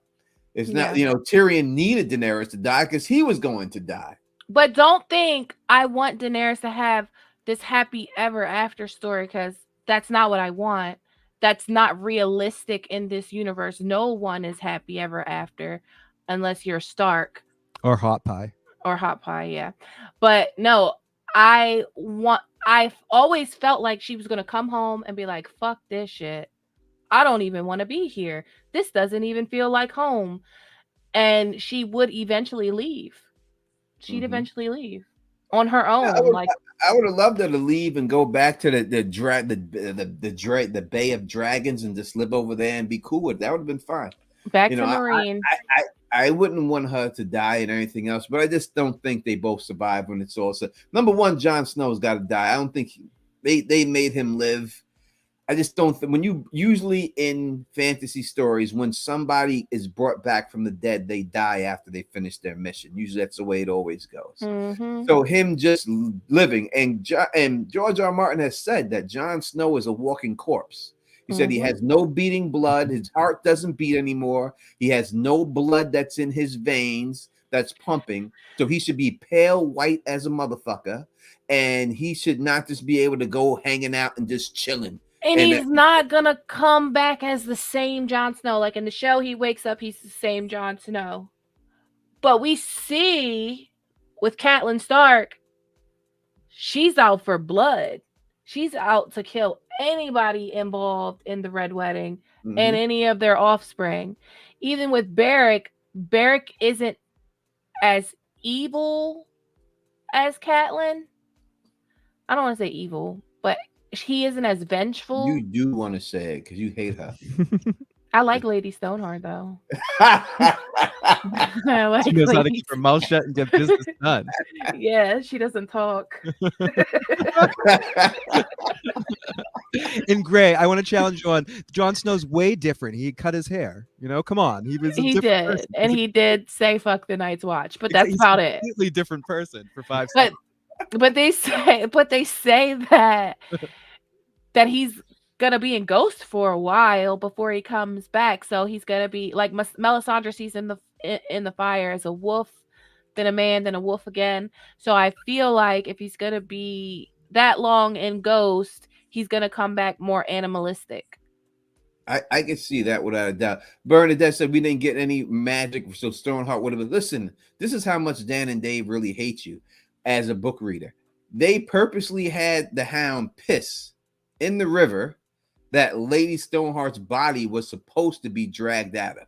It's not, Yeah. Tyrion needed Daenerys to die because he was going to die. But don't think I want Daenerys to have this happy ever after story, because that's not what I want. That's not realistic in this universe. No one is happy ever after unless you're Stark Or hot pie. or Hot Pie, yeah. But no, I've always felt like she was going to come home and be like, "Fuck this shit. I don't even want to be here. This doesn't even feel like home." And she would eventually leave. She'd eventually leave on her own. I would have loved her to leave and go back to the Bay of Dragons and just live over there and be cool with it. That would have been fine. Back to Marine. I wouldn't want her to die and anything else, but I just don't think they both survive when it's all said. Number one, Jon Snow's got to die. I don't think they made him live. I just don't think when you usually in fantasy stories, when somebody is brought back from the dead, they die after they finish their mission. Usually that's the way it always goes. So him just living, and George R. Martin has said that Jon Snow is a walking corpse. He said he has no beating blood. His heart doesn't beat anymore. He has no blood that's in his veins that's pumping. So he should be pale white as a motherfucker. And he should not just be able to go hanging out and just chilling. And he's not gonna come back as the same Jon Snow. Like in the show, he wakes up, he's the same Jon Snow. But we see with Catelyn Stark, she's out for blood. She's out to kill anybody involved in the Red Wedding and any of their offspring. Even with Beric isn't as evil as Catelyn. I don't want to say evil, but he isn't as vengeful. You do want to say it because you hate her. I like Lady Stoneheart though. She knows how to keep her mouth shut and get business done. Yeah, she doesn't talk. In Gray, I want to challenge you on Jon Snow's way different. He cut his hair. Come on. He was he did, person. And he did say "fuck the Night's Watch," but that's about it. Completely different person for 5 seconds. But they say that he's gonna be in Ghost for a while before he comes back. So he's gonna be like Melisandre sees in the fire as a wolf, then a man, then a wolf again. So I feel like if he's gonna be that long in Ghost, he's gonna come back more animalistic. I can see that without a doubt. Bernadette said we didn't get any magic, so Stoneheart would have. Listen, this is how much Dan and Dave really hate you as a book reader. They purposely had the Hound piss in the river that Lady Stoneheart's body was supposed to be dragged out of.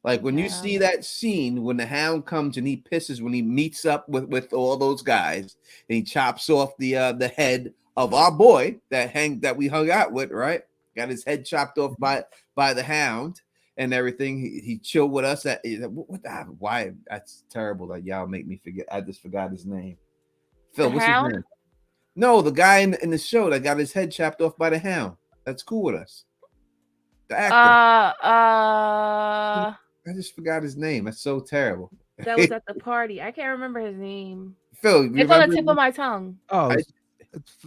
Like when you see that scene when the Hound comes and he pisses when he meets up with all those guys and he chops off the head of our boy that we hung out with, right? Got his head chopped off by the Hound and everything. He chilled with us. Why? That's terrible that y'all make me forget. I just forgot his name. Phil, what's his name? No, the guy in the show that got his head chopped off by the Hound. That's cool with us. The actor. I just forgot his name. That's so terrible. That was at the party. I can't remember his name. Phil, it's on the tip of my tongue. Oh,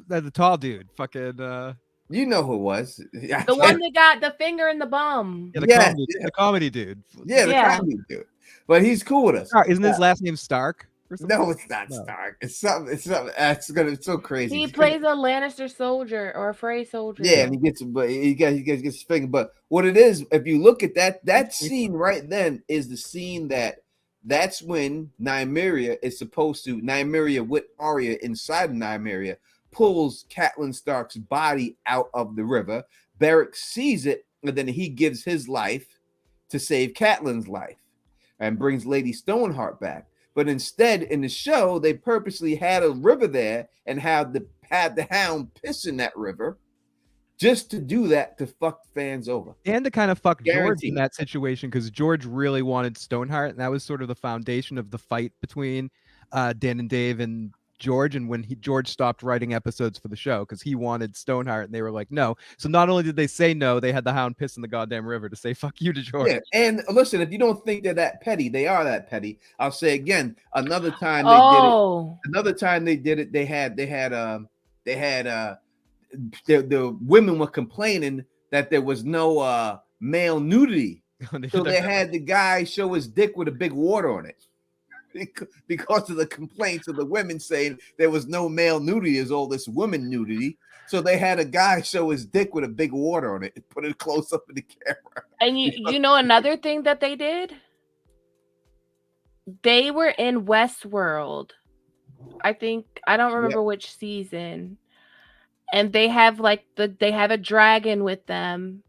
the tall dude. Fucking. You know who it was. The one that got the finger in the bum. Yeah, the comedy dude. Yeah, the comedy dude. But he's cool with us. Isn't his last name Stark? No, it's not Stark. It's something. It's so crazy. He plays a Lannister soldier or a Frey soldier. Yeah, and he gets his finger. But what it is, if you look at that scene right then, is the scene that's when Nymeria with Arya inside of Nymeria pulls Catelyn Stark's body out of the river. Beric sees it, and then he gives his life to save Catelyn's life and brings Lady Stoneheart back. But instead, in the show, they purposely had a river there and had the Hound piss in that river just to do that, to fuck fans over. And to kind of fuck George in Guaranteed. that situation, because George really wanted Stoneheart, and that was sort of the foundation of the fight between Dan and Dave and George. And when George stopped writing episodes for the show because he wanted Stoneheart, and they were like, no. So not only did they say no, they had the Hound piss in the goddamn river to say fuck you to George. Yeah, and listen, if you don't think they're that petty, they are that petty. I'll say again, another time they did it, they had the women were complaining that there was no male nudity. So they had the guy show his dick with a big water on it. Because of the complaints of the women saying there was no male nudity, as all this women nudity. So they had a guy show his dick with a big water on it and put it close up in the camera. And you know another thing that they did? They were in Westworld. I don't remember which season. And they have they have a dragon with them.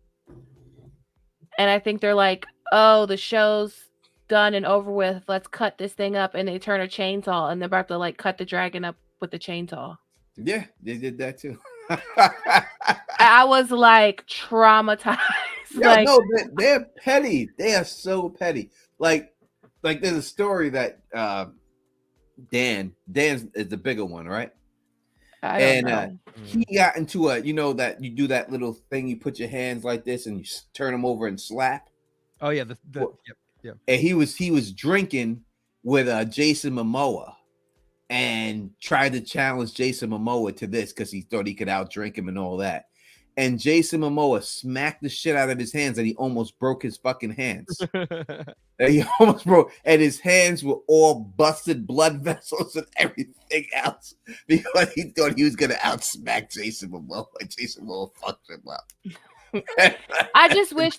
And I think they're like, oh, the show's done and over with. Let's cut this thing up. And they turn a chainsaw and they're about to cut the dragon up with the chainsaw. Yeah, they did that too. I was traumatized. Yeah, no, they're petty. They are so petty. Like there's a story that Dan is the bigger one, right? I don't know. He got into that you do that little thing, you put your hands like this and you turn them over and slap. Oh yeah, yep. And he was drinking with Jason Momoa and tried to challenge Jason Momoa to this because he thought he could outdrink him and all that. And Jason Momoa smacked the shit out of his hands and he almost broke his fucking hands. He almost broke, and his hands were all busted, blood vessels and everything else because he thought he was going to outsmack Jason Momoa. Jason Momoa fucked him up. I just wish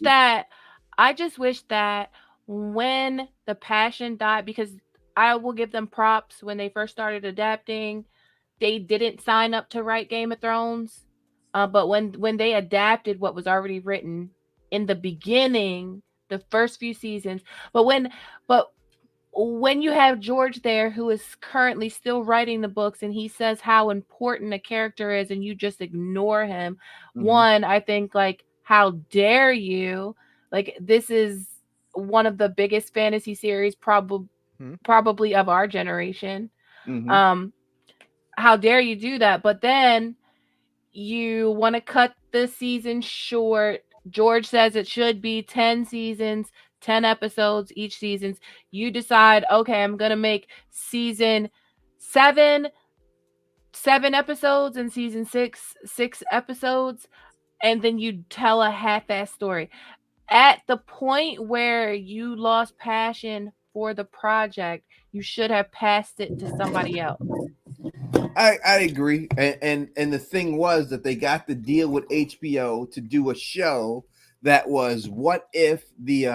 that when the passion died, because I will give them props when they first started adapting, they didn't sign up to write Game of Thrones. But when they adapted what was already written in the beginning, the first few seasons, but when you have George there who is currently still writing the books and he says how important a character is and you just ignore him, one, I think how dare you? This is one of the biggest fantasy series probably of our generation. How dare you do that? But then you want to cut the season short. George says it should be 10 seasons, 10 episodes each season. You decide, okay, I'm going to make season 7 episodes and season 6 episodes. And then you tell a half-ass story. At the point where you lost passion for the project, you should have passed it to somebody else. I agree, and the thing was that they got the deal with HBO to do a show that was what if the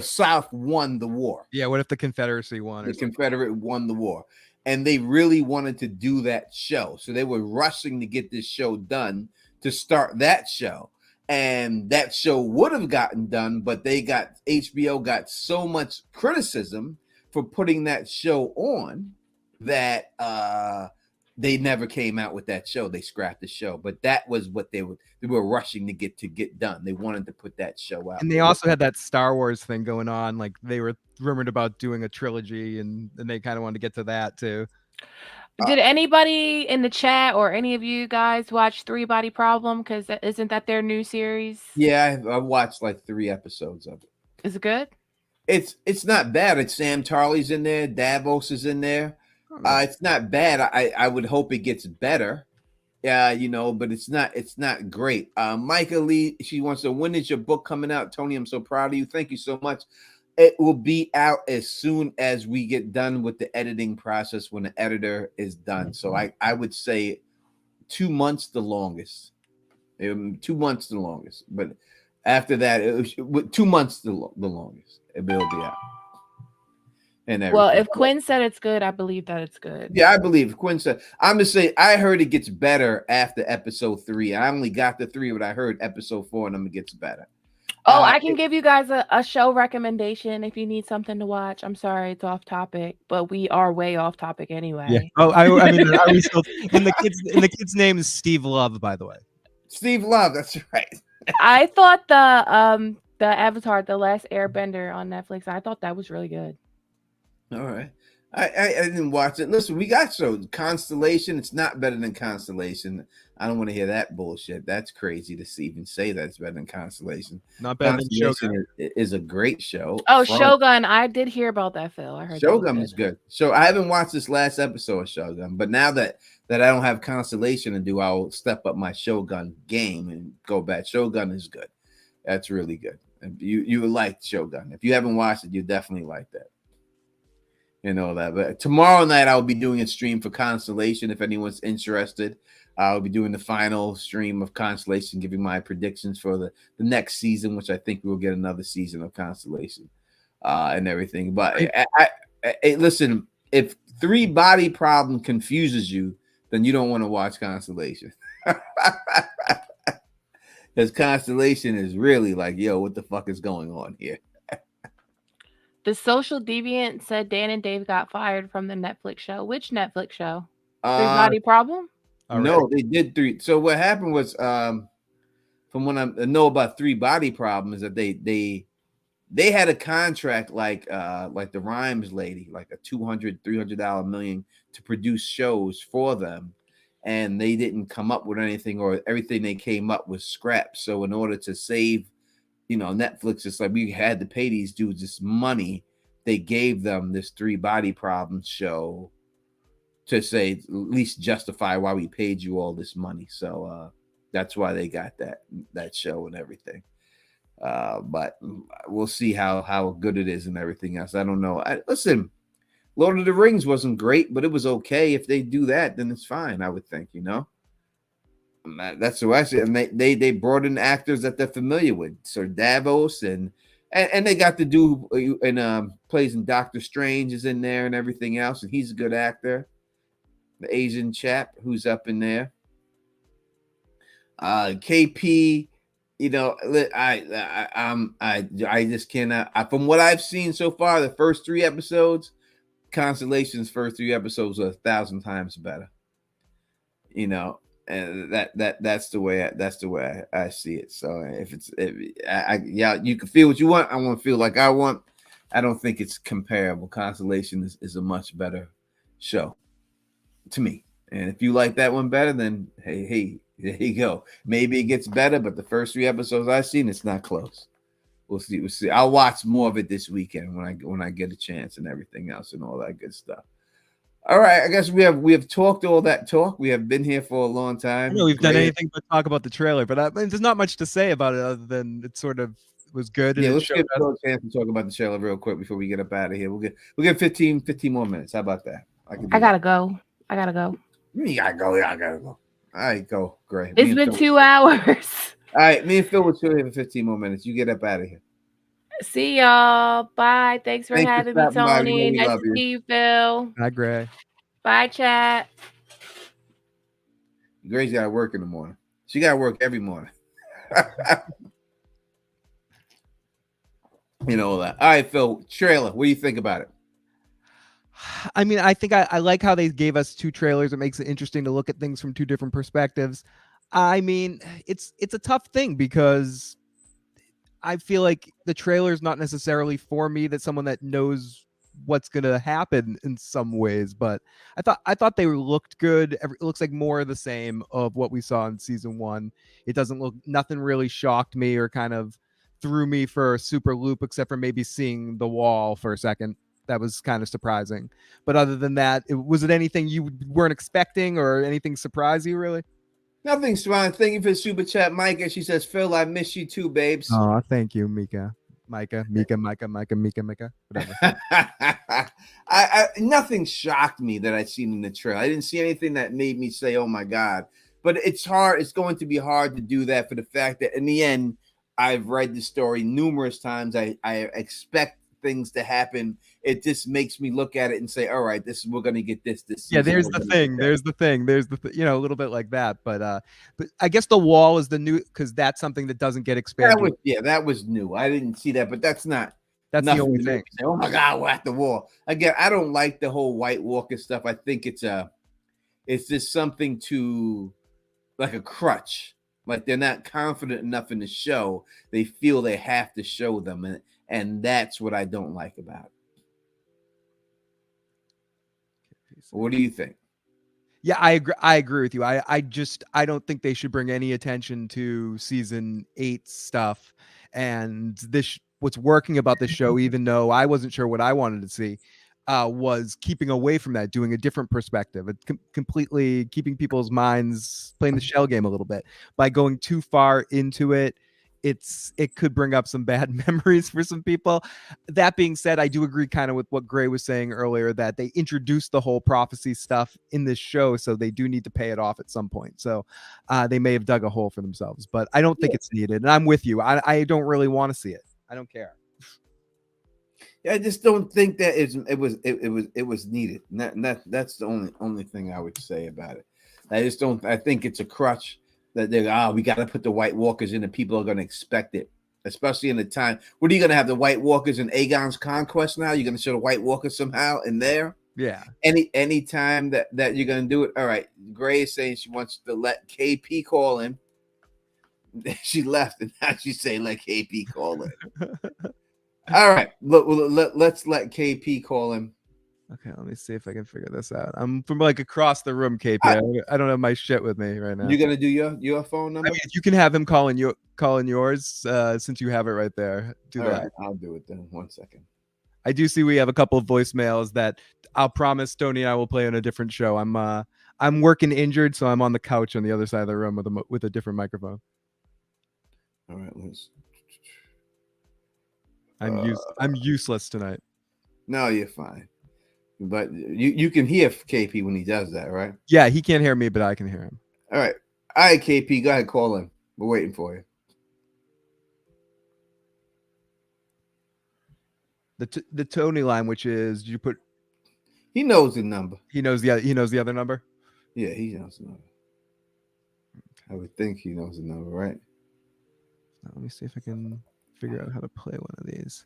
South won the war? Yeah, what if the Confederacy won? The Confederate won the war, and they really wanted to do that show, so they were rushing to get this show done to start that show, and that show would have gotten done, but HBO got so much criticism for putting that show on that they never came out with that show. They scrapped the show, but that was what they were rushing to get done. They wanted to put that show out. And they also had that Star Wars thing going on. They were rumored about doing a trilogy, and they kind of wanted to get to that too. Did anybody in the chat or any of you guys watch Three Body Problem? Because isn't that their new series? Yeah, I watched 3 episodes of it. Is it good? It's not bad. It's Sam Tarley's in there. Davos is in there. It's not bad. I would hope it gets better. Yeah, but it's not great. Micah Lee, she wants to, when is your book coming out? Tony, I'm so proud of you. Thank you so much. It will be out as soon as we get done with the editing process, when the editor is done. So I would say 2 months the longest. 2 months the longest. But after that, 2 months the longest. It will be out. Well, if Quinn said it's good, I believe that it's good. Yeah, I believe Quinn said. I'm just saying, I heard it gets better after episode 3. I only got the 3, but I heard episode 4 and then it gets better. Oh, I can give you guys a show recommendation if you need something to watch. I'm sorry, it's off topic, but we are way off topic anyway. Yeah. Oh, I mean, are we still? And the kid's name is Steve Love, by the way. Steve Love. That's right. I thought the Avatar, The Last Airbender on Netflix, I thought that was really good. All right. I didn't watch it. Listen, we got shows. Constellation, it's not better than Constellation. I don't want to hear that bullshit. That's crazy to even say that it's better than Constellation. Not better than Shogun. Is a great show. Oh, Shogun. I did hear about that, Phil. I heard Shogun is good. So I haven't watched this last episode of Shogun, but now that I don't have Constellation to do, I'll step up my Shogun game and go back. Shogun is good. That's really good. You would like Shogun. If you haven't watched it, you definitely like that. And all that. But tomorrow night I'll be doing a stream for Constellation. If anyone's interested, I'll be doing the final stream of Constellation, giving my predictions for the next season, which I think we'll get another season of Constellation and everything. But listen, if 3 body problem confuses you, then you don't want to watch Constellation. Because Constellation is really like, yo, what the fuck is going on here? The Social Deviant said Dan and Dave got fired from the Netflix show. Which Netflix show? 3 Body Problem? No, they did 3. So what happened was, from what I know about 3 Body Problem, is that they had a contract like the Rhymes lady, like a $200-300 million to produce shows for them, and they didn't come up with anything, or everything they came up with scrapped. So in order to save, Netflix, it's like we had to pay these dudes this money. They gave them this 3 Body Problems show to say, at least justify why we paid you all this money. So that's why they got that show and everything. But we'll see how good it is and everything else. I don't know. Listen, Lord of the Rings wasn't great, but it was okay. If they do that, then it's fine, I would think, That's what I said. And they brought in actors that they're familiar with. Sir Davos and they got the dude and plays in Doctor Strange is in there and everything else, and he's a good actor. The Asian chap who's up in there. KP, I just cannot. From what I've seen so far, the first 3 episodes, Constellation's first 3 episodes are 1,000 times better. And that's the way I see it. So you can feel what you want. I want to feel like I want. I don't think it's comparable. Constellation is a much better show to me. And if you like that one better, then hey, there you go. Maybe it gets better, but the first 3 episodes I've seen, it's not close. We'll see. I'll watch more of it this weekend when I get a chance and everything else and all that good stuff. All right, I guess we have talked all that talk. We have been here for a long time. I know we've done anything but talk about the trailer, but there's not much to say about it other than it sort of was good. Yeah, let's give a chance to talk about the trailer real quick before we get up out of here. We'll get 15 more minutes. How about that? I gotta go. You gotta go. Yeah, I gotta go. All right, go. Great. It's been 2 hours. All right, me and Phil will chill here for 15 more minutes. You get up out of here. See y'all. Bye. Thanks for having me, Tony. Nice to see you, Phil. Bye, Gray. Bye, chat. Gray's got to work in the morning. She got to work every morning. All that. All right, Phil. Trailer. What do you think about it? I mean, I think I like how they gave us 2 trailers. It makes it interesting to look at things from 2 different perspectives. I mean, it's a tough thing because I feel like the trailer is not necessarily for me, that someone that knows what's going to happen in some ways, but I thought they looked good. It looks like more of the same of what we saw in season 1. It doesn't look, nothing really shocked me or kind of threw me for a super loop, except for maybe seeing the wall for a second. That was kind of surprising. But other than that, was it anything you weren't expecting or anything surprise you really? Nothing, Swan. Thank you for the super chat, Micah. She says, Phil, I miss you too, babes. Oh, thank you, Mika. Micah, whatever. Nothing shocked me that I'd seen in the trailer. I didn't see anything that made me say, oh my God. But it's hard. It's going to be hard to do that for the fact that in the end, I've read the story numerous times. I expect things to happen. It just makes me look at it and say, all right, we're going to get this season. Yeah, there's the thing. There's the thing. A little bit like that. But I guess the wall is the new, because that's something that doesn't get expanded. That was new. I didn't see that, but that's the only thing. Say, oh my God, we're at the wall again. I don't like the whole White Walker stuff. I think it's just something to like a crutch. Like they're not confident enough in the show. They feel they have to show them, and that's what I don't like about it. What do you think? Yeah, I agree with you. I don't think they should bring any attention to season 8 stuff. And what's working about this show, even though I wasn't sure what I wanted to see, was keeping away from that, doing a different perspective, completely keeping people's minds playing the shell game a little bit. By going too far into it, it could bring up some bad memories for some people. That being said, I do agree kind of with what Gray was saying earlier, that they introduced the whole prophecy stuff in this show, so they do need to pay it off at some point. So they may have dug a hole for themselves, but I don't think it's needed. And I'm with you. I don't really want to see it. I don't care. I just don't think that it was needed. That's the only thing I would say about it. I think it's a crutch that we got to put the White Walkers in, and people are going to expect it, especially in the time. What are you going to have, the White Walkers in Aegon's conquest now? You're going to show the White Walkers somehow in there? Yeah. Any time that you're going to do it. All right. Gray is saying she wants to let KP call in. She left, and now she's saying let KP call in. All right, let's let KP call him. Okay, let me see if I can figure this out. I'm from like across the room, KP. I don't have my shit with me right now. You're gonna do your phone number? I mean, you can have him calling yours, since you have it right there. Do that. Right, I'll do it then. 1 second. I do see we have a couple of voicemails that I'll promise Tony and I will play on a different show. I'm working injured, so I'm on the couch on the other side of the room with a different microphone. All right, let's. I'm useless tonight. No, you're fine. But you can hear KP when he does that, right? Yeah, he can't hear me, but I can hear him. All right, KP, go ahead, call him. We're waiting for you. The Tony line, which is, did you put? He knows the number. He knows the other number. Yeah, he knows the number. I would think he knows the number, right? Let me see if I can figure out how to play one of these.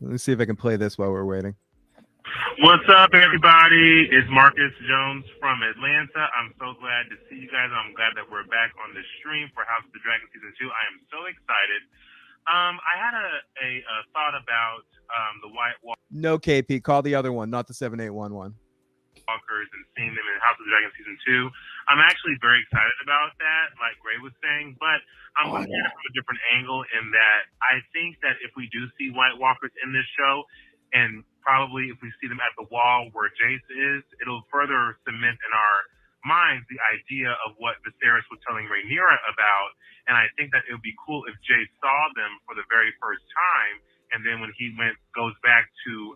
Let me see if I can play this while we're waiting. What's up, everybody? It's Marcus Jones from Atlanta. I'm so glad to see you guys. I'm glad that we're back on the stream for House of the Dragon Season 2. I am so excited. I had a thought about the White Walkers. No, KP, call the other one, not the 7811. And seeing them in House of the Dragon Season 2. I'm actually very excited about that, like Gray was saying, but I'm looking at it from a different angle in that I think that if we do see White Walkers in this show, and probably if we see them at the wall where Jace is, it'll further cement in our minds the idea of what Viserys was telling Rhaenyra about, and I think that it would be cool if Jace saw them for the very first time, and then when he goes back to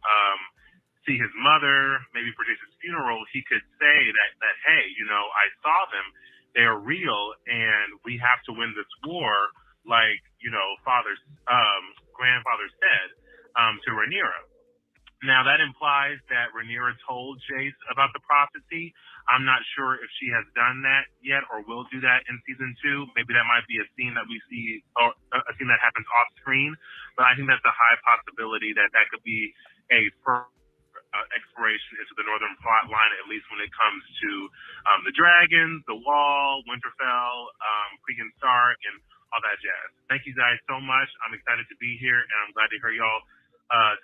see his mother, maybe for Jace's funeral, he could say that hey, I saw them, they are real, and we have to win this war, like father's grandfather said to Rhaenyra. Now that implies that Rhaenyra told Jace about the prophecy. I'm not sure if she has done that yet or will do that in season 2. Maybe that might be a scene that we see, or a scene that happens off screen. But I think that's a high possibility that could be a exploration into the northern plot line, at least when it comes to the dragons, the wall, Winterfell, Cregan Stark, and all that jazz. Thank you guys so much. I'm excited to be here, and I'm glad to hear y'all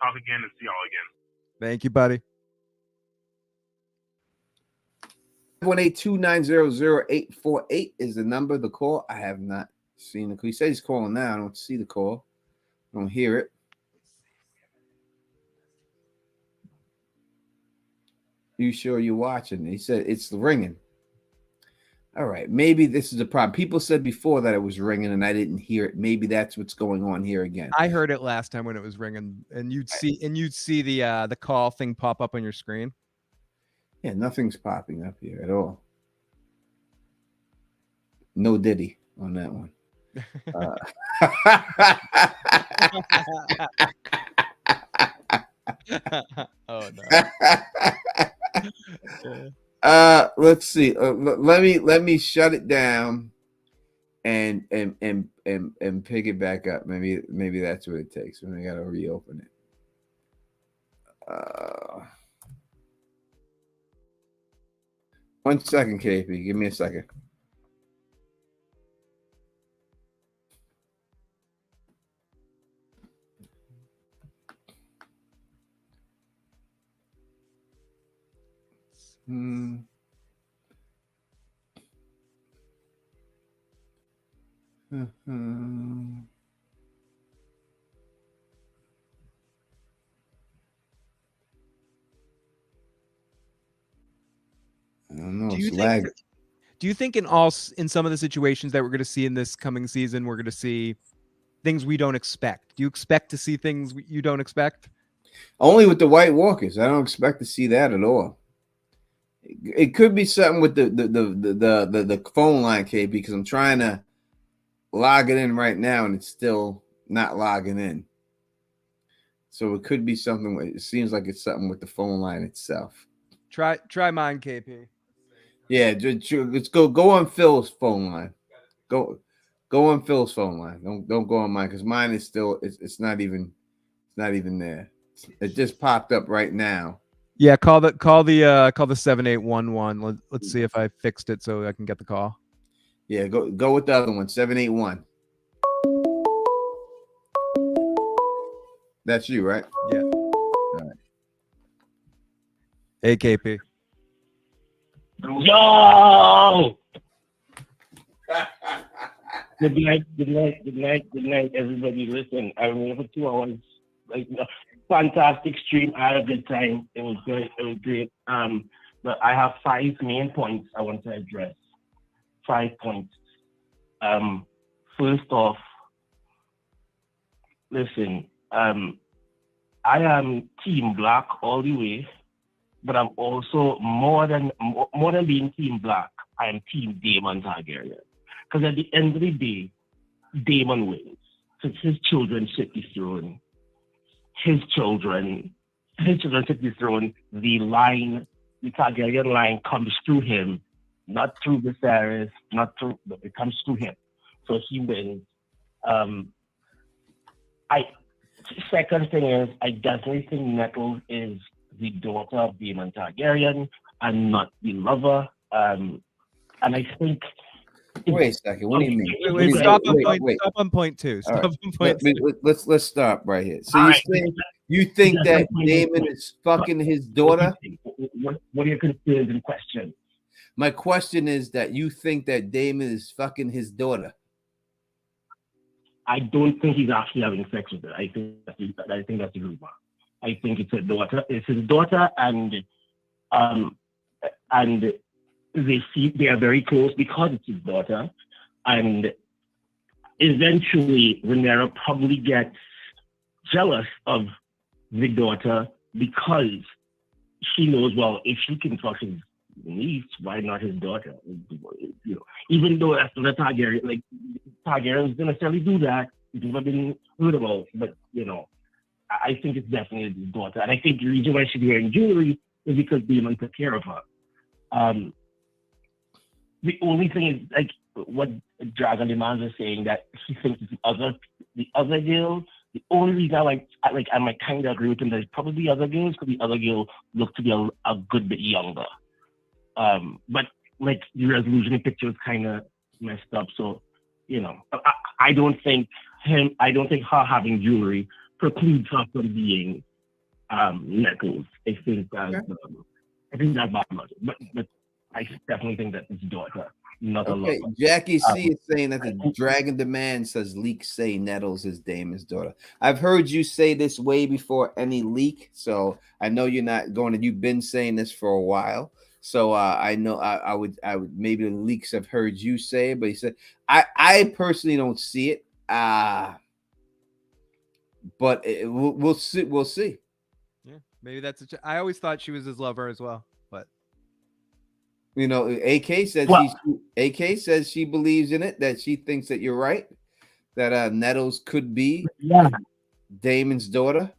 talk again and see y'all again. Thank you, buddy. 182900848 is the number. The call, I have not seen it. He says he's calling now. I don't see the call. I don't hear it. You sure you're watching? He said it's ringing. All right, maybe this is a problem. People said before that it was ringing and I didn't hear it. Maybe that's what's going on here again. I heard it last time when it was ringing, and you'd see the call thing pop up on your screen. Yeah, nothing's popping up here at all. No Diddy on that one. Oh no. Let's see. Let me shut it down and pick it back up. Maybe that's what it takes. I gotta reopen it. One second, KP. Give me a second. I don't know. Do you think in some of the situations that we're going to see in this coming season, we're going to see things we don't expect? Do you expect to see things you don't expect? Only with the White Walkers. I don't expect to see that at all. It could be something with the phone line, KB, because I'm trying to log it in right now and it's still not logging in. So it could be something. It seems like it's something with the phone line itself. Try mine, KP. Yeah, let's go on Phil's phone line. Go on Phil's phone line. Don't go on mine because mine is still it's not even there. It just popped up right now. Yeah, call the 7811. Let's see if I fixed it so I can get the call. Yeah, go with the other one, 781. That's you, right? Yeah. All right. Hey, KP. Yo! Good night, everybody. Listen, I was here for 2 hours. Fantastic stream. I had a good time. It was good. It was great. But I have 5 main points I want to address. 5 points. First off, listen, I am Team Black all the way, but I'm also more than being Team Black. I am Team Daemon Targaryen. Because at the end of the day, Daemon wins. Since his children sit the throne, his children sit the throne, the Targaryen line comes through him, not through Viserys, it comes through him. So he wins. Second thing is, I definitely think Nettles is the daughter of Daemon Targaryen and not the lover. And I think. Wait a second. What do you mean? Wait, stop on point 2. Stop on point 2. Let's stop right here. So you think that Daemon is fucking his daughter? What are your concerns and questions? My question is that you think that Daemon is fucking his daughter. I don't think he's actually having sex with her. I think that's a rumor. I think it's a daughter. It's his daughter, and they are very close because it's his daughter. And eventually, Rhaenyra probably gets jealous of the daughter because she knows, well, if she can fuck his niece, why not his daughter? Even though that's the Targaryen, Targaryens don't necessarily do that. It's never been heard about, but I think it's definitely his daughter. And I think the reason why she's wearing jewelry is because Daemon took care of her. The only thing is what Dragon Demands is saying, that he thinks it's the other girl. The only reason I might kind of agree with him that it's probably the other girls, because the other girl looked to be a good bit younger. But the resolution picture is kind of messed up. So, I don't think her having jewelry precludes her from being Nettles. I think that's bad logic. But I definitely think that it's daughter, not a lover. Jackie C is saying that the Dragon Demand says leaks say Nettles is Daemon's daughter. I've heard you say this way before any leak, so I know you're not going to. You've been saying this for a while, so I know I would maybe the leaks have heard you say it, but he said I personally don't see it. But we'll see. We'll see. Yeah, maybe that's. I always thought she was his lover as well, but AK says AK says she believes in it, that she thinks that you're right, that Nettles could be Daemon's daughter.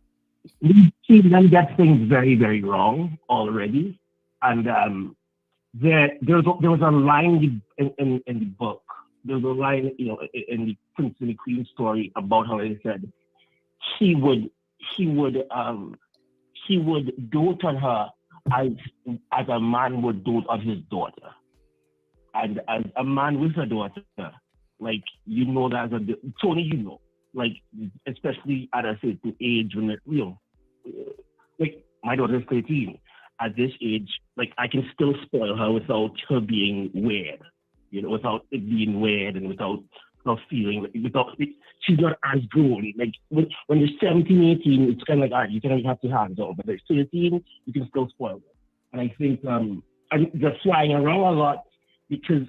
She then gets things very, very wrong already. And there was a line in the book. There was a line, in the Prince and the Queen story about how they said he would dote on her as a man would dote on his daughter. And as a man with a daughter, like, that as a Tony, like, especially at a certain age when like, my daughter's 13. At this age, like, I can still spoil her without her being weird, without it being weird and without feeling, she's not as grown. Like, when you're 17, 18, it's kind of like, all right, you kind of have to have it all. But at 13, you can still spoil them. And I think they're flying around a lot because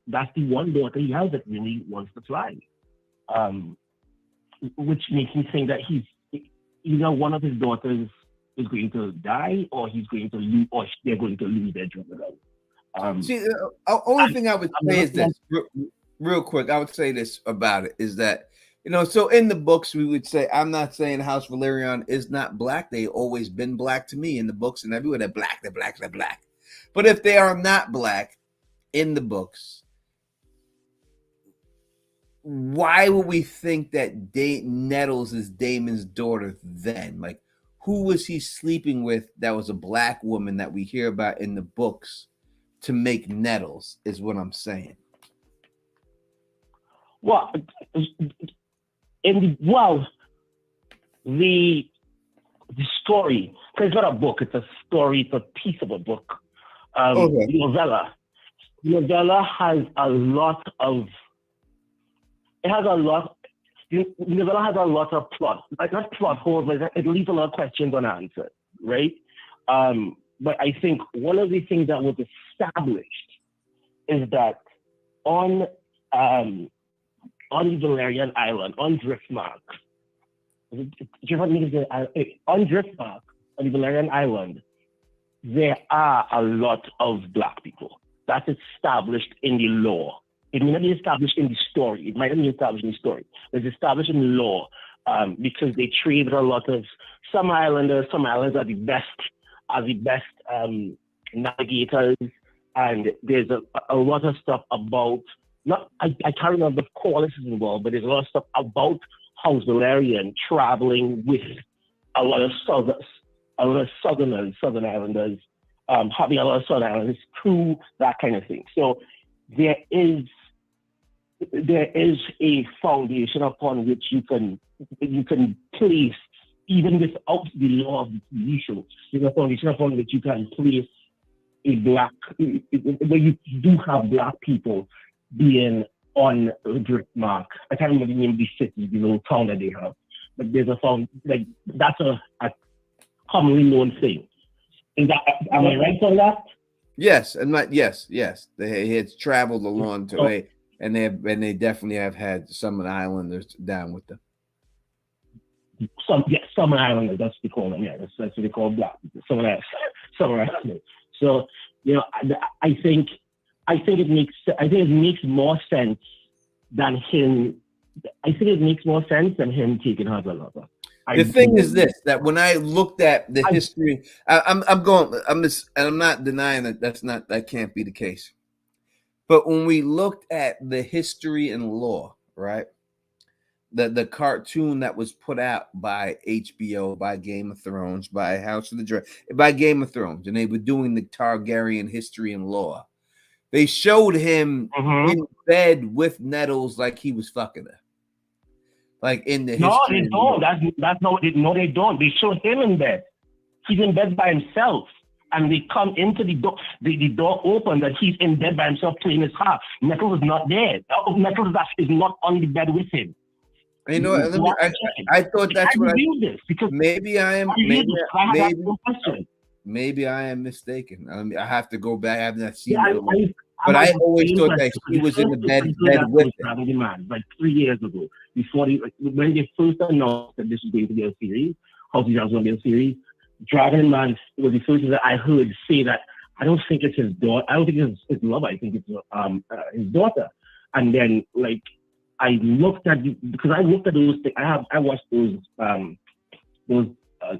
that's the one daughter he has that really wants to fly. Which makes me think that he's either one of his daughters is going to die, or he's going to lose, or they're going to lose their job. See, the only thing I would say is this, real quick. I would say this about it is that, so in the books we would say, I'm not saying House Valerian is not black. They always been black to me in the books and everywhere. They're black. But if they are not black in the books, why would we think that Nettles is Daemon's daughter then? Like, who was he sleeping with that was a black woman that we hear about in the books to make Nettles, is what I'm saying. Well, the story, because it's not a book, it's a story, it's a piece of a book. The novella has a lot of plot, like not plot holes, but it leaves a lot of questions unanswered, right? But I think one of the things that was established is that on the Valerian Island, on Driftmark, on Driftmark, on the Valerian Island, there are a lot of black people. That's established in the law. It may not be established in the story. It might not be established in the story. It's established in the law because they trade with a lot of some islanders. Some islanders are the best navigators, and there's a lot of stuff about. I can't remember if Corliss is involved, but there's a lot of stuff about House Valerian traveling with a lot of southern islanders, having a lot of southern islanders crew, that kind of thing. So there is a foundation upon which you can place, even without the law of the TV show. There's a foundation upon which you can place where you do have black people being on Driftmark. I can't remember the name of the city, the little town that they have, but there's that's a commonly known thing. Is that, am I right on that? Yes, yes. They had traveled along to it, and they definitely have had some of the islanders down with them. Some islanders, that's what they call them. Yeah, that's what they call black people. Some islanders. So I think it makes more sense than him. I think it makes more sense than him taking her as a lover. The thing is this: that when I looked at the history, I'm not denying that can't be the case. But when we looked at the history and law, right? The cartoon that was put out by HBO, by Game of Thrones, by House of the Dragon, by Game of Thrones, and they were doing the Targaryen history and law. They showed him in bed with Nettles like he was fucking her. Like in the history. No, they don't. That's not what they. No, they don't. They show him in bed. He's in bed by himself, and they come into the door. The door opens, and he's in bed by himself playing his harp. Nettles is not there. Nettles is not on the bed with him. You know, I thought that's what maybe I am. Maybe I am mistaken. I have to go back. I have not seen it. But I always thought that he was in the bed with him. Like 3 years ago, when they first announced that this was going to be a series, House of Dragons was going to be a series, Dragon Man was the first thing that I heard say that I don't think it's his daughter. I don't think it's his lover. I think it's his daughter. And then like I looked at because I looked at those things. I watched those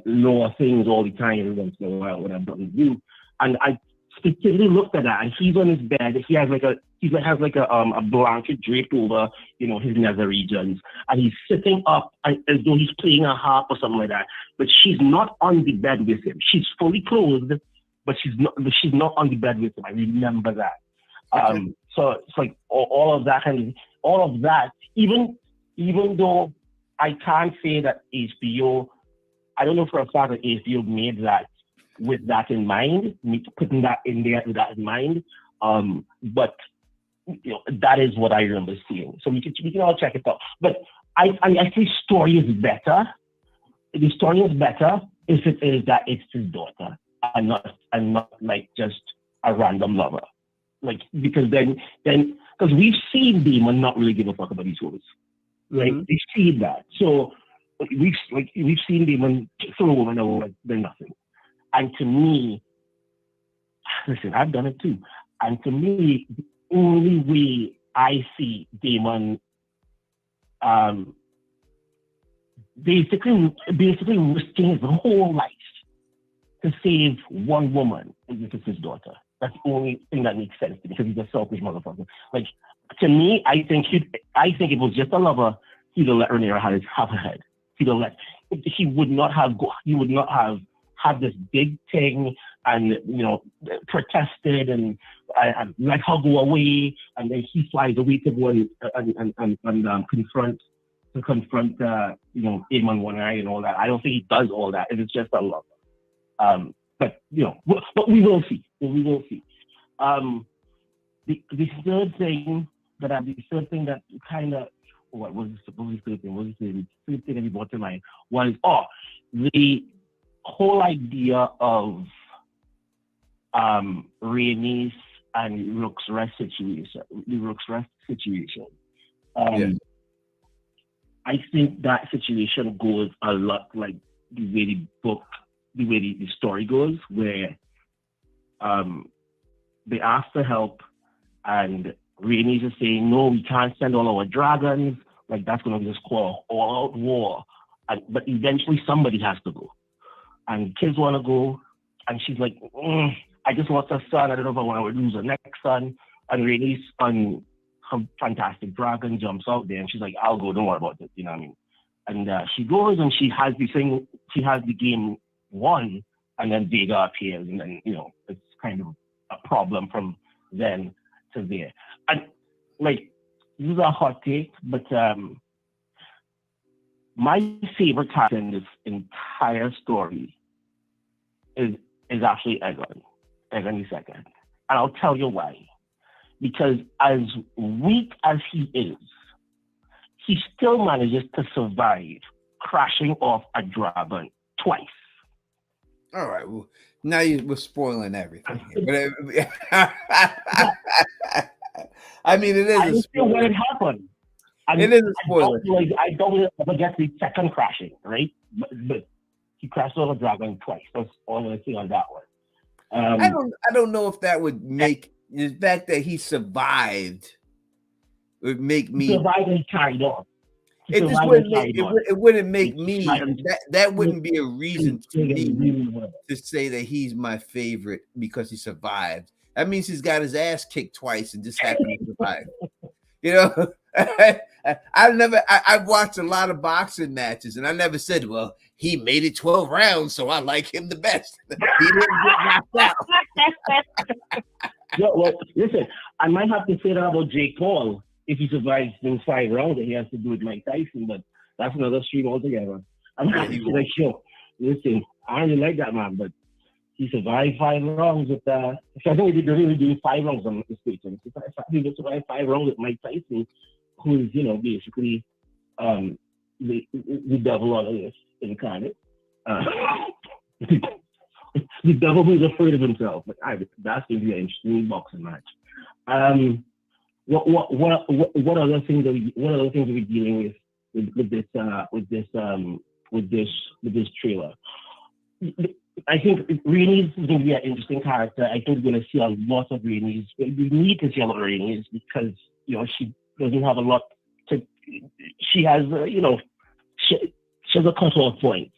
lower things all the time every once in a while when I'm done with you. And I specifically looked at that, and he's on his bed. He has a blanket draped over, his nether regions, and he's sitting up as though he's playing a harp or something like that. But she's not on the bed with him. She's fully clothed, but she's not on the bed with him. I remember that. Okay. So it's like all of that. Even though I can't say that HBO, I don't know for a fact that HBO made that with that in mind, putting that in there with that in mind. But that is what I remember seeing. So we can all check it out. But I think story is better. The story is better if it is that it's his daughter and not like just a random lover. Like because then because we've seen Damon not really give a fuck about these women. Right? Mm-hmm. We've seen that. So we've seen Damon throw a woman over like they're nothing. And to me, listen, I've done it too. And to me, the only way I see Damon basically risking his whole life to save one woman is if it's his daughter. That's the only thing that makes sense to me because he's a selfish motherfucker. Like to me, I think if it was just a lover, he'd have let Rhaenyra have her head. He would not have had this big thing and protested and let her go away, and then he flies away to go and confront Aemon One Eye and all that. I don't think he does all that. It's just a love. But we will see. We will see. The third thing that kind of what was the third thing? What was the third thing that he brought to mind was the whole idea of Rhaenys and Rook's Rest situation. The Rook's Rest situation. Yes. I think that situation goes a lot like the way the story goes, where they ask for help and Rhaenys is saying, no, we can't send all our dragons. Like that's going to just call all-out war. But eventually somebody has to go. And kids want to go, and she's like, I just lost a son. I don't know if I want to lose the next son. And Rhaenys on her fantastic dragon jumps out there, and she's like, I'll go. Don't worry about it. You know what I mean? And she goes, and she has the game won, and then Vega appears, and then it's kind of a problem from then to there. And like, this is a hot take, but my favorite character in this entire story is actually Aegon II. And I'll tell you why. Because as weak as he is, he still manages to survive crashing off a dragon twice. All right. Well, now we're spoiling everything. I mean, it is a spoiler. When it happened. It is a spoiler. I don't ever get the second crashing, right? But he crashed over a dragon twice. That's all I'm going to say on that one. I don't know if that would make the fact that he survived would make me survived and carried on. It wouldn't make me that wouldn't be a reason to me to say that he's my favorite because he survived. That means he's got his ass kicked twice and just happened to survive. I've watched a lot of boxing matches and I never said, well, he made it 12 rounds, so I like him the best. He didn't get knocked out. Well, listen, I might have to say that about Jake Paul. If he survives those 5 rounds, he has to do it Mike Tyson, but that's another stream altogether. I'm not like, yo, listen, I don't really like that man, but he survived 5 rounds with I think he did really do 5 rounds on the stage. He did survive 5 rounds with Mike Tyson, who's, basically the devil on earth incarnate. The devil who's afraid of himself. But that's going to be an interesting boxing match. What other things are we dealing with this trailer? I think Rhaenys is going to be an interesting character. I think we're going to see a lot of Rhaenys. We need to see a lot of Rhaenys because she doesn't have a lot to. She has she has a cutoff point,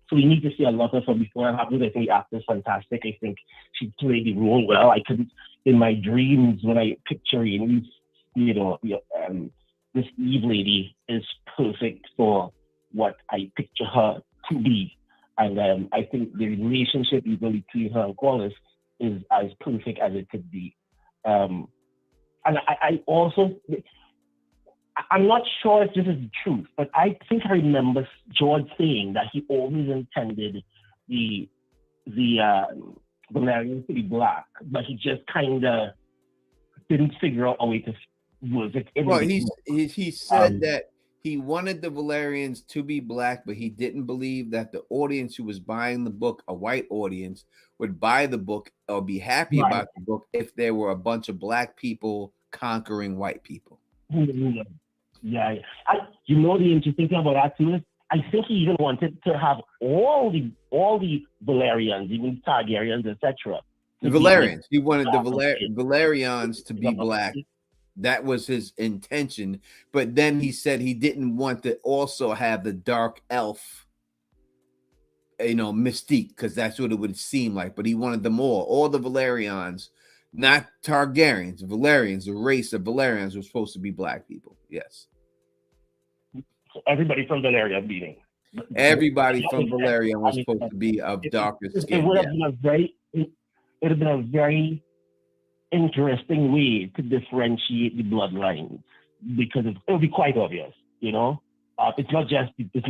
so we need to see a lot of her before it happens. I think the actor's fantastic. I think she played the role well. I couldn't in my dreams when I picture Rhaenys, this Eve lady is perfect for what I picture her to be. And I think the relationship even between her and Corliss is as perfect as it could be. And I also, I'm not sure if this is the truth, but I think I remember George saying that he always intended the Valerians to be black, but he just kind of didn't figure out a way to work it. Well, he said that he wanted the Valerians to be black, but he didn't believe that the audience who was buying the book, a white audience, would buy the book or be happy about the book if there were a bunch of black people conquering white people. Yeah. The interesting thing about that too is I think he even wanted to have all the Valerians, even Targaryens, etc. The Valerians. He wanted the Valerians to be black. That was his intention, but then he said he didn't want to also have the dark elf, mystique, because that's what it would seem like. But he wanted them all the Valerians, not Targaryens, Valerians. The race of Valerians were supposed to be black people. Yes. So everybody from Valeria being. Everybody from Valeria was supposed to be of darker skin. It would have been a very interesting way to differentiate the bloodlines because it will be quite obvious, it's not just this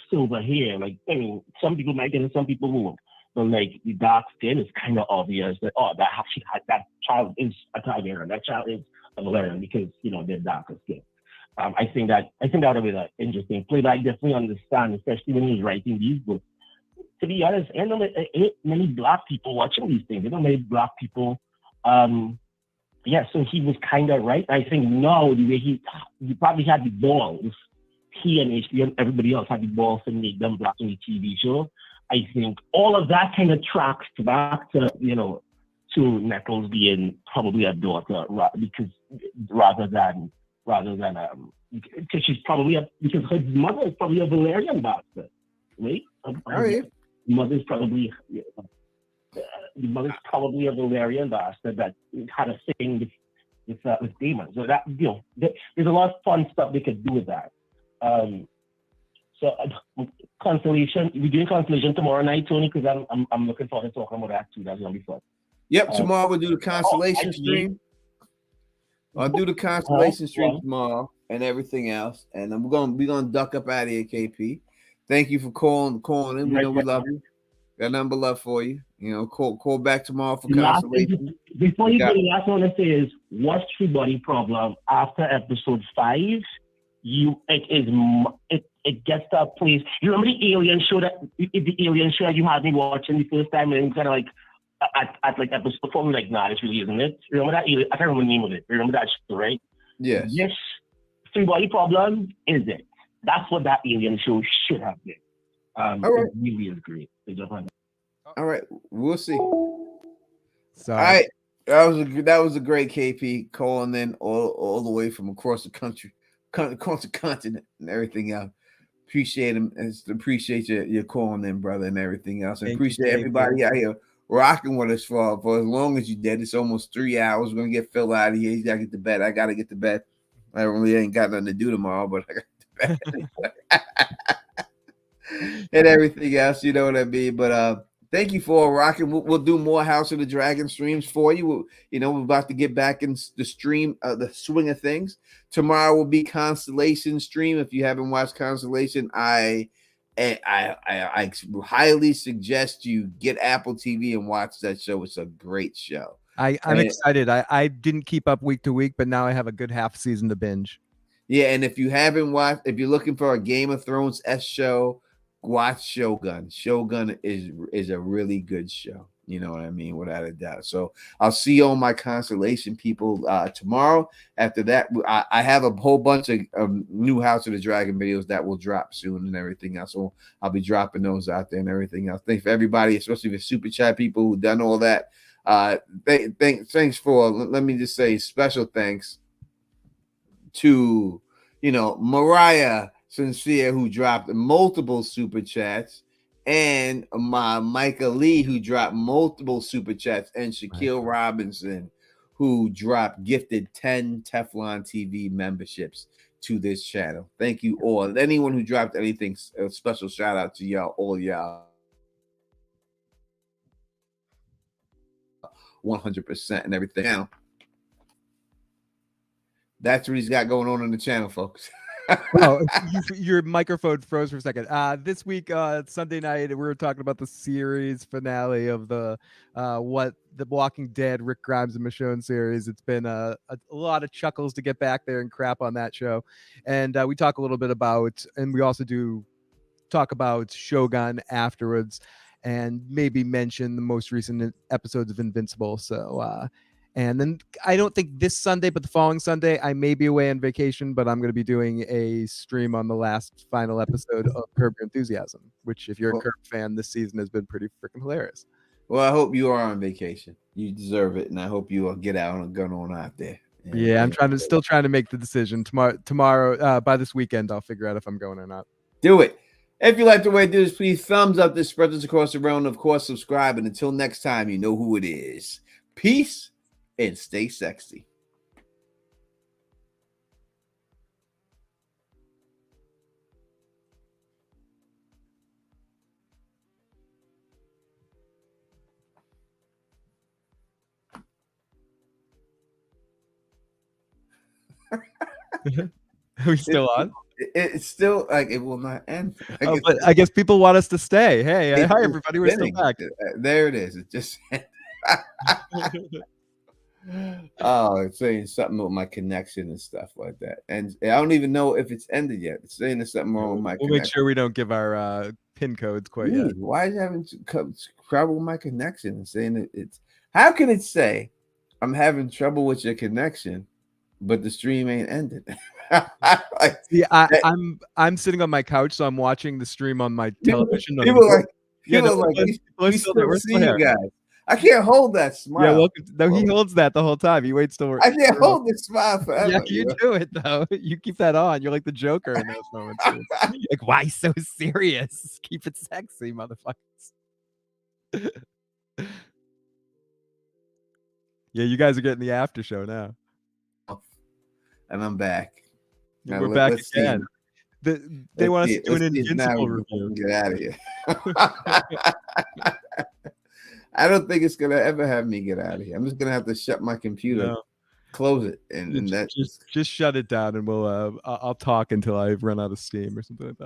silver hair. Like, I mean, some people might get it, some people won't. But like the dark skin is kind of obvious that that child is a Targaryen, that child is a Valerian because they're darker skin. I think that would be an interesting play. But I definitely understand, especially when he's writing these books. To be honest, ain't many black people watching these things. There are many black people. So he was kind of right. I think now the way he probably had the balls, he and HBO and everybody else had the balls to make them black in the TV show. I think all of that kind of tracks back to to Nettles being probably a daughter because rather than because she's probably because her mother is probably a Valerian bastard, right? Mother's probably the mother's probably a Valerian bastard that had a thing with Daemon. So that there's a lot of fun stuff they could do with that. Constellation, we're doing Constellation tomorrow night, Tony, because I'm looking forward to talking about that too. That's gonna be fun. Yep, tomorrow we'll do the Constellation stream. I'll do the Constellation stream tomorrow and everything else, and then we're gonna duck up out of here, KP. Thank you for calling in. We know we love you. Got nothing but love for you. Call back tomorrow for Constellation. Before you go, the last one I want to say is, what's your body problem after episode 5? It gets to a place. You remember the Alien show that you had me watching the first time, and kind of like at like episode 4, like, nah, this really isn't it. Remember that? I can't remember the name of it. Remember that show, right? Yes. This 3-body problem is it. That's what that Alien show should have been. All right. It really is great. All right, we'll see. Sorry. All right, that was a great KP calling in all the way from across the country, across the continent, and everything else. Appreciate him and appreciate your calling in, brother, and everything else. And appreciate everybody out here rocking with us for as long as you did. It's almost 3 hours. We're gonna get Phil out of here. He's gotta get to bed. I gotta get to bed. I really ain't got nothing to do tomorrow, but I got to bed. And everything else, you know what I mean. But thank you for rocking. We'll do more House of the Dragon streams for you. We're about to get back in the stream, the swing of things. Tomorrow will be Constellation stream. If you haven't watched Constellation, I highly suggest you get Apple TV and watch that show. It's a great show. I'm excited. I didn't keep up week to week, but now I have a good half season to binge. Yeah, and if you haven't watched, if you're looking for a Game of Thrones show, watch Shogun. Shogun is a really good show. You know what I mean? Without a doubt. So I'll see all my Constellation people tomorrow. After that, I have a whole bunch of new House of the Dragon videos that will drop soon and everything else. So I'll be dropping those out there and everything else. Thanks for everybody, especially the super chat people who done all that. Thanks for, let me just say special thanks to, Mariah Sincere, who dropped multiple super chats, and my Micah Lee, who dropped multiple super chats, and Shaquille Robinson, who gifted 10 Teflon TV memberships to this channel. Thank you all. Anyone who dropped anything, a special shout out to y'all, all y'all. 100% and everything. Now, that's what he's got going on the channel, folks. Oh, your microphone froze for a second. This week, Sunday night, we were talking about the series finale of the Walking Dead, Rick Grimes and Michonne series. It's been a lot of chuckles to get back there and crap on that show, and we talk a little bit about, and we also do talk about Shogun afterwards, and maybe mention the most recent episodes of Invincible. So. And then I don't think this Sunday, but the following Sunday, I may be away on vacation, but I'm going to be doing a stream on the final episode of Curb Your Enthusiasm, which, if you're a Curb fan, this season has been pretty freaking hilarious. Well, I hope you are on vacation. You deserve it, and I hope you will get out and get on out there. Yeah, I'm still trying to make the decision. Tomorrow, by this weekend, I'll figure out if I'm going or not. Do it. If you like the way I do this, please thumbs up this, spread this across the realm, and of course, subscribe. And until next time, you know who it is. Peace. And stay sexy. Are we still on? It's still like it will not end. But I guess people want us to stay. Hey, hi everybody, we're still back. There it is. It just oh, it's saying something with my connection and stuff like that. And I don't even know if it's ended yet. It's saying there's something wrong with my connection. We'll make sure we don't give our PIN codes quite yet. Why is it having trouble with my connection and saying it's how can it say I'm having trouble with your connection, but the stream ain't ended? See, I'm sitting on my couch, so I'm watching the stream on my television. People like we still see you guys. I can't hold that smile. Yeah, no, he holds that the whole time. He waits till I can't hold this smile forever. Yeah, you do it though. You keep that on. You're like the Joker in those moments. Like, why so serious? Keep it sexy, motherfuckers. Yeah, you guys are getting the after show now. And I'm back. Now, we're back again. They want us to do an Invincible review. Get out of here. I don't think it's gonna ever have me get out of here. I'm just gonna have to shut my computer, close it, and that just shut it down, and we'll I'll talk until I run out of steam or something like that.